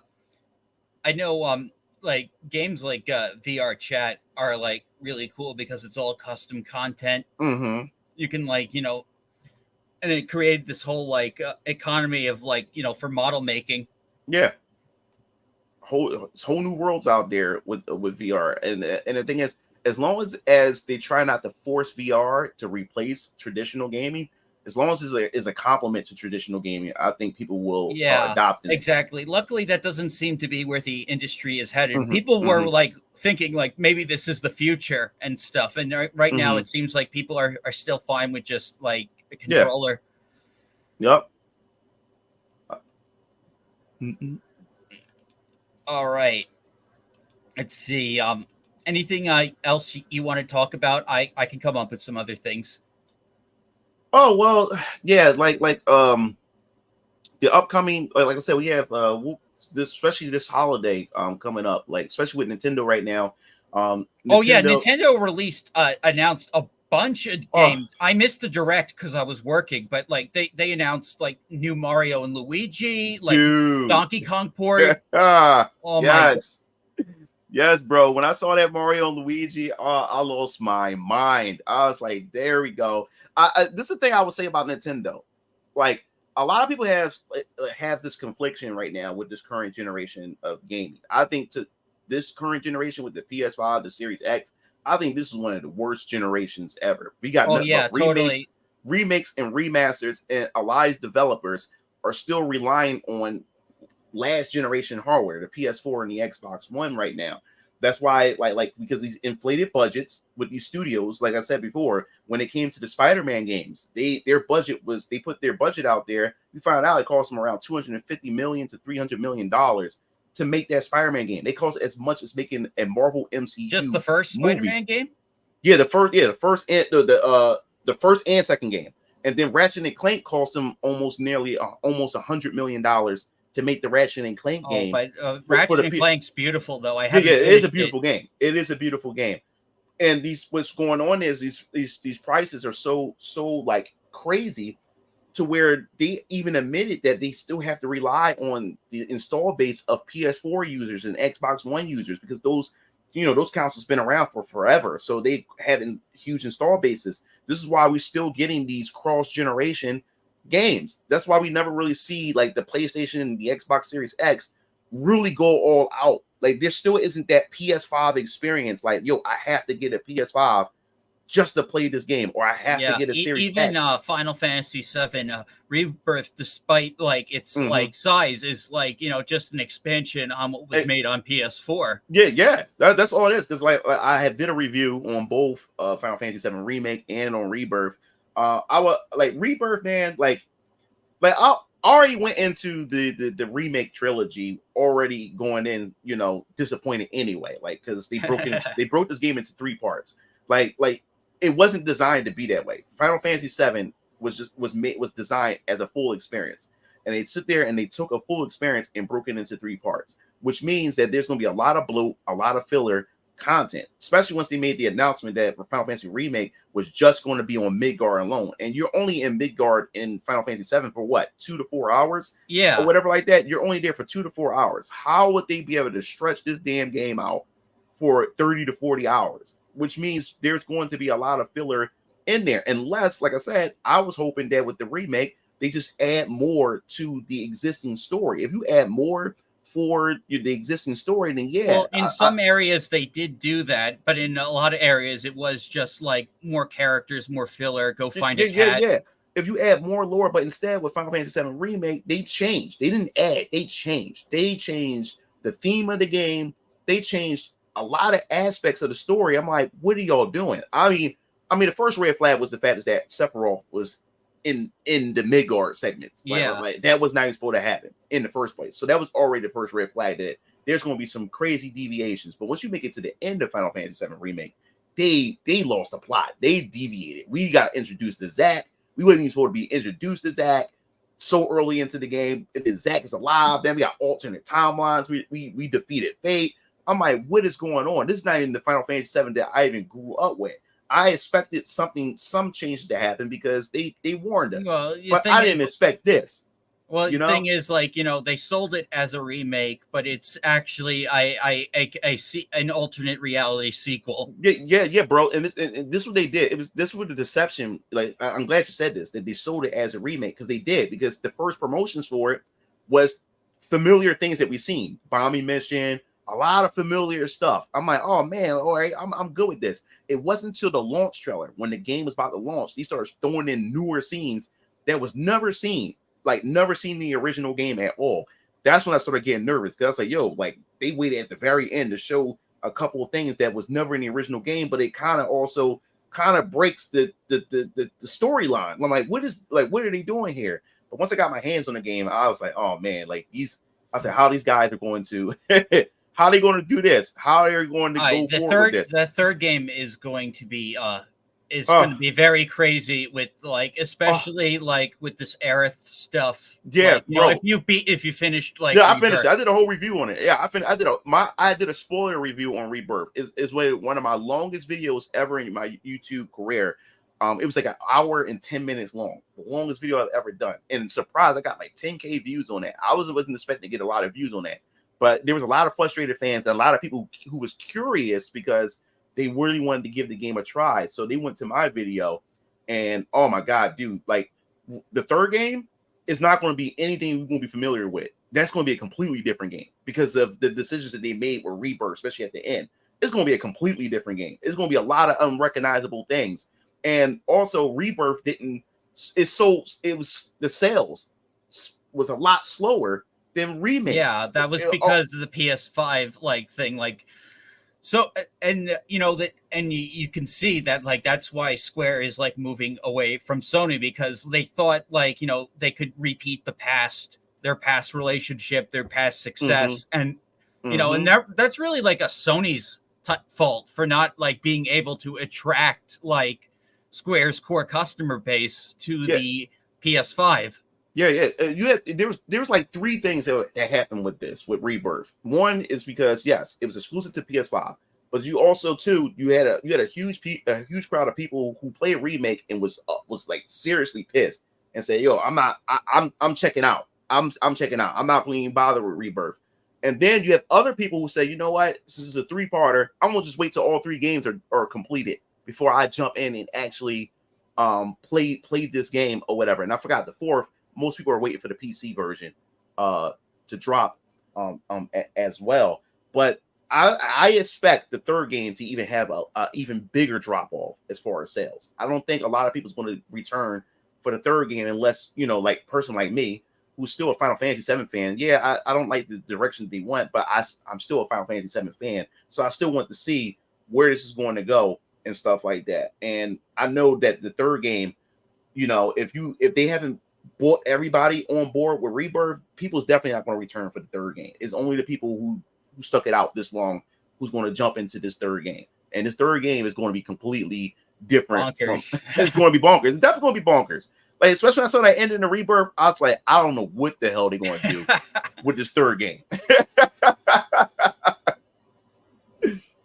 Speaker 1: I know. Like games like VR chat are like really cool because it's all custom content.
Speaker 2: Mm-hmm.
Speaker 1: You can and it created this whole economy of for model making.
Speaker 2: Yeah, whole new worlds out there with VR, and the thing is, as long as they try not to force VR to replace traditional gaming, as long as it's a complement to traditional gaming, I think people will start
Speaker 1: Yeah,
Speaker 2: adopting it.
Speaker 1: exactly. Luckily, that doesn't seem to be where the industry is headed.
Speaker 2: Mm-hmm,
Speaker 1: People were
Speaker 2: mm-hmm,
Speaker 1: like thinking like maybe this is the future and stuff. And right now,
Speaker 2: mm-hmm.
Speaker 1: it seems like people are still fine with just like a
Speaker 2: Yeah.
Speaker 1: controller.
Speaker 2: Yep. Mm-mm.
Speaker 1: All right. Let's see. Anything else you want to talk about? I can come up with some other things.
Speaker 2: Oh well, yeah, the upcoming, like I said, we have especially this holiday coming up, like especially with Nintendo right now.
Speaker 1: Oh yeah,
Speaker 2: Nintendo.
Speaker 1: Nintendo released announced a bunch of
Speaker 2: Oh,
Speaker 1: games. I missed the direct because I was working, but like they announced like new Mario and Luigi, like
Speaker 2: dude.
Speaker 1: Donkey Kong port. Oh my god.
Speaker 2: Yes. Yes, bro. When I saw that Mario and Luigi, I lost my mind. I was like, there we go. This is the thing I would say about Nintendo. Like, a lot of people have this confliction right now with this current generation of gaming. I think to this current generation with the PS5, the Series X, I think this is one of the worst generations ever. We got
Speaker 1: Oh
Speaker 2: nothing
Speaker 1: yeah,
Speaker 2: but
Speaker 1: totally.
Speaker 2: remakes and remasters, and a lot of developers are still relying on last generation hardware, the PS4 and the Xbox One right now. That's why, because these inflated budgets with these studios, like I said before, when it came to the Spider-Man games, they put their budget out there. We found out it cost them around $250 million to $300 million to make that Spider-Man game. They cost as much as making a Marvel
Speaker 1: Just the
Speaker 2: MCU
Speaker 1: first
Speaker 2: movie.
Speaker 1: Spider-Man game.
Speaker 2: Yeah, the first and second game, and then Ratchet and Clank cost them almost $100 million to make the Ratchet and Clank
Speaker 1: Oh,
Speaker 2: game
Speaker 1: but
Speaker 2: for
Speaker 1: Ratchet
Speaker 2: the
Speaker 1: and
Speaker 2: P.
Speaker 1: Clank's beautiful though. I
Speaker 2: Yeah,
Speaker 1: haven't
Speaker 2: it is a
Speaker 1: finished it.
Speaker 2: beautiful game. It is a beautiful game. And what's going on is these prices are so like crazy to where they even admitted that they still have to rely on the install base of PS4 users and Xbox One users, because those consoles been around for forever. So they have huge install bases. This is why we're still getting these cross generation games. That's why we never really see like the PlayStation and the Xbox Series X really go all out. Like there still isn't that PS5 experience. Like, yo, I have to get a PS5 just to play this game, or I have to
Speaker 1: Yeah,
Speaker 2: get a Series
Speaker 1: even
Speaker 2: X.
Speaker 1: Final Fantasy VII Rebirth, despite like its
Speaker 2: Mm-hmm.
Speaker 1: like size, is like just an expansion on what was made on PS4.
Speaker 2: Yeah. That's all it is. Because like I have did a review on both Final Fantasy VII Remake and on Rebirth. I was like Rebirth, man. I already went into the remake trilogy already going in, disappointed anyway. Like because they broke this game into three parts. Like it wasn't designed to be that way. Final Fantasy VII was designed as a full experience, and they sit there and they took a full experience and broke it into three parts, which means that there's going to be a lot of bloat, a lot of filler content, especially once they made the announcement that Final Fantasy Remake was just going to be on Midgard alone. And you're only in Midgard in Final Fantasy VII for what, 2 to 4 hours? Or
Speaker 1: Yeah,
Speaker 2: whatever like that. You're only there for 2 to 4 hours. How would they be able to stretch this damn game out for 30 to 40 hours? Which means there's going to be a lot of filler in there. Unless, like I said, I was hoping that with the remake, they just add more to the existing story. If you add more for the existing story, then yeah,
Speaker 1: well, in some areas they did do that, but in a lot of areas it was just like more characters, more filler. Go find a cat.
Speaker 2: yeah. If you add more lore, but instead with Final Fantasy VII Remake, they changed. They didn't add. They changed. They changed the theme of the game. They changed a lot of aspects of the story. I'm like, what are y'all doing? The first red flag was the fact is that Sephiroth was in the Midgard segments.
Speaker 1: Yeah.
Speaker 2: Like that was not even supposed to happen in the first place. So that was already the first red flag that there's going to be some crazy deviations. But once you make it to the end of Final Fantasy VII Remake, they lost the plot. They deviated. We got introduced to Zack. We wasn't even supposed to be introduced to Zack so early into the game. And then Zack is alive. Then we got alternate timelines. We defeated Fate. I'm like, what is going on? This is not even the Final Fantasy VII that I even grew up with. I expected some changes to happen because they warned us.
Speaker 1: Well,
Speaker 2: But I didn't expect this.
Speaker 1: Well, the thing is, like, they sold it as a remake, but it's actually an alternate reality sequel.
Speaker 2: Yeah, bro. And this is what they did. This was the deception. Like, I'm glad you said this, that they sold it as a remake, because they did. Because the first promotions for it was familiar things that we've seen. Bombing mission, a lot of familiar stuff. I'm like, oh man, all right, I'm good with this. It wasn't until the launch trailer, when the game was about to launch, they started throwing in newer scenes that was never seen. Like never seen the original game at all. That's when I started getting nervous, because I was like, yo, like they waited at the very end to show a couple of things that was never in the original game, but it kind of breaks the storyline. I'm like, what are they doing here? But once I got my hands on the game, I was like, oh man, I said, how these guys are going to how are they going to do this? How are they going to go forward with this?
Speaker 1: The third game is going to be going to be very crazy with especially with this Aerith stuff.
Speaker 2: Yeah, bro.
Speaker 1: If you finished
Speaker 2: I finished it. I did a whole review on it. Yeah, I did a spoiler review on Rebirth. Is one of my longest videos ever in my YouTube career. It was like an hour and 10 minutes long, the longest video I've ever done. And surprise, I got like 10K views on that. I wasn't expecting to get a lot of views on that. But there was a lot of frustrated fans and a lot of people who was curious because they really wanted to give the game a try. So they went to my video, and oh my god, dude, like the third game is not going to be anything we're going to be familiar with. That's going to be a completely different game because of the decisions that they made with Rebirth, especially at the end. It's going to be a completely different game. It's going to be a lot of unrecognizable things. And also Rebirth didn't, it was the sales was a lot slower than remakes.
Speaker 1: Yeah, that was because of the PS5 like thing. Like, so, and you know that, and you can see that like that's why Square is like moving away from Sony, because they thought like, you know, they could repeat their past relationship, their past success, and you know, and that's really like a Sony's fault for not like being able to attract like Square's core customer base to the PS5.
Speaker 2: Yeah. There was like three things that happened with Rebirth. One is because yes, it was exclusive to PS5, but you also too you had a huge crowd of people who played remake and was like seriously pissed and say, yo, I'm checking out. I'm checking out. I'm not being bothered with Rebirth. And then you have other people who say, you know what, this is a 3-parter. I'm gonna just wait till all 3 games are completed before I jump in and actually play this game or whatever. And I forgot the fourth. Most people are waiting for the PC version to drop as well. But I expect the third game to even have a even bigger drop off as far as sales. I don't think a lot of people's going to return for the third game unless, you know, like person like me who's still a Final Fantasy VII fan. Yeah, I don't like the direction they went, but I'm still a Final Fantasy VII fan. So I still want to see where this is going to go and stuff like that. And I know that the third game, you know, if they haven't brought everybody on board with Rebirth, people's definitely not going to return for the third game. It's only the people who stuck it out this long who's going to jump into this third game. And this third game is going to be completely different. It's going to be bonkers. It's definitely going to be bonkers. Like, especially when I saw that ending the Rebirth, I was like, I don't know what the hell they're going to do with this third game.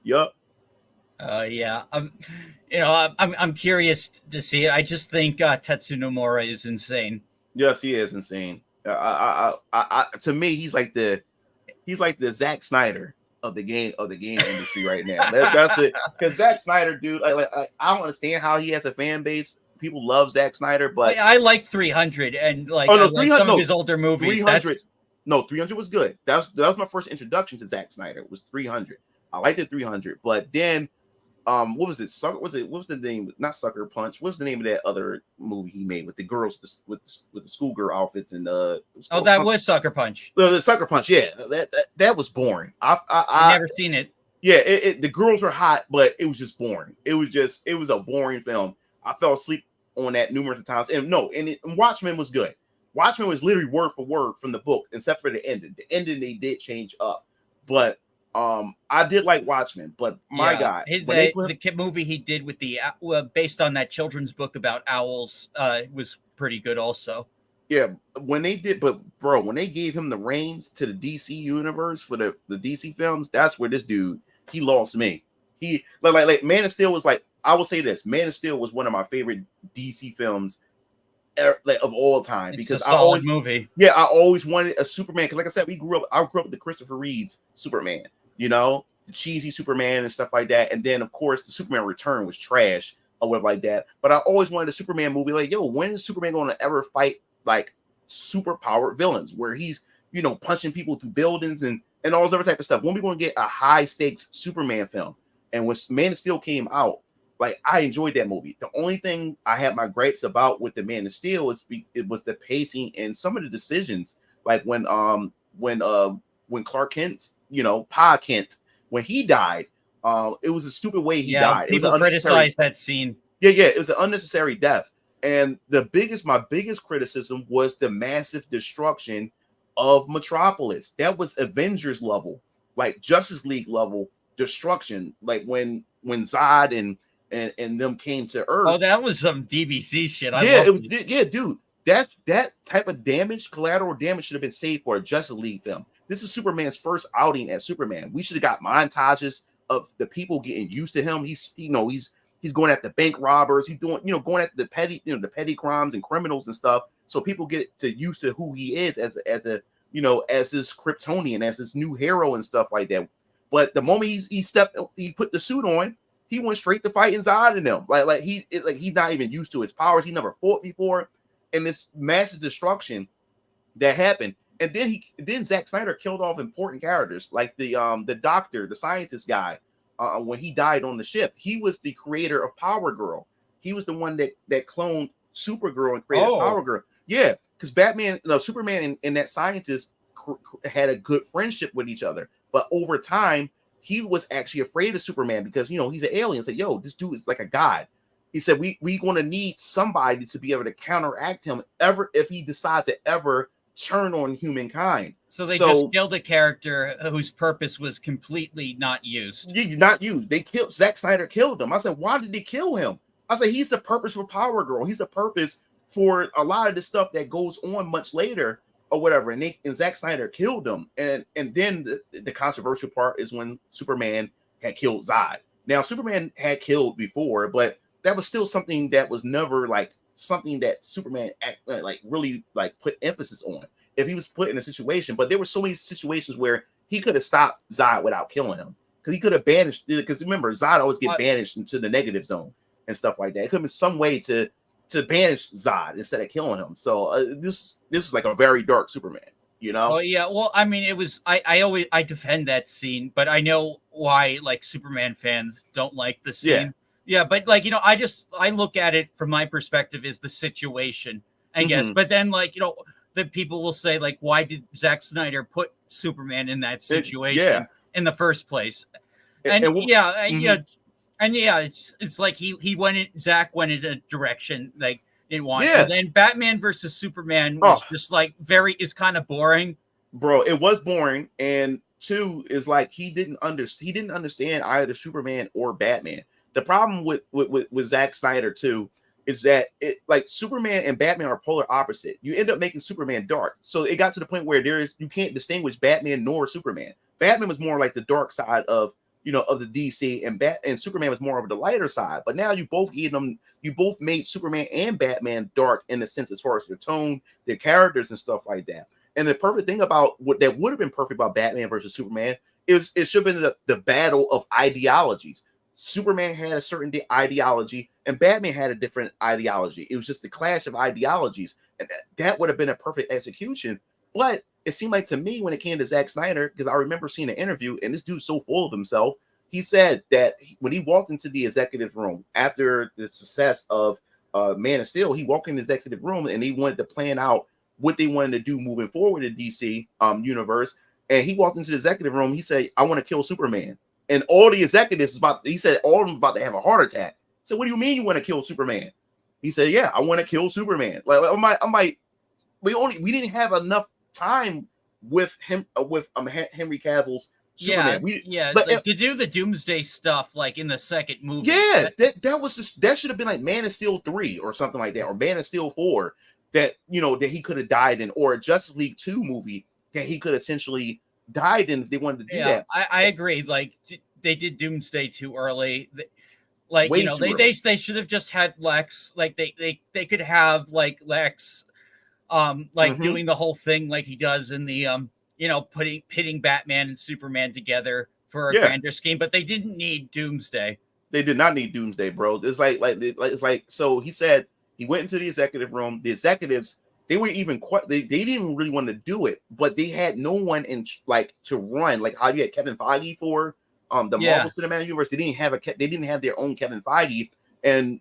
Speaker 2: Yup.
Speaker 1: Yeah, I'm curious to see it. I just think Tetsu Nomura is insane.
Speaker 2: Yes, he is insane. To me, he's like the Zack Snyder of the game industry right now. That's it. Because Zack Snyder, dude, I don't understand how he has a fan base. People love Zack Snyder, but
Speaker 1: I like 300 and like, like some of his older movies.
Speaker 2: 300, 300 was good. That was my first introduction to Zack Snyder. Was 300. I liked it 300, but then what was it? What was the name? Not Sucker Punch. What was the name of that other movie he made with the girls with the schoolgirl outfits and
Speaker 1: was Sucker Punch.
Speaker 2: The Sucker Punch, yeah. That was boring. I
Speaker 1: never seen it.
Speaker 2: Yeah, the girls were hot, but it was just boring. It was a boring film. I fell asleep on that numerous times. And Watchmen was good. Watchmen was literally word for word from the book, except for the ending. The ending they did change up, but I did like Watchmen. But my God,
Speaker 1: the movie he did with the based on that children's book about owls was pretty good also.
Speaker 2: Yeah, when they gave him the reins to the DC universe for the DC films, that's where this dude, he lost me. He like Man of Steel was like, I will say this, Man of Steel was one of my favorite DC films of all time, because I always wanted a Superman, because like I said, I grew up with the Christopher Reeves Superman, you know, the cheesy Superman and stuff like that. And then of course the Superman Return was trash or whatever like that. But I always wanted a Superman movie like, yo, when is Superman going to ever fight like super powered villains where he's, you know, punching people through buildings and all this other type of stuff? When we going to get a high stakes Superman film? And when Man of Steel came out, like, I enjoyed that movie. The only thing I had my gripes about with the Man of Steel was the pacing and some of the decisions. Like when Clark Kent, you know, Pa Kent, when he died, it was a stupid way he died.
Speaker 1: People criticized that scene.
Speaker 2: Yeah, it was an unnecessary death. And my biggest criticism was the massive destruction of Metropolis. That was Avengers level, like Justice League level destruction. Like when Zod and them came to Earth.
Speaker 1: Oh, that was some DBC shit.
Speaker 2: Dude. That type of damage, collateral damage, should have been saved for a Justice League film. This is Superman's first outing as Superman. We should have got montages of the people getting used to him. He's going at the bank robbers. He's doing, going at the petty crimes and criminals and stuff. So people get used to who he is as as this Kryptonian, as this new hero and stuff like that. But the moment he put the suit on, he went straight to fighting Zod and them. He's not even used to his powers. He never fought before, and this massive destruction that happened. And then Zack Snyder killed off important characters like the doctor, the scientist guy, when he died on the ship. He was the creator of Power Girl. He was the one that cloned Supergirl and created Power Girl. Yeah, because Superman and that scientist had a good friendship with each other. But over time, he was actually afraid of Superman because he's an alien. Said, "Yo, this dude is like a god." He said, "We going to need somebody to be able to counteract him if he decides to ever turn on humankind."
Speaker 1: So they just killed a character whose purpose was completely not used.
Speaker 2: Not used. They killed Zack Snyder. Killed him. I said, "Why did they kill him?" I said, "He's the purpose for Power Girl. He's the purpose for a lot of the stuff that goes on much later." Or whatever, and Zack Snyder killed him, and then the controversial part is when Superman had killed Zod. Now Superman had killed before, but that was still something that was never like something that Superman really put emphasis on. If he was put in a situation, but there were so many situations where he could have stopped Zod without killing him, because he could have banished. Because remember, Zod always get banished into the negative zone and stuff like that. It could have been some way to banish Zod instead of killing him. So this is like a very dark Superman,
Speaker 1: Well, yeah. Well, I mean, it was. I defend that scene, but I know why Superman fans don't like the scene. Yeah, but I look at it from my perspective as the situation, I guess. But then the people will say why did Zack Snyder put Superman in that situation in the first place? And it's like Zach went in a direction didn't want. Yeah. And then Batman versus Superman was just is kind of boring.
Speaker 2: Bro, it was boring. And two is he didn't understand either Superman or Batman. The problem with Zack Snyder too is that Superman and Batman are polar opposite. You end up making Superman dark. So it got to the point where you can't distinguish Batman nor Superman. Batman was more like the dark side of the DC, and Superman was more of the lighter side. But now you both made Superman and Batman dark in a sense as far as their tone, their characters and stuff like that. And the perfect thing about what that would have been perfect about Batman versus Superman is it should have been the battle of ideologies. Superman had a certain ideology and Batman had a different ideology. It was just the clash of ideologies, and that would have been a perfect execution. But it seemed like to me when it came to Zack Snyder, because I remember seeing an interview, and this dude's so full of himself. He said that when he walked into the executive room after the success of Man of Steel, he walked in the executive room and he wanted to plan out what they wanted to do moving forward in DC universe. And he walked into the executive room. He said, "I want to kill Superman." And all the executives he said all of them about to have a heart attack. So what do you mean you want to kill Superman? He said, "Yeah, I want to kill Superman." We didn't have enough time with him with Henry Cavill's Superman.
Speaker 1: To do the Doomsday stuff in the second movie.
Speaker 2: Yeah, that should have been Man of Steel 3 or something like that, or Man of Steel 4 that he could have died in, or a Justice League 2 movie that he could essentially died in if they wanted to do that.
Speaker 1: I agree. They did Doomsday too early. They should have just had Lex. They could have Lex doing the whole thing he does in the pitting Batman and Superman together for a grander scheme, but they didn't need Doomsday.
Speaker 2: They did not need Doomsday, bro. It's so he said he went into the executive room. The executives, they were even they didn't really want to do it, but they had no one in to run how you had Kevin Feige for the Marvel Cinematic Universe. They didn't have their own Kevin Feige, and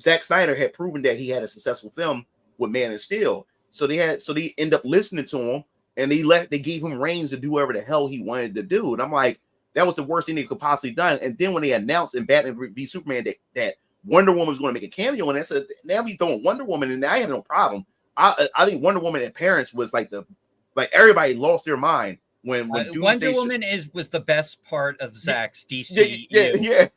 Speaker 2: Zack Snyder had proven that he had a successful film with Man of Steel. So they end up listening to him, and they gave him reins to do whatever the hell he wanted to do. And I'm like, that was the worst thing they could possibly done. And then when they announced in Batman v Superman that Wonder Woman was going to make a cameo, and I said, now we throwing Wonder Woman, and I have no problem. I think Wonder Woman and Parents was everybody lost their mind when
Speaker 1: Wonder Woman was the best part of Zack's DC.
Speaker 2: Yeah,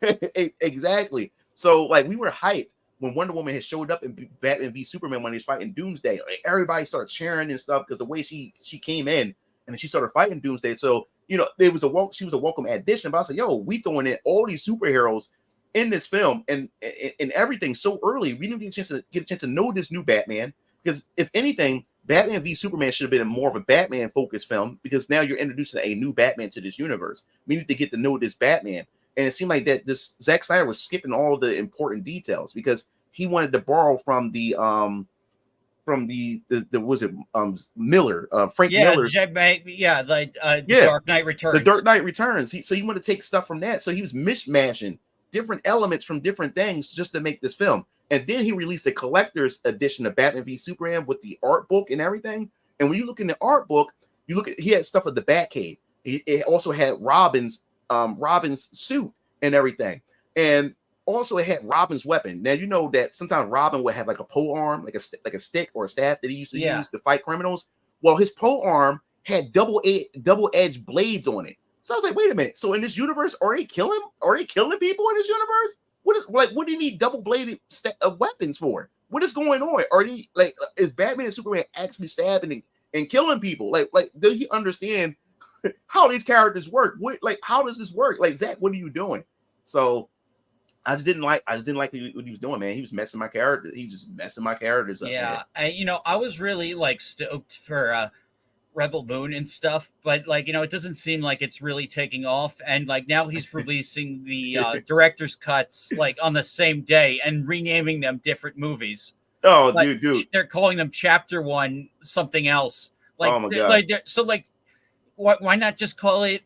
Speaker 2: exactly. So we were hyped when Wonder Woman had showed up in Batman v Superman when he was fighting Doomsday. Everybody started cheering and stuff because the way she came in and then she started fighting Doomsday. So it was she was a welcome addition. But I said, "Yo, we throwing in all these superheroes in this film and everything so early. We didn't get a chance to know this new Batman, because if anything, Batman v Superman should have been more of a Batman focused film, because now you're introducing a new Batman to this universe. We need to get to know this Batman. And it seemed like that this Zack Snyder was skipping all the important details, because he wanted to borrow from the was it Miller, Frank Miller's,
Speaker 1: The
Speaker 2: yeah,
Speaker 1: Dark Knight
Speaker 2: the
Speaker 1: Returns.
Speaker 2: Dark Knight Returns. So you want to take stuff from that. So he was mishmashing different elements from different things just to make this film. And then he released a collector's edition of Batman v Superman with the art book and everything. And when you look in the art book, you look at, he had stuff at the Batcave. It also had Robin's suit and everything. And also it had Robin's weapon. Now you know that sometimes Robin would have like a pole arm, like a stick or a staff that he used to use to fight criminals. Well, his pole arm had double-edged blades on it. So I was like, wait a minute. So in this universe, are they killing people in this universe? What do you need double-bladed weapons for? What is going on? Are they like, is Batman and Superman actually stabbing and killing people? Like do you understand how these characters work? How does this work? Like, Zach, what are you doing? So I just didn't like what he was doing, man. He was messing my character. He was just messing my characters up.
Speaker 1: Yeah, and I was really like stoked for Rebel Moon and stuff, but like it doesn't seem like it's really taking off. And like now he's releasing the director's cuts like on the same day and renaming them different movies.
Speaker 2: Oh,
Speaker 1: like,
Speaker 2: dude,
Speaker 1: they're calling them Chapter 1 something else. Like,
Speaker 2: oh my god!
Speaker 1: Why not just call it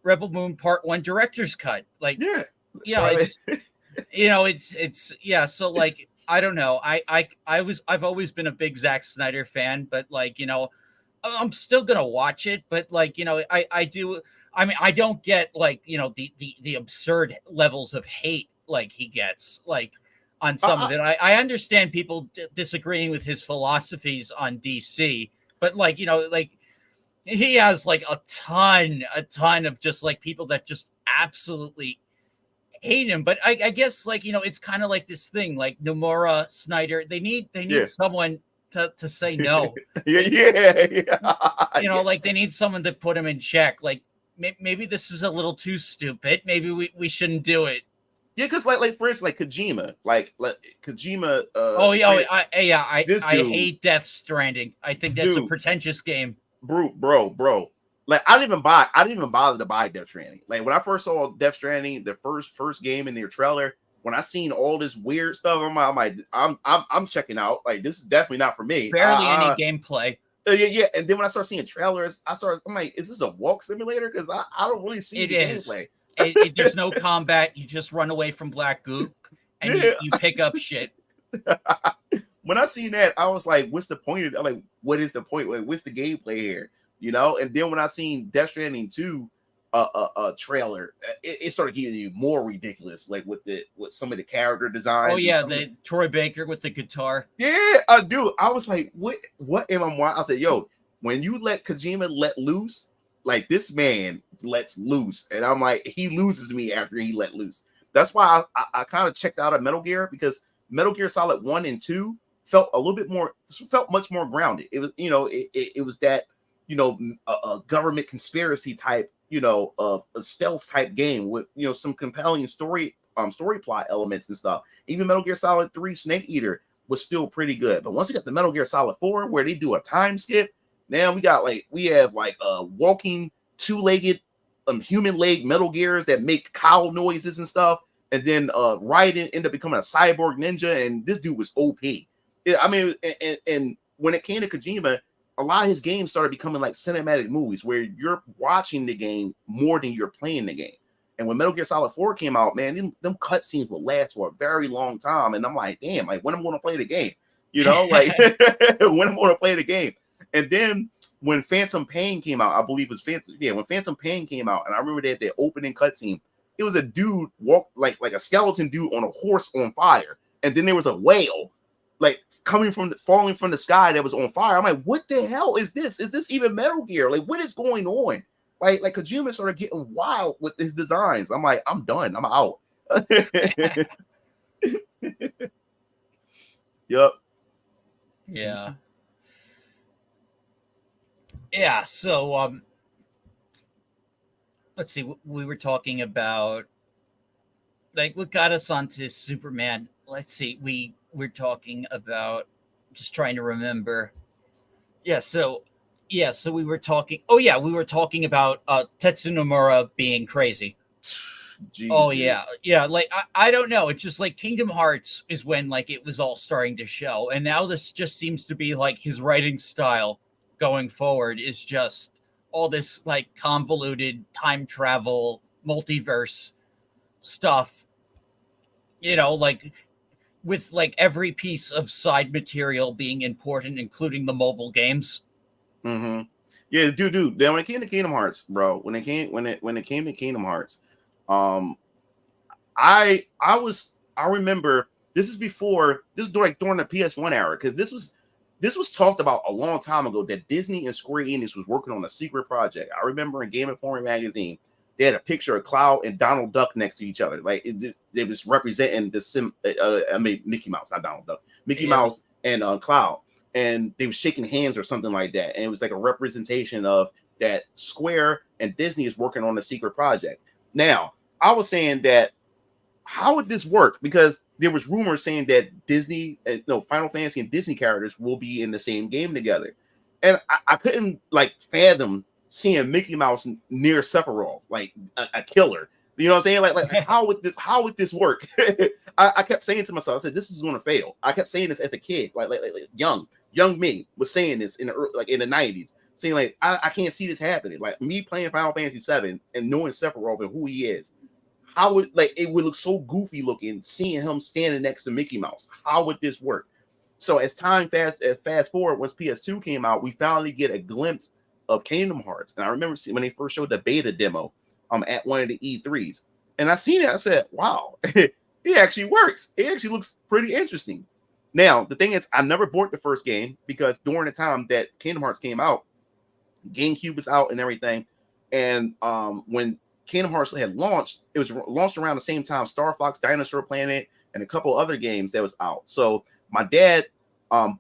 Speaker 1: Rebel Moon Part 1 director's cut? Like, it's So like, I don't know. I've always been a big Zack Snyder fan, but like, I'm still gonna watch it. But like, I do. I mean, I don't get like, the absurd levels of hate like he gets like on some of it. I understand people disagreeing with his philosophies on DC, but like, he has like a ton of just like people that just absolutely hate him. But I guess like, it's kind of like this thing, like Nomura, Snyder, they need someone to say no. Like they need someone to put him in check. Like maybe this is a little too stupid. Maybe we shouldn't do it.
Speaker 2: Yeah, because like for instance, like Kojima, like Kojima.
Speaker 1: I hate Death Stranding. I think that's a pretentious game.
Speaker 2: Bro. Like I didn't even bother to buy Death Stranding. Like when I first saw Death Stranding, the first game in their trailer, when I seen all this weird stuff, I'm checking out. Like this is definitely not for me.
Speaker 1: Barely any gameplay.
Speaker 2: Yeah. And then when I start seeing trailers, I'm like, is this a walk simulator? Because I don't really see the gameplay.
Speaker 1: There's no combat. You just run away from black goop and you pick up shit.
Speaker 2: When I seen that, I was like, what's the point of it? Like, what is the point? Like, what's the gameplay here? And then when I seen Death Stranding 2 trailer, it started getting you more ridiculous, like with some of the character designs.
Speaker 1: Oh yeah, the Troy Baker with the guitar.
Speaker 2: Yeah, dude, I was like, what am I watching? I said, yo, when you let Kojima let loose, like this man lets loose, and I'm like, he loses me after he let loose. That's why I kind of checked out of Metal Gear, because Metal Gear Solid 1 and 2 felt much more grounded. It was, it was that, a government conspiracy type, a stealth type game with, some compelling story plot elements and stuff. Even Metal Gear Solid 3 Snake Eater was still pretty good. But once we got the Metal Gear Solid 4, where they do a time skip, now we have walking two-legged human leg Metal Gears that make cow noises and stuff. And then Raiden ended up becoming a cyborg ninja, and this dude was OP. I mean, and when it came to Kojima, a lot of his games started becoming like cinematic movies where you're watching the game more than you're playing the game. And when Metal Gear Solid 4 came out, man, them cutscenes will last for a very long time. And I'm like, damn, like when I'm going to play the game, like when I'm going to play the game. And then when Phantom Pain came out, I believe it was when Phantom Pain came out, and I remember that the opening cutscene, it was a dude walk like a skeleton dude on a horse on fire, and then there was a whale like falling from the sky that was on fire. I'm like, what the hell is this? Is this even Metal Gear? Like, what is going on? Like Kojima started getting wild with his designs. I'm like, I'm done. I'm out. Yep.
Speaker 1: Yeah. Yeah. So, let's see. We were talking about like what got us onto Superman. Let's see. We're talking about, just trying to remember. Yeah, so we were talking. Oh yeah, we were talking about Tetsunomura being crazy.
Speaker 2: Jeez,
Speaker 1: Oh
Speaker 2: dude.
Speaker 1: yeah. Like I don't know. It's just like Kingdom Hearts is when like it was all starting to show, and now this just seems to be like his writing style going forward is just all this like convoluted time travel multiverse stuff. Like with like every piece of side material being important, including the mobile games.
Speaker 2: Mm-hmm. Yeah, dude. Then when it came to Kingdom Hearts, bro, when it came to Kingdom Hearts, um, I remember this is like during the PS1 era because this was talked about a long time ago that Disney and Square Enix was working on a secret project. I remember in Game Informer magazine they had a picture of Cloud and Donald Duck next to each other, like it was representing I mean Mickey Mouse, not Donald Duck, Mickey
Speaker 1: It was
Speaker 2: Mouse and Cloud, and they were shaking hands or something like that, and it was like a representation of that Square and Disney is working on a secret project. Now, I was saying that how would this work? Because there was rumors saying that Disney, no, Final Fantasy and Disney characters will be in the same game together, and I couldn't like fathom seeing Mickey Mouse near Sephiroth, like a killer. You know what I'm saying? Like how would this work? I kept saying to myself, I said, this is going to fail. I kept saying this as a kid, like young me was saying this in the 90s, saying like I can't see this happening. Like me playing Final Fantasy 7 and knowing Sephiroth and who he is, how would like it would look so goofy looking seeing him standing next to Mickey Mouse. How would this work? So as time fast forward, once PS2 came out, we finally get a glimpse of Kingdom Hearts. And I remember when they first showed the beta demo at one of the E3s. And I seen it, I said, wow, it actually works. It actually looks pretty interesting. Now, the thing is, I never bought the first game because during the time that Kingdom Hearts came out, GameCube was out and everything. And when Kingdom Hearts had launched, it was launched around the same time Star Fox, Dinosaur Planet, and a couple other games that was out. So my dad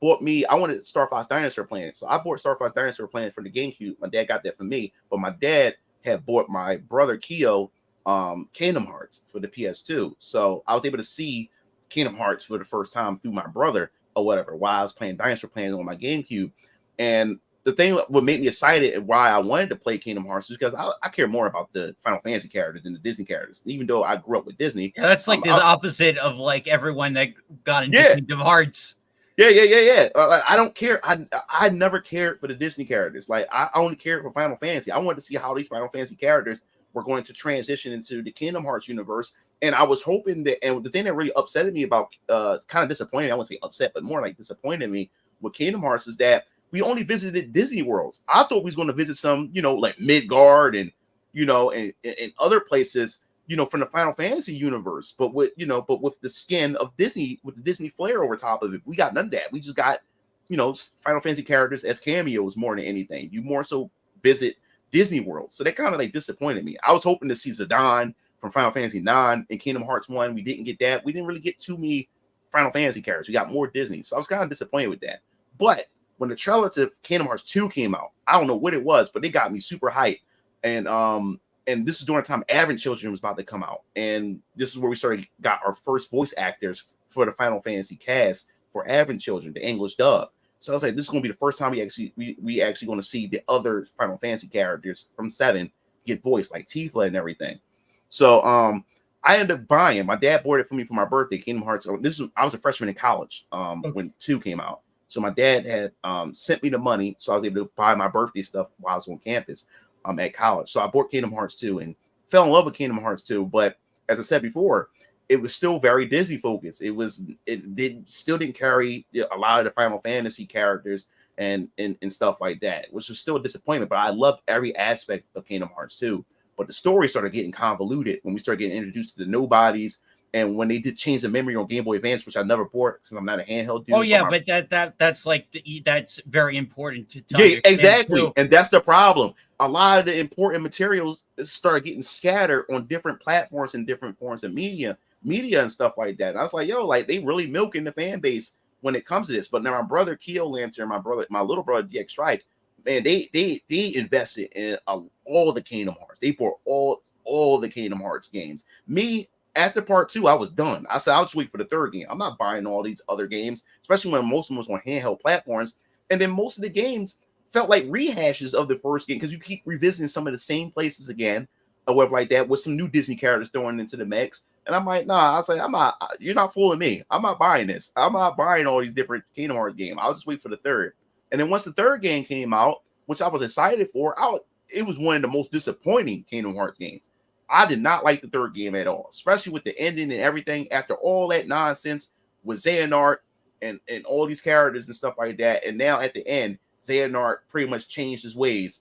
Speaker 2: bought me, I wanted Star Fox Dinosaur Planet. So I bought Star Fox Dinosaur Planet for the GameCube. My dad got that for me, but my dad had bought my brother Keo Kingdom Hearts for the PS2. So I was able to see Kingdom Hearts for the first time through my brother or whatever while I was playing Dinosaur Planet on my GameCube. And the thing that would make me excited and why I wanted to play Kingdom Hearts is because I care more about the Final Fantasy characters than the Disney characters. Even though I grew up with Disney,
Speaker 1: Yeah, that's like the opposite of like everyone that got into
Speaker 2: yeah,
Speaker 1: Kingdom Hearts.
Speaker 2: yeah. I don't care. I never cared for the Disney characters. Like I only cared for Final Fantasy. I wanted to see how these Final Fantasy characters were going to transition into the Kingdom Hearts universe. And I was hoping that, and the thing that really upsetted me about, kind of disappointed, I wouldn't say upset, but more like disappointed me with Kingdom Hearts is that we only visited Disney worlds. I thought we was going to visit some, like Midgard and, and other places, from the Final Fantasy universe, but with the skin of Disney, with the Disney flair over top of it. We got none of that. We just got, Final Fantasy characters as cameos more than anything. You more so visit Disney World. So that kind of like disappointed me. I was hoping to see Zidane from Final Fantasy 9 and Kingdom Hearts 1. We didn't get that. We didn't really get too many Final Fantasy characters. We got more Disney. So I was kind of disappointed with that. But when the trailer to Kingdom Hearts 2 came out, I don't know what it was, but they got me super hyped. And this is during the time Advent Children was about to come out. And this is where we got our first voice actors for the Final Fantasy cast for Advent Children, the English dub. So I was like, this is going to be the first time we actually going to see the other Final Fantasy characters from 7 get voiced, like Tifa and everything. So I ended up buying. My dad bought it for me for my birthday, Kingdom Hearts. I was a freshman in college when 2 came out. So my dad had sent me the money, so I was able to buy my birthday stuff while I was on campus at college. So I bought Kingdom Hearts 2 and fell in love with Kingdom Hearts 2. But as I said before, it was still very Disney focused. Still didn't carry a lot of the Final Fantasy characters and stuff like that, which was still a disappointment. But I loved every aspect of Kingdom Hearts 2. But the story started getting convoluted when we started getting introduced to the nobodies. And when they did change the memory on Game Boy Advance, which I never bought since I'm not a handheld dude.
Speaker 1: Oh yeah, but that's like that's very important to
Speaker 2: yeah, exactly.
Speaker 1: Too.
Speaker 2: And that's the problem. A lot of the important materials started getting scattered on different platforms and different forms of media and stuff like that. And I was like, yo, like they really milking the fan base when it comes to this. But now my brother Keo Lantern, my little brother DX Strike, man, they invested in all the Kingdom Hearts. They bought all the Kingdom Hearts games. Me, after part 2, I was done. I said, I'll just wait for the third game. I'm not buying all these other games, especially when most of them was on handheld platforms. And then most of the games felt like rehashes of the first game because you keep revisiting some of the same places again or whatever like that with some new Disney characters thrown into the mix. And I'm like, nah, I was like, I'm not, you're not fooling me. I'm not buying this. I'm not buying all these different Kingdom Hearts games. I'll just wait for the third. And then once the third game came out, which I was excited for, it was one of the most disappointing Kingdom Hearts games. I did not like the third game at all, especially with the ending and everything. After all that nonsense with Xehanort and all these characters and stuff like that. And now at the end, Xehanort pretty much changed his ways.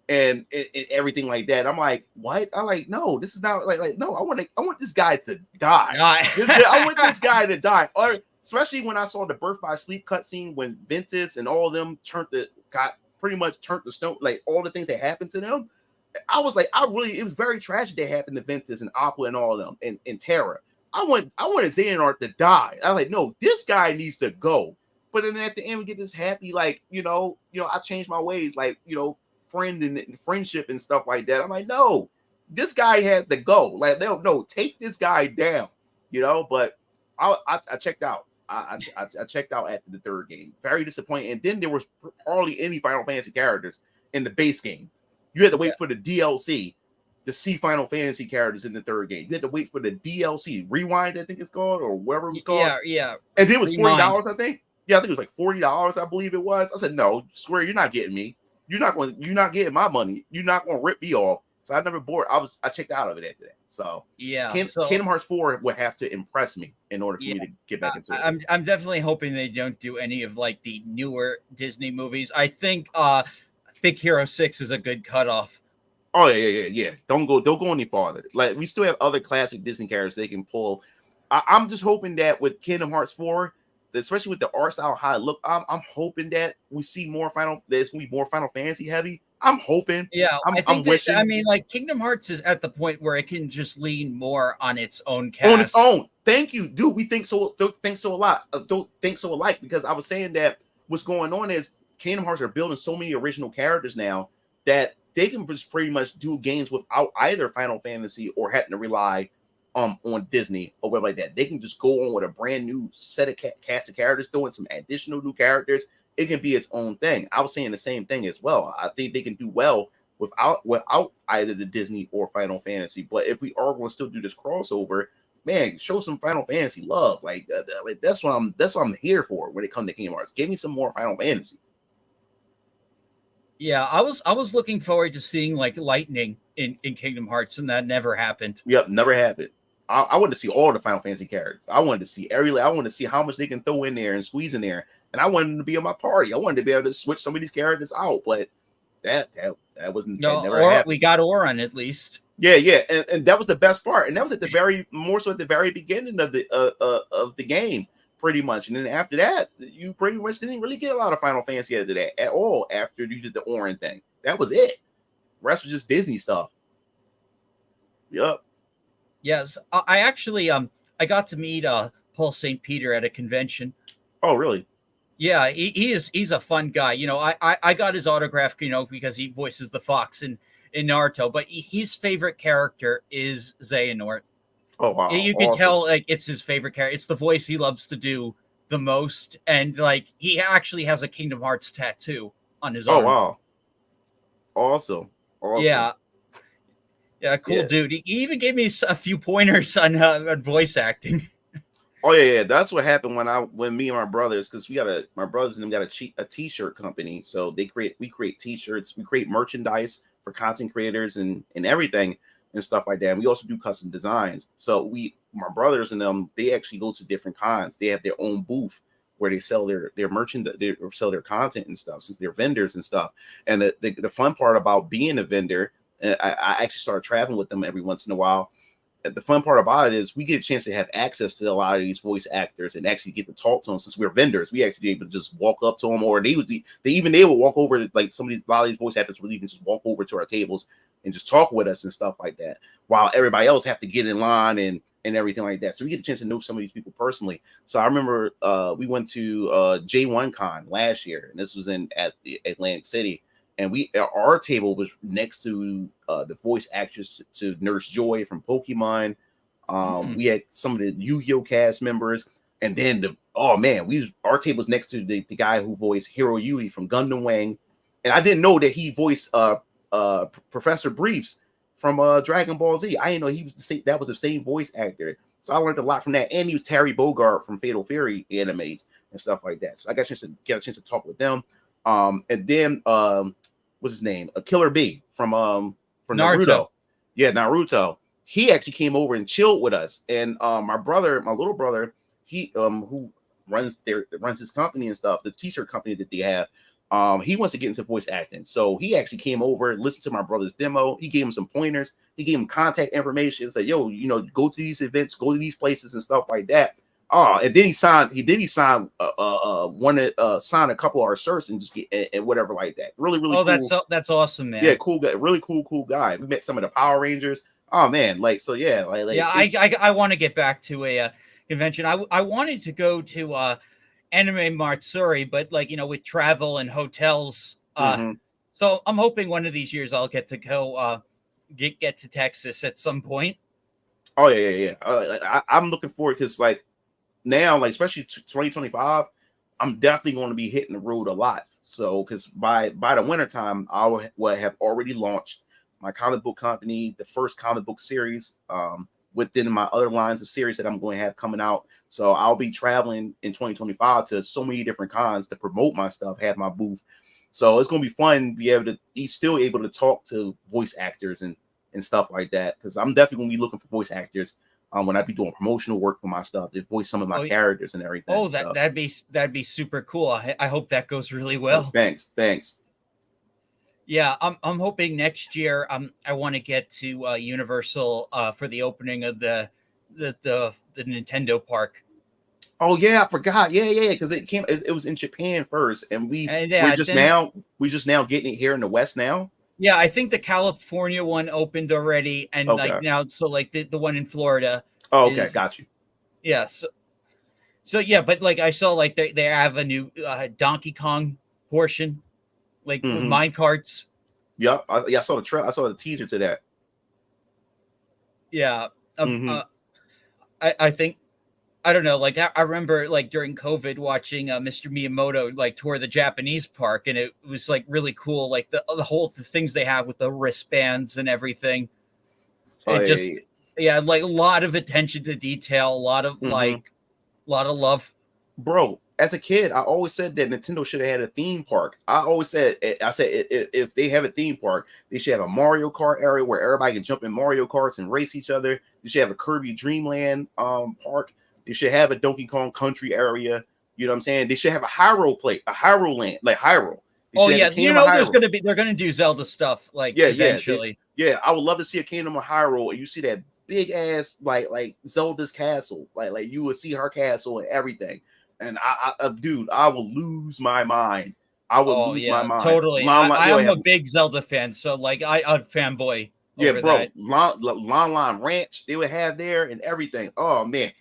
Speaker 2: And everything like that. I'm like, what? I'm like, no, this is not like no. I want this guy to die. I want this guy to die. Or especially when I saw the Birth by Sleep cutscene when Ventus and all of them got pretty much turned to stone, like all the things that happened to them. I was like, it was very tragic that happened to Ventus and Aqua and all of them and Terra. I wanted Xehanort to die. I was like, no, this guy needs to go. But then at the end, we get this happy, like, I changed my ways, like, friend and friendship and stuff like that. I'm like, no, this guy had to go. Like, no, take this guy down, But I checked out. I checked out after the third game. Very disappointing. And then there was hardly any Final Fantasy characters in the base game. You had to wait for the DLC to see Final Fantasy characters in the third game. You had to wait for the DLC Rewind, I think it's called, or whatever it was called.
Speaker 1: Yeah.
Speaker 2: And then it was $40, I think. Yeah, I think it was like $40, I believe it was. I said, no, Square, you're not getting me. You're not getting my money. You're not going to rip me off. So I never bought. I checked out of it after that. So
Speaker 1: yeah,
Speaker 2: Kingdom Hearts 4 would have to impress me in order for me to get back into it.
Speaker 1: I'm definitely hoping they don't do any of like the newer Disney movies. I think Big Hero 6 is a good cutoff.
Speaker 2: Oh yeah. Don't go any farther. Like we still have other classic Disney characters they can pull. I'm just hoping that with Kingdom Hearts 4, especially with the art style, how it look, I'm hoping that we see more there's gonna be more Final Fantasy heavy. I'm hoping.
Speaker 1: Yeah,
Speaker 2: I'm wishing.
Speaker 1: I mean, like Kingdom Hearts is at the point where it can just lean more on its own cast.
Speaker 2: On its own. Thank you, dude. We think so. Don't think so a lot. Don't think so alike because I was saying that what's going on is Kingdom Hearts are building so many original characters now that they can just pretty much do games without either Final Fantasy or having to rely on Disney or whatever like that. They can just go on with a brand new set of cast of characters, throwing some additional new characters. It can be its own thing. I was saying the same thing as well. I think they can do well without either the Disney or Final Fantasy. But if we are going to still do this crossover, man, show some Final Fantasy love. Like that's what I'm here for when it comes to Kingdom Hearts. Give me some more Final Fantasy.
Speaker 1: Yeah, I was looking forward to seeing like lightning in Kingdom Hearts, and that never happened.
Speaker 2: Yep, never happened. I wanted to see all the Final Fantasy characters. I wanted to see I wanted to see how much they can throw in there and squeeze in there. And I wanted them to be on my party. I wanted to be able to switch some of these characters out, but that wasn't.
Speaker 1: No,
Speaker 2: that never
Speaker 1: or
Speaker 2: happened.
Speaker 1: We got Orin at least.
Speaker 2: Yeah, and that was the best part. And that was at the very beginning of the game, pretty much. And then after that, you pretty much didn't really get a lot of Final Fantasy after that at all. After you did the Orin thing, that was it. The rest was just Disney stuff. Yep.
Speaker 1: Yes, I actually I got to meet Paul St. Peter at a convention.
Speaker 2: Oh, really?
Speaker 1: Yeah, he's a fun guy. I got his autograph, because he voices the fox in Naruto. But his favorite character is Xehanort.
Speaker 2: Oh wow!
Speaker 1: You can tell like it's his favorite character. It's the voice he loves to do the most, and like he actually has a Kingdom Hearts tattoo on his arm.
Speaker 2: Oh wow! Awesome.
Speaker 1: Yeah, cool dude. He even gave me a few pointers on voice acting.
Speaker 2: Oh yeah, that's what happened when me and my brothers, because my brothers and them got a t-shirt company. So we create t-shirts, we create merchandise for content creators and everything and stuff like that. And we also do custom designs. So my brothers and them, they actually go to different cons. They have their own booth where they sell their merchandise, they sell their content and stuff, since they're vendors and stuff. And the fun part about being a vendor, I actually started traveling with them every once in a while. The fun part about it is we get a chance to have access to a lot of these voice actors and actually get to talk to them. Since we're vendors, we actually able to just walk up to them, or they would walk over, like a lot of these voice actors would even just walk over to our tables and just talk with us and stuff like that, while everybody else have to get in line and everything like that. So we get a chance to know some of these people personally. So I remember we went to J1 Con last year, and this was at the Atlantic City. And our table was next to the voice actress to Nurse Joy from Pokemon. We had some of the Yu-Gi-Oh cast members, and then oh man, our table was next to the guy who voiced Hiro Yui from Gundam Wing, and I didn't know that he voiced Professor Briefs from Dragon Ball Z. I didn't know he was that was the same voice actor. So I learned a lot from that, and he was Terry Bogard from Fatal Fury animes and stuff like that. So I got a chance to get a chance to talk with them. And then what's his name? A Killer B from Naruto. Yeah, Naruto. He actually came over and chilled with us. And my little brother, he who runs his company and stuff, the t-shirt company that they have. He wants to get into voice acting. So he actually came over, listened to my brother's demo. He gave him some pointers. He gave him contact information. Said, yo, go to these events, go to these places and stuff like that. And then he signed signed a couple of our shirts and just get and whatever like that. Really cool.
Speaker 1: That's awesome, man.
Speaker 2: Yeah, cool guy, really cool guy. We met some of the Power Rangers. Oh man,
Speaker 1: I want to get back to a convention. I wanted to go to Anime Matsuri, but with travel and hotels, so I'm hoping one of these years I'll get to go get to Texas at some point.
Speaker 2: Oh yeah. I'm looking forward because now, especially 2025, I'm definitely going to be hitting the road a lot. So because by the wintertime, I will have already launched my comic book company, the first comic book series within my other lines of series that I'm going to have coming out. So I'll be traveling in 2025 to so many different cons to promote my stuff, have my booth. So it's going to be fun to be still able to talk to voice actors and stuff like that. Because I'm definitely going to be looking for voice actors when I be doing promotional work for my stuff to voice some of my characters and everything.
Speaker 1: Oh, that'd be super cool. I hope that goes really well.
Speaker 2: Oh, thanks.
Speaker 1: Yeah, I'm hoping next year. I want to get to Universal for the opening of the Nintendo park.
Speaker 2: Oh yeah, I forgot. Yeah, because it was in Japan first, and we're just now getting it here in the West now.
Speaker 1: Yeah, I think the California one opened already, and now, so the one in Florida.
Speaker 2: Oh, okay, got you.
Speaker 1: Yeah, so yeah, but I saw they have a new Donkey Kong portion, with mine carts.
Speaker 2: Yep, I saw the I saw the teaser to that.
Speaker 1: Yeah, I think. I don't know. I remember during COVID watching Mr. Miyamoto tour the Japanese park, and it was really cool. The whole things they have with the wristbands and everything. A lot of attention to detail, a lot of love.
Speaker 2: Bro, as a kid, I always said that Nintendo should have had a theme park. I said if they have a theme park, they should have a Mario Kart area where everybody can jump in Mario Karts and race each other. They should have a Kirby Dreamland park. They should have a Donkey Kong Country area. You know what I'm saying? They should have a Hyrule Land, like Hyrule.
Speaker 1: They're gonna do Zelda stuff eventually.
Speaker 2: Yeah, I would love to see a Kingdom of Hyrule, and you see that big ass like Zelda's castle, like you would see her castle and everything. And dude, I will lose my mind. I will lose my mind.
Speaker 1: Totally. I'm a big Zelda fan, so I fanboy.
Speaker 2: Yeah, bro. Lon Ranch they would have there and everything. Oh man.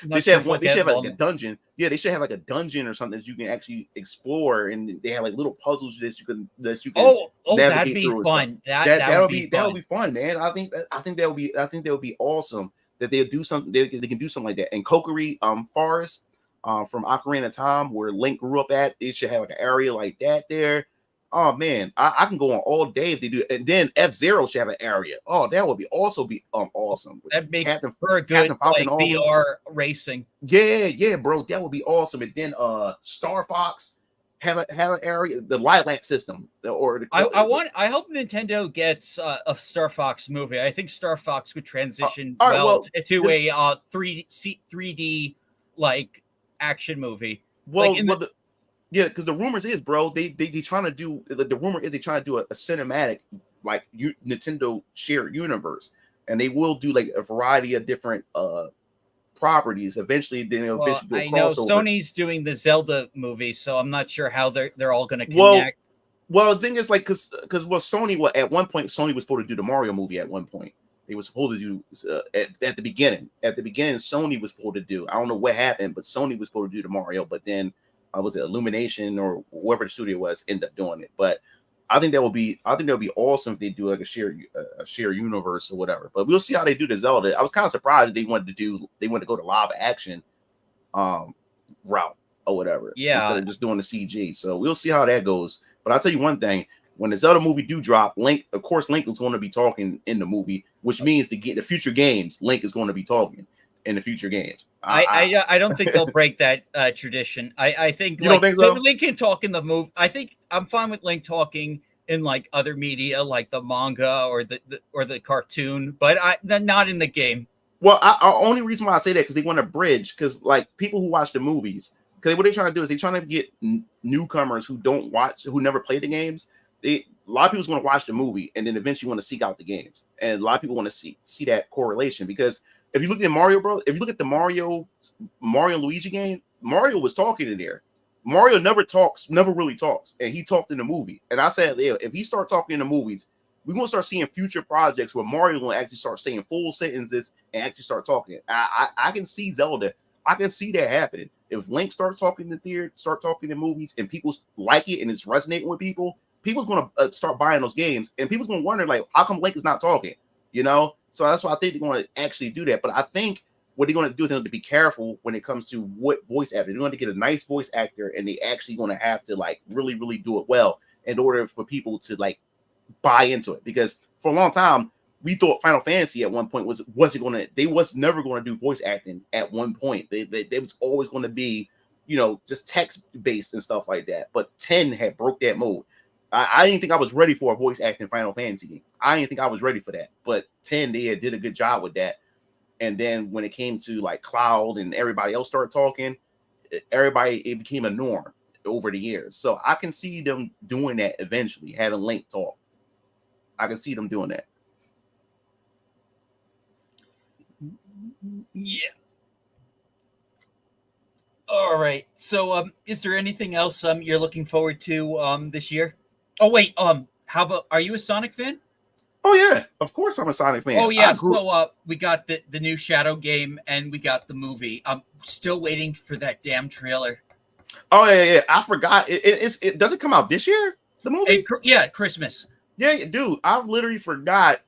Speaker 2: They should have a dungeon. Yeah, they should have a dungeon or something that you can actually explore, and they have little puzzles that you can
Speaker 1: that'd be fun. That
Speaker 2: would be fun, man. I think that would be awesome that they'll do something. They can do something like that. And Kokiri Forest from Ocarina of Time, where Link grew up at, it should have an area like that there. Oh man, I can go on all day if they do. And then F-Zero should have an area. Oh, that would be awesome.
Speaker 1: That'd be for a good VR racing.
Speaker 2: Yeah, bro, that would be awesome. And then Star Fox have an area, the Lilac system, I
Speaker 1: hope Nintendo gets a Star Fox movie. I think Star Fox would transition to a 3D action movie.
Speaker 2: Yeah, because the rumors is, bro, they trying to do the rumor is they trying to do a cinematic Nintendo shared universe, and they will do a variety of different properties. Eventually, then they'll eventually do a crossover.
Speaker 1: I know Sony's doing the Zelda movie, so I'm not sure how they're all going to connect.
Speaker 2: Well, the thing is, because Sony at one point Sony was supposed to do the Mario movie at one point. They were supposed to do at the beginning. At the beginning, Sony was supposed to do. I don't know what happened, but Sony was supposed to do the Mario, but then. Was it Illumination or whoever the studio was ended up doing it? But I think that would be awesome if they do a shared universe or whatever. But we'll see how they do the Zelda. I was kind of surprised that they wanted to go to live action route or whatever, instead
Speaker 1: Yeah.
Speaker 2: of just doing the CG. So we'll see how that goes. But I'll tell you one thing: when the Zelda movie do drop, Link, of course, Link is going to be talking in the movie, which means to get the future games, Link is going to be talking in the future games.
Speaker 1: I don't think they'll break that tradition. I think
Speaker 2: You don't think so?
Speaker 1: Link can talk in the movie. I think I'm fine with Link talking in like other media, like the manga or the cartoon, but not in the game.
Speaker 2: Well, only reason why I say that because they want to bridge, because like people who watch the movies, because what they're trying to do is they're trying to get newcomers who don't watch, who never play the games. A lot of people's going to watch the movie and then eventually want to seek out the games, and a lot of people want to see that correlation. Because if you look at Mario Bros, if you look at the Mario and Luigi game, Mario was talking in there. Mario never really talks, and he talked in the movie. And I said, yeah, if he start talking in the movies, we're gonna start seeing future projects where Mario will actually start saying full sentences and actually start talking. I can see Zelda. I can see that happening. If Link starts talking in theater, start talking in movies, and people like it and it's resonating with people, people's gonna start buying those games, and people's gonna wonder like, how come Link is not talking? You know, so that's why I think they're gonna actually do that. But I think what they're gonna do is they're gonna be careful when it comes to what voice actor. They're gonna get a nice voice actor, and they actually gonna have to like really, really do it well in order for people to like buy into it. Because for a long time we thought Final Fantasy at one point was never going to do voice acting at one point. They was always going to be, you know, just text based and stuff like that. But 10 had broke that mold. I didn't think I was ready for a voice acting Final Fantasy game. I didn't think I was ready for that. But 10, they did a good job with that. And then when it came to like Cloud and everybody else started talking, it became a norm over the years. So I can see them doing that eventually, having Link talk. I can see them doing that.
Speaker 1: Yeah. All right. So, is there anything else you're looking forward to this year? Oh wait, how about, are you a Sonic fan?
Speaker 2: Oh yeah, of course I'm a Sonic fan.
Speaker 1: Oh yeah. So we got the new Shadow game and we got the movie. I'm still waiting for that damn trailer.
Speaker 2: Oh yeah. I forgot. It does it come out this year? The movie?
Speaker 1: Yeah, Christmas.
Speaker 2: Yeah, dude, I literally forgot.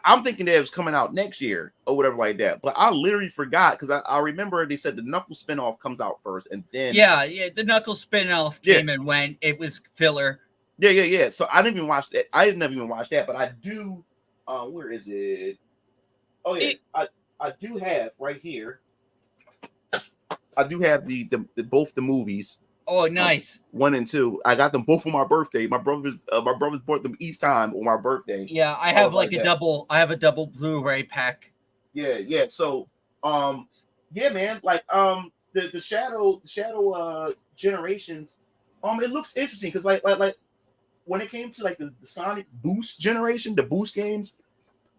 Speaker 2: I'm thinking that it was coming out next year or whatever like that. But I literally forgot because I remember they said the Knuckles spinoff comes out first, and then
Speaker 1: yeah, the Knuckles spinoff came and went. It was filler.
Speaker 2: Yeah. So I didn't even watch that. I didn't even watch that, but I do. Where is it? Oh yeah, I do have right here. I do have the both the movies.
Speaker 1: Oh, nice.
Speaker 2: 1 and 2. I got them both for my birthday. My brothers bought them each time on my birthday.
Speaker 1: Yeah, I have like a double. I have a double Blu-ray pack.
Speaker 2: Yeah. So, yeah, man. Like, the Shadow Generations. It looks interesting because like when it came to like the Sonic Boost generation, the Boost games,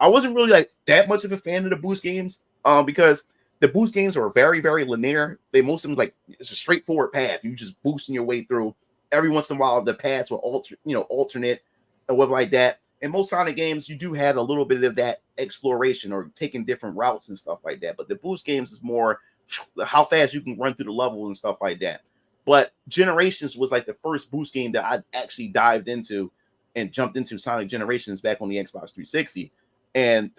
Speaker 2: I wasn't really like that much of a fan of the Boost games. Because the Boost games are very, very linear. Most of them like it's a straightforward path. You just boosting your way through. Every once in a while, the paths will alternate or whatever like that. In most Sonic games, you do have a little bit of that exploration or taking different routes and stuff like that. But the Boost games is more how fast you can run through the level and stuff like that. But Generations was like the first Boost game that I actually dived into and jumped into Sonic Generations back on the Xbox 360. And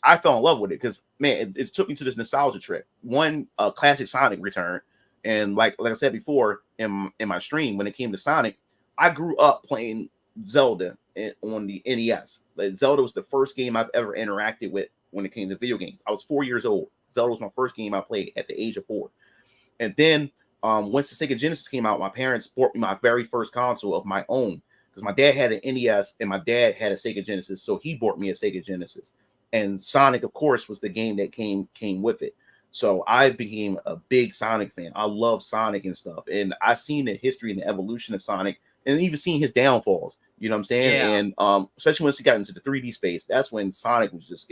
Speaker 2: I fell in love with it because man, it took me to this nostalgia trip. One, classic Sonic return, and like I said before in my stream, when it came to Sonic, I grew up playing Zelda on the NES. Like, Zelda was the first game I've ever interacted with when it came to video games. I was 4 years old. Zelda was my first game I played at the age of 4. And then once the Sega Genesis came out, my parents bought me my very first console of my own. Because my dad had an NES and my dad had a Sega Genesis, so he bought me a Sega Genesis. And Sonic, of course, was the game that came with it. So I became a big Sonic fan. I love Sonic and stuff, and I've seen the history and the evolution of Sonic, and even seen his downfalls. You know what I'm saying?
Speaker 1: Yeah.
Speaker 2: And especially once he got into the 3D space, that's when Sonic was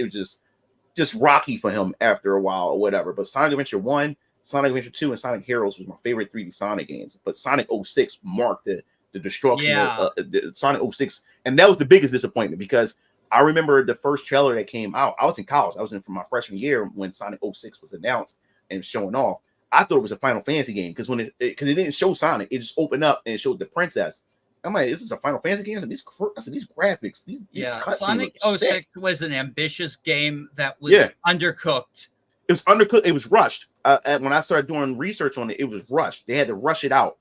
Speaker 2: just rocky for him after a while or whatever. But Sonic Adventure 1, Sonic Adventure 2, and Sonic Heroes was my favorite 3D Sonic games. But Sonic 06 marked the destruction of the Sonic 06, and that was the biggest disappointment because I remember the first trailer that came out. I was in college. I was in for my freshman year when Sonic 06 was announced and showing off. I thought it was a Final Fantasy game because it didn't show Sonic, it just opened up and it showed the princess. I'm like, this is a Final Fantasy game. These graphics, these
Speaker 1: Sonic 06 was an ambitious game that was undercooked.
Speaker 2: It was undercooked. It was rushed. when I started doing research on it, it was rushed. They had to rush it out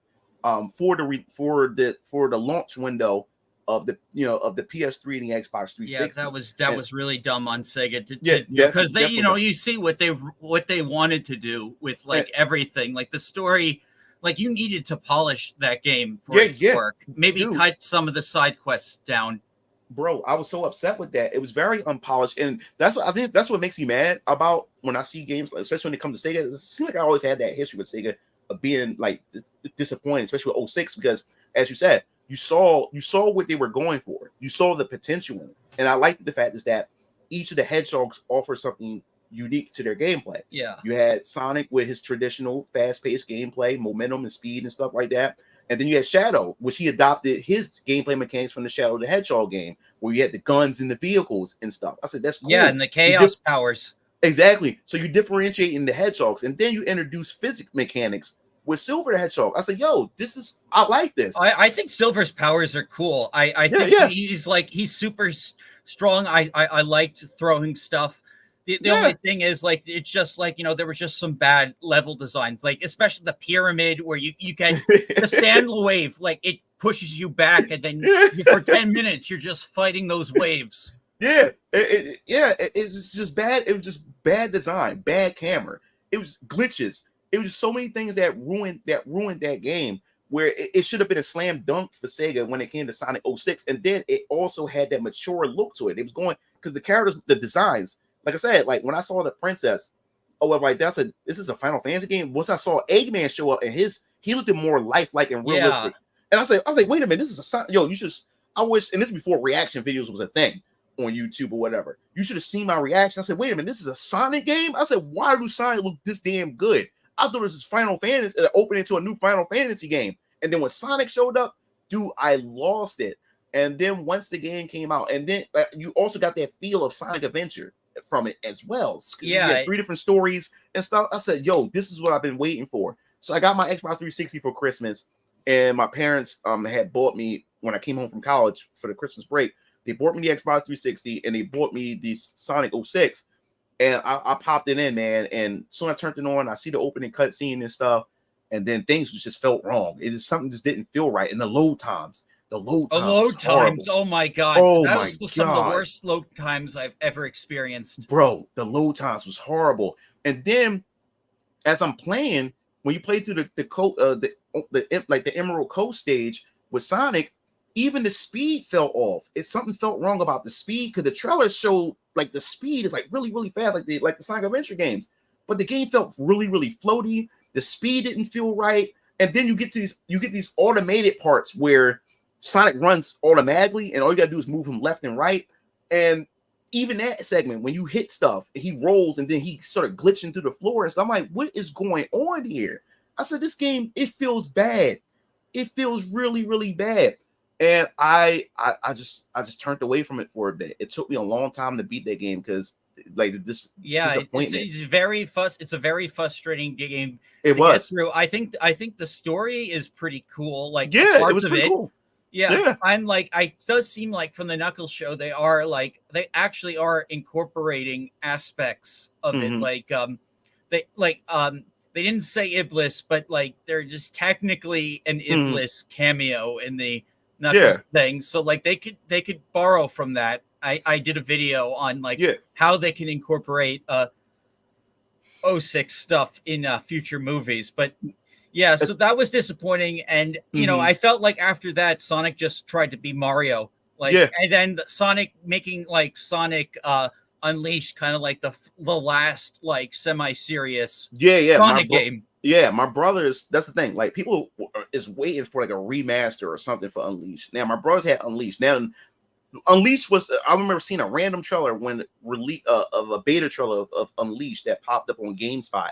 Speaker 2: for the launch window of the of the PS3 and the Xbox
Speaker 1: Yeah,
Speaker 2: 360.
Speaker 1: that was really dumb on Sega
Speaker 2: Yeah,
Speaker 1: because they
Speaker 2: definitely.
Speaker 1: you see what they wanted to do with like everything, like the story, like you needed to polish that game for it to work. Maybe
Speaker 2: dude.
Speaker 1: cut some of the side quests down.
Speaker 2: Bro, I was so upset with that. It was very unpolished, and I think that's what makes me mad about when I see games, especially when it comes to Sega. It seems like I always had that history with Sega of being like disappointed, especially with 06, because as you said, you saw what they were going for. You saw the potential in it, and I liked the fact is that each of the hedgehogs offer something unique to their gameplay.
Speaker 1: Yeah,
Speaker 2: you had Sonic with his traditional fast-paced gameplay, momentum and speed and stuff like that. And then you had Shadow, which he adopted his gameplay mechanics from the Shadow the Hedgehog game, where you had the guns and the vehicles and stuff. I said, that's cool.
Speaker 1: Yeah, and the chaos powers.
Speaker 2: Exactly. So you differentiate in the hedgehogs, and then you introduce physics mechanics with Silver the Hedgehog. I said, yo, I like this.
Speaker 1: I think Silver's powers are cool. I think he's super strong. I liked throwing stuff. The only thing is, like, it's just like, there was just some bad level design, like especially the pyramid where you get the stand wave, like it pushes you back, and then for 10 minutes you're just fighting those waves.
Speaker 2: It was just bad. It was just bad design, bad camera. It was glitches. It was just so many things that ruined that game, where it should have been a slam dunk for Sega when it came to Sonic 06. And then it also had that mature look to it. It was going, because the characters, the designs, like I said, like when I saw the princess, like this is a Final Fantasy game. Once I saw Eggman show up, and he looked more lifelike and realistic. And I was like, wait a minute, this is I wish, and this is before reaction videos was a thing on YouTube or whatever. You should have seen my reaction. I said, wait a minute, this is a Sonic game? I said, why do Sonic look this damn good? I thought it was Final Fantasy, opening to a new Final Fantasy game. And then when Sonic showed up, dude, I lost it. And then once the game came out, and then you also got that feel of Sonic Adventure from it as well.
Speaker 1: Yeah,
Speaker 2: you had 3 different stories and stuff. I said, yo, this is what I've been waiting for. So I got my Xbox 360 for Christmas, and my parents had bought me, when I came home from college for the Christmas break, they bought me the Xbox 360, and they bought me the Sonic 06. And I popped it in, man. And soon I turned it on, I see the opening cutscene and stuff, and then things just felt wrong. Something just didn't feel right. And the load times. Oh
Speaker 1: my god. That was some of the worst load times I've ever experienced.
Speaker 2: Bro, the load times was horrible. And then as I'm playing, when you play through the Emerald Coast stage with Sonic, even the speed fell off. Something felt wrong about the speed, because the trailer showed like the speed is like really, really fast, like the Sonic Adventure games. But the game felt really, really floaty. The speed didn't feel right. And then you get these automated parts where Sonic runs automatically, and all you gotta do is move him left and right. And even that segment, when you hit stuff, he rolls, and then he sort of glitching through the floor. And so I'm like, what is going on here? I said, this game, it feels bad. It feels really, really bad. And I just turned away from it for a bit. It took me a long time to beat that game, because
Speaker 1: it's a very frustrating game.
Speaker 2: It was
Speaker 1: through. I think the story is pretty cool. Like,
Speaker 2: it was pretty cool.
Speaker 1: Yeah, I'm like, it does seem like from the Knuckles show, they actually are incorporating aspects of it. Like, they didn't say Iblis, but like they're just technically an Iblis cameo in the Knuckles thing. So like they could borrow from that. I did a video on how they can incorporate 06 stuff in future movies, but yeah, so that was disappointing. And I felt like after that, Sonic just tried to be Mario, and then Sonic making like Sonic Unleashed, kind of like the last like semi-serious Sonic game.
Speaker 2: Yeah, my brothers, that's the thing. Like, people is waiting for like a remaster or something for Unleashed. Now, my brothers had Unleashed. Now, Unleashed was, I remember seeing a random trailer when of a beta trailer of Unleashed that popped up on GameSpot.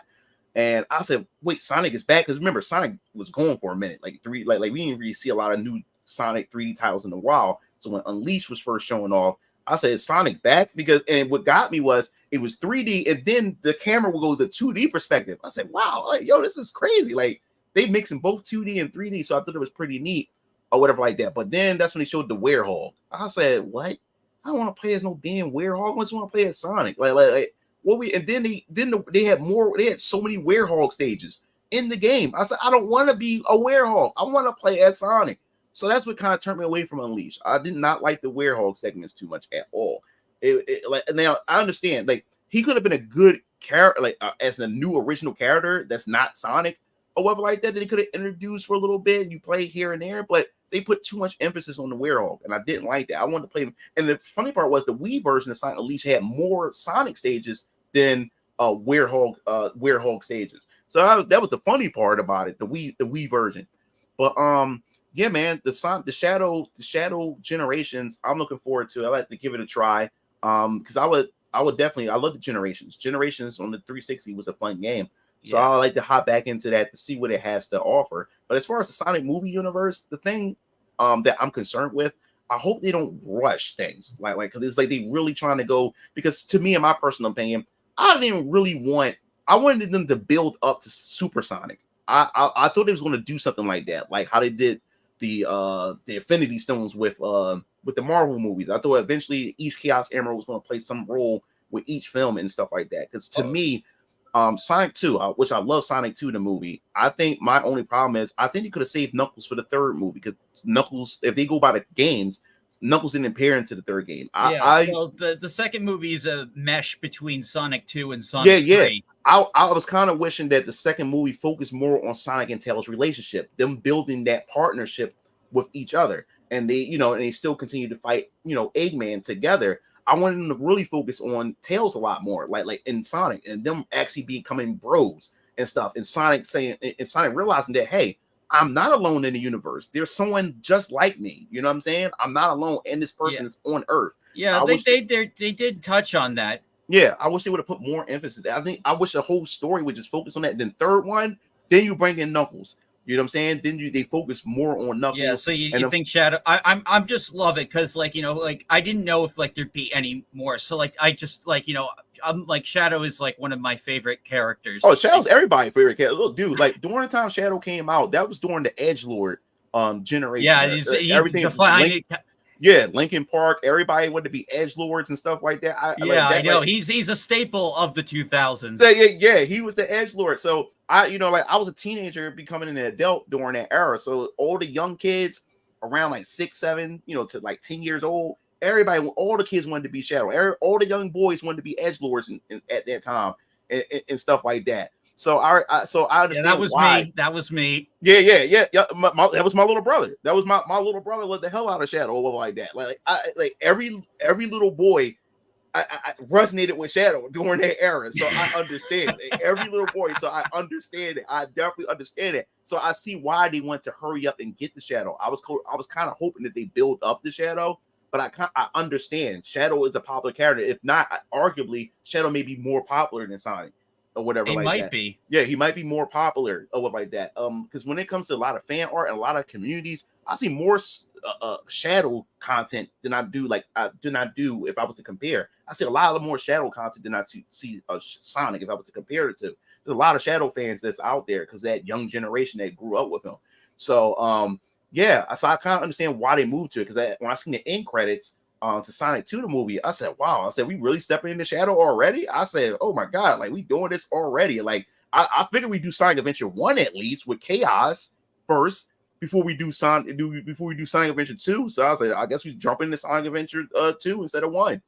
Speaker 2: And I said, wait, Sonic is back? Because remember, Sonic was going for a minute. Like we didn't really see a lot of new Sonic 3D titles in a while. So when Unleashed was first showing off, I said, is Sonic back? And what got me was it was 3D, and then the camera would go to the 2D perspective. I said, wow, like, yo, this is crazy. Like, they mixing both 2D and 3D, so I thought it was pretty neat or whatever like that. But then that's when they showed the Werehog. I said, what? I don't want to play as no damn Werehog. I just want to play as Sonic. Like And then they had more. They had so many Werehog stages in the game. I said, I don't want to be a Werehog. I want to play as Sonic. So that's what kind of turned me away from Unleashed. I did not like the Werehog segments too much at all. Like now, I understand. Like he could have been a good character, like as a new original character that's not Sonic or whatever like that. That they could have introduced for a little bit and you play here and there, but they put too much emphasis on the Werehog, and I didn't like that. I wanted to play them. And the funny part was the Wii version of Sonic Unleashed had more Sonic stages than Werehog stages. So that was the funny part about it, the Wii version. But yeah, man, the Shadow Generations, I'm looking forward to. I like to give it a try. Because I would definitely, I love the Generations. Generations on the 360 was a fun game. So I like to hop back into that to see what it has to offer. But as far as the Sonic movie universe, the thing that I'm concerned with, I hope they don't rush things. Like because it's like they really trying to go, because to me, in my personal opinion, I wanted them to build up to Supersonic. I thought they was going to do something like that, like how they did the Infinity Stones with the Marvel movies. I thought eventually each Chaos Emerald was going to play some role with each film and stuff like that. Because to me, Sonic 2, which I love Sonic 2, the movie, I think my only problem is I think you could have saved Knuckles for the third movie, because Knuckles, if they go by the games, Knuckles didn't appear into the third game.
Speaker 1: So the second movie is a mesh between Sonic 2 and Sonic 3.
Speaker 2: I was kind of wishing that the second movie focused more on Sonic and Tails' relationship, them building that partnership with each other, and they still continue to fight, Eggman together. I wanted them to really focus on Tails a lot more, like in Sonic, and them actually becoming bros and stuff. And Sonic realizing that, hey, I'm not alone in the universe. There's someone just like me. You know what I'm saying? I'm not alone, and this person is on Earth.
Speaker 1: Yeah, they did touch on that.
Speaker 2: Yeah, I wish they would have put more emphasis. I wish the whole story would just focus on that. Then third one, then you bring in Knuckles. You know what I'm saying? Then they focus more on Knuckles.
Speaker 1: Yeah, so you think Shadow? I'm just love it because I didn't know if there'd be any more. So I just I'm Shadow is one of my favorite characters.
Speaker 2: Oh, Shadow's everybody's favorite character. Look, dude, during the time Shadow came out, that was during the Edgelord generation.
Speaker 1: Yeah,
Speaker 2: everything. Linkin Park. Everybody wanted to be Edgelords and stuff like that.
Speaker 1: I know. He's a staple of the 2000s.
Speaker 2: Yeah, he was the Edgelord. So I was a teenager becoming an adult during that era. So all the young kids around 6, 7, to 10 years old, all the kids wanted to be Shadow. All the young boys wanted to be Edgelords at that time and stuff like that. So I understand.
Speaker 1: That was
Speaker 2: why.
Speaker 1: me. That was me.
Speaker 2: Yeah. That was my little brother. That was my little brother. Let the hell out of Shadow or like that. Every little boy, I resonated with Shadow during that era. So I understand every little boy. So I understand it. I definitely understand it. So I see why they want to hurry up and get the Shadow. I was kind of hoping that they build up the Shadow, but I understand Shadow is a popular character. If not, arguably Shadow may be more popular than Sonic or whatever.
Speaker 1: He might be.
Speaker 2: Yeah, he might be more popular or whatever like that. Because when it comes to a lot of fan art and a lot of communities, I see more Shadow content than I do if I was to compare. I see a lot of more Shadow content than I see Sonic if I was to compare it to. There's a lot of Shadow fans that's out there because that young generation that grew up with him. So so I kind of understand why they moved to it, because when I seen the end credits to Sonic 2 the movie, I said, wow, we really stepping into Shadow already? I said, oh my god, we doing this already. I figured we do Sonic Adventure 1 at least with Chaos first before we do Sonic Adventure 2. So I was like, I guess we jump into Sonic Adventure 2 instead of 1.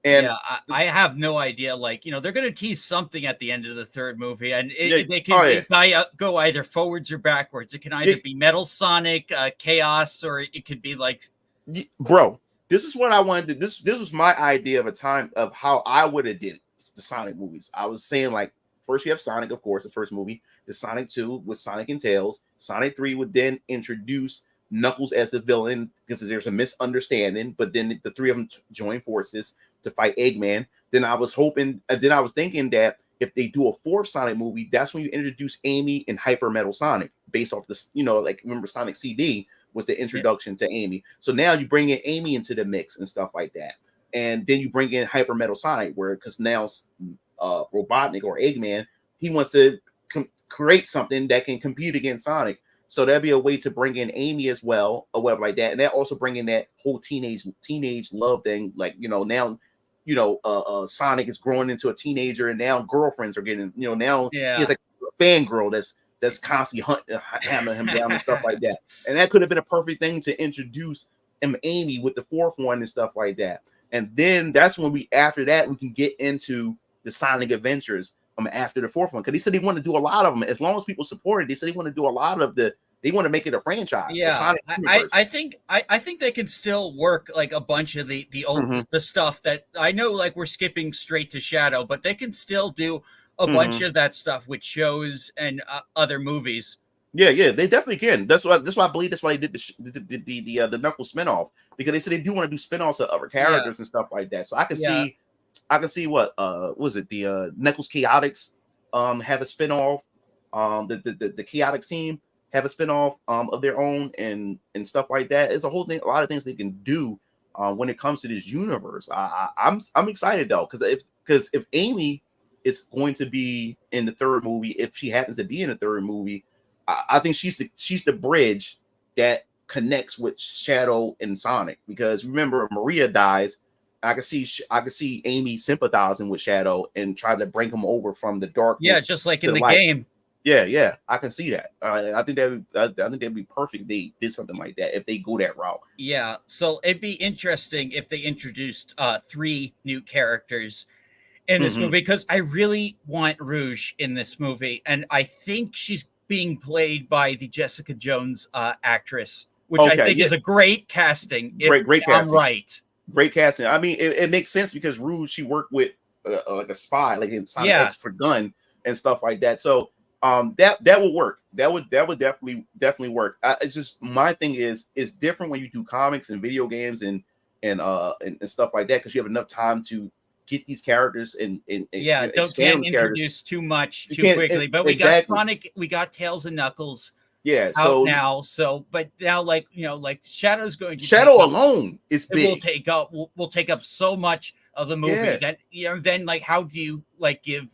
Speaker 2: And
Speaker 1: I have no idea. They're going to tease something at the end of the third movie, and they can go either forwards or backwards. It can either be Metal Sonic, Chaos, or it could be
Speaker 2: bro. This is what I wanted to. This was my idea of a time of how I would have did the Sonic movies. I was saying first you have Sonic, of course, the first movie. The Sonic 2 with Sonic and Tails. Sonic 3 would then introduce Knuckles as the villain because there's a misunderstanding. But then the three of them join forces to fight Eggman. Then I was thinking that if they do a fourth Sonic movie, that's when you introduce Amy and Hyper Metal Sonic based off this. Remember Sonic CD was the introduction to Amy. So now you bring in Amy into the mix and stuff like that. And then you bring in Hyper Metal Sonic, because now Robotnik or Eggman, he wants to create something that can compete against Sonic. So that'd be a way to bring in Amy as well, or whatever like that. And that also bring in that whole teenage love thing. Now Sonic is growing into a teenager, and now girlfriends are getting, now he
Speaker 1: Yeah.
Speaker 2: has like a fangirl that's constantly hammering him down and stuff like that. And that could have been a perfect thing to introduce him Amy with the fourth one and stuff like that. And then that's when after that we can get into the Sonic Adventures after the fourth one, because they said they want to do a lot of them. As long as people support it, they said they want to do a lot of they want to make it a franchise.
Speaker 1: Yeah, I think they can still work like a bunch of the old the stuff that I know, like we're skipping straight to Shadow, but they can still do a bunch of that stuff with shows and other movies.
Speaker 2: Yeah, they definitely can. That's why I believe that's why they did the Knuckles spinoff, because they said they do want to do spinoffs of other characters and stuff like that. So I can see what was it, the Knuckles Chaotix have a spinoff, the Chaotix team have a spinoff of their own and stuff like that. It's a whole thing, a lot of things they can do when it comes to this universe. I'm excited though, because if Amy is going to be in the third movie, if she happens to be in the third movie, I think she's the bridge that connects with Shadow and Sonic, because remember, Maria dies. I can see Amy sympathizing with Shadow and try to bring him over from the darkness.
Speaker 1: Yeah, just like in the game.
Speaker 2: Yeah, I can see that. I think that'd be perfect if they did something like that, if they go that route.
Speaker 1: Yeah, so it'd be interesting if they introduced 3 new characters in this movie, because I really want Rouge in this movie, and I think she's being played by the Jessica Jones actress, which I think is a great casting.
Speaker 2: Great casting.
Speaker 1: I'm right.
Speaker 2: Great casting. I mean, it makes sense because Rouge, she worked with like a spy, like in Sonic X for Gun and stuff like that. So that would work. That would definitely work. It's just, my thing is, it's different when you do comics and video games and stuff like that, because you have enough time to get these characters and
Speaker 1: can't introduce too much too quickly. But we got Sonic, we got Tails and Knuckles.
Speaker 2: Yeah,
Speaker 1: but now, like Shadow's going to
Speaker 2: Shadow alone is big.
Speaker 1: Will take up so much of the movie that then like, how do you like give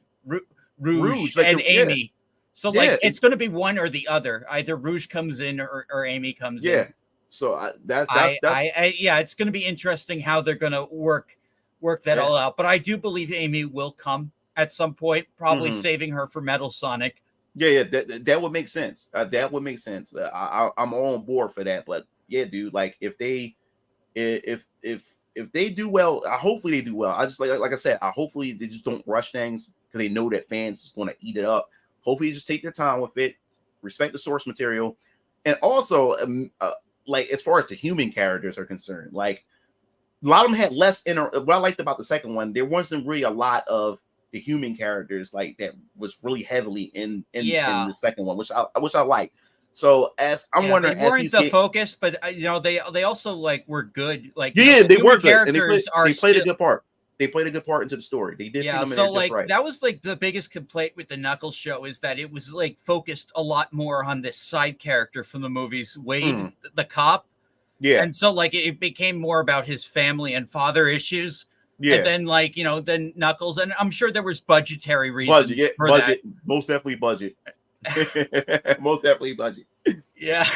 Speaker 1: Rouge and Amy? So like it's going to be one or the other. Either Rouge comes in or Amy comes in.
Speaker 2: Yeah. So that's
Speaker 1: it's going to be interesting how they're going to work that all out. But I do believe Amy will come at some point, probably saving her for Metal Sonic.
Speaker 2: Yeah, that would make sense. That would make sense. I'm all on board for that. But yeah, dude, like if they do well, hopefully they do well. I just like I said, hopefully they just don't rush things, because they know that fans is going to eat it up. Hopefully you just take their time with it, respect the source material, and also like as far as the human characters are concerned, like a lot of them had less what I liked about the second one, there wasn't really a lot of the human characters like that was really heavily in the second one, which I like. So as I'm wondering,
Speaker 1: they weren't the focus, but they also like were good. Like
Speaker 2: they were good, and they played a good part. They played a good part into the story. They did.
Speaker 1: Yeah, so like right. That was like the biggest complaint with the Knuckles show, is that it was like focused a lot more on this side character from the movies, Wade, the cop.
Speaker 2: Yeah,
Speaker 1: and so like it became more about his family and father issues. Yeah, and then like then Knuckles, and I'm sure there was budgetary reasons for that.
Speaker 2: Most definitely budget. Most definitely budget.
Speaker 1: Yeah.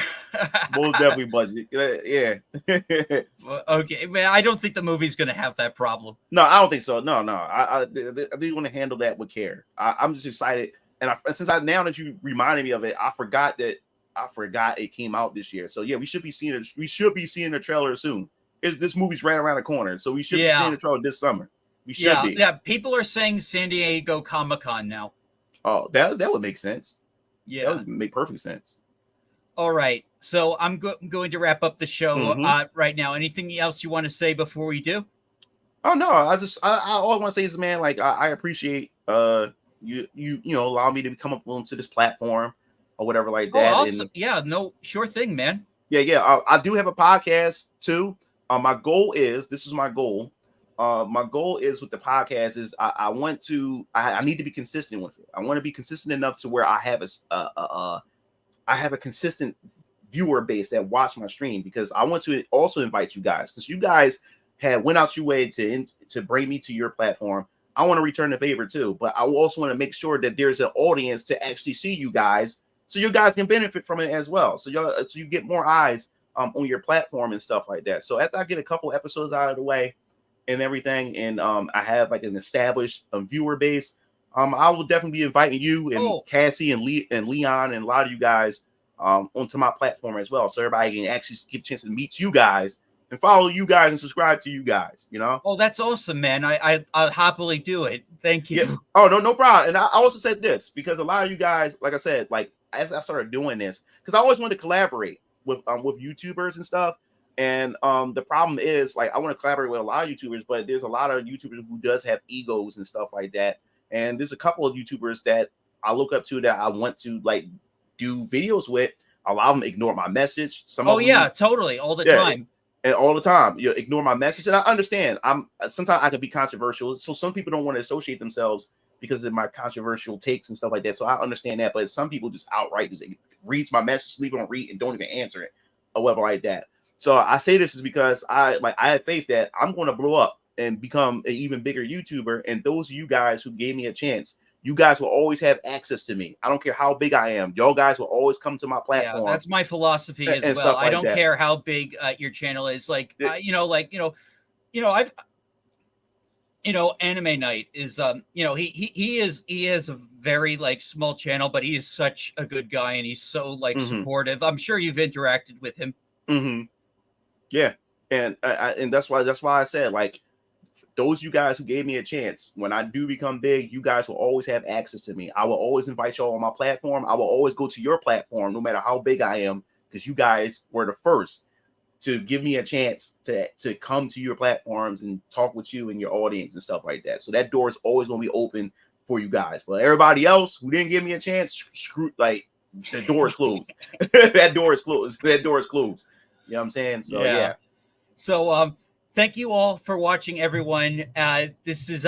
Speaker 2: Most definitely budget. Yeah.
Speaker 1: Well, okay, man. I don't think the movie's gonna have that problem.
Speaker 2: No, I don't think so. No. I think want to handle that with care. I'm just excited, and now that you reminded me of it, I forgot it came out this year. So yeah, we should be seeing the trailer soon. This movie's right around the corner, so we should be seeing the trailer this summer. We should be. Yeah,
Speaker 1: people are saying San Diego Comic-Con now.
Speaker 2: Oh, that would make sense.
Speaker 1: Yeah,
Speaker 2: that would make perfect sense.
Speaker 1: All right, so I'm going to wrap up the show right now. Anything else you want to say before we do?
Speaker 2: Oh no, I all I want to say is, man, like I appreciate you allow me to come up onto this platform or whatever like that.
Speaker 1: Oh, awesome. Yeah, no, sure thing, man.
Speaker 2: Yeah. I do have a podcast too. My goal is my goal is with the podcast is I need to be consistent with it. I want to be consistent enough to where I have a consistent viewer base that watch my stream, because I want to also invite you guys, since you guys went out your way to bring me to your platform. I want to return the favor too, but I also want to make sure that there's an audience to actually see you guys, so you guys can benefit from it as well. So you get more eyes on your platform and stuff like that. So after I get a couple episodes out of the way, and everything, and I have like an established viewer base, I will definitely be inviting you and Cassie and Leon and a lot of you guys onto my platform as well, so everybody can actually get a chance to meet you guys and follow you guys and subscribe to you guys. You know?
Speaker 1: Oh, that's awesome, man. I'll happily do it. Thank you.
Speaker 2: Yeah. Oh, no problem. And I also said this because a lot of you guys, like I said, like as I started doing this, because I always wanted to collaborate with YouTubers and stuff. And the problem is, like, I want to collaborate with a lot of YouTubers, but there's a lot of YouTubers who does have egos and stuff like that. And there's a couple of YouTubers that I look up to that I want to like do videos with. A lot of them ignore my message. Some of them,
Speaker 1: yeah, totally, all the time.
Speaker 2: And all the time, you ignore my message. And I understand. Sometimes I can be controversial. So some people don't want to associate themselves because of my controversial takes and stuff like that. So I understand that. But some people just outright just reads my message, leave it on read, and don't even answer it or whatever like that. So I say this is because I have faith that I'm going to blow up and become an even bigger YouTuber. And those of you guys who gave me a chance, you guys will always have access to me. I don't care how big I am. Y'all guys will always come to my platform.
Speaker 1: Yeah, that's my philosophy as well. I don't care how big your channel is. Like, I've, Anime Night is, he is a very like small channel, but he is such a good guy and he's so like supportive. I'm sure you've interacted with him.
Speaker 2: Yeah, and that's why I said, like, those you guys who gave me a chance, when I do become big, you guys will always have access to me. I will always invite y'all on my platform. I will always go to your platform, no matter how big I am, because you guys were the first to give me a chance to come to your platforms and talk with you and your audience and stuff like that. So that door is always going to be open for you guys. But everybody else who didn't give me a chance, screw, like, the door is closed. That door is closed. That door is closed. You know what I'm saying? So yeah.
Speaker 1: So thank you all for watching, everyone. This is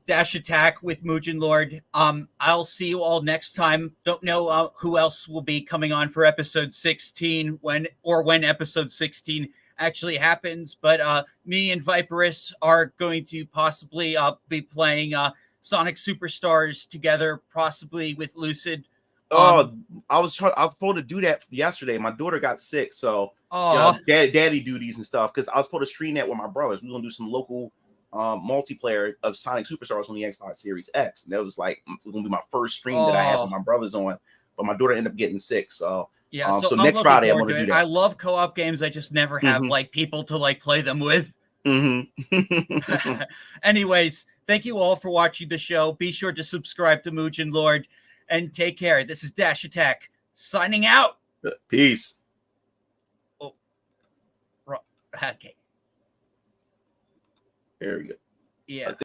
Speaker 1: Dash Attack with MugenLord. I'll see you all next time. Don't know who else will be coming on for episode 16 when episode 16 actually happens, but me and Viperus are going to possibly be playing Sonic Superstars together, possibly with Lucid.
Speaker 2: I was supposed to do that yesterday. My daughter got sick, so daddy duties and stuff. Because I was supposed to stream that with my brothers. We were gonna do some local multiplayer of Sonic Superstars on the Xbox Series X, and that was like gonna be my first stream that I had with my brothers on. But my daughter ended up getting sick, so
Speaker 1: yeah.
Speaker 2: So next Friday I'm gonna do that.
Speaker 1: I love co-op games. I just never have like people to like play them with. Anyways, thank you all for watching the show. Be sure to subscribe to MugenLord. And take care. This is Dash Attack signing out.
Speaker 2: Peace.
Speaker 1: Oh, okay.
Speaker 2: There we go.
Speaker 1: Yeah.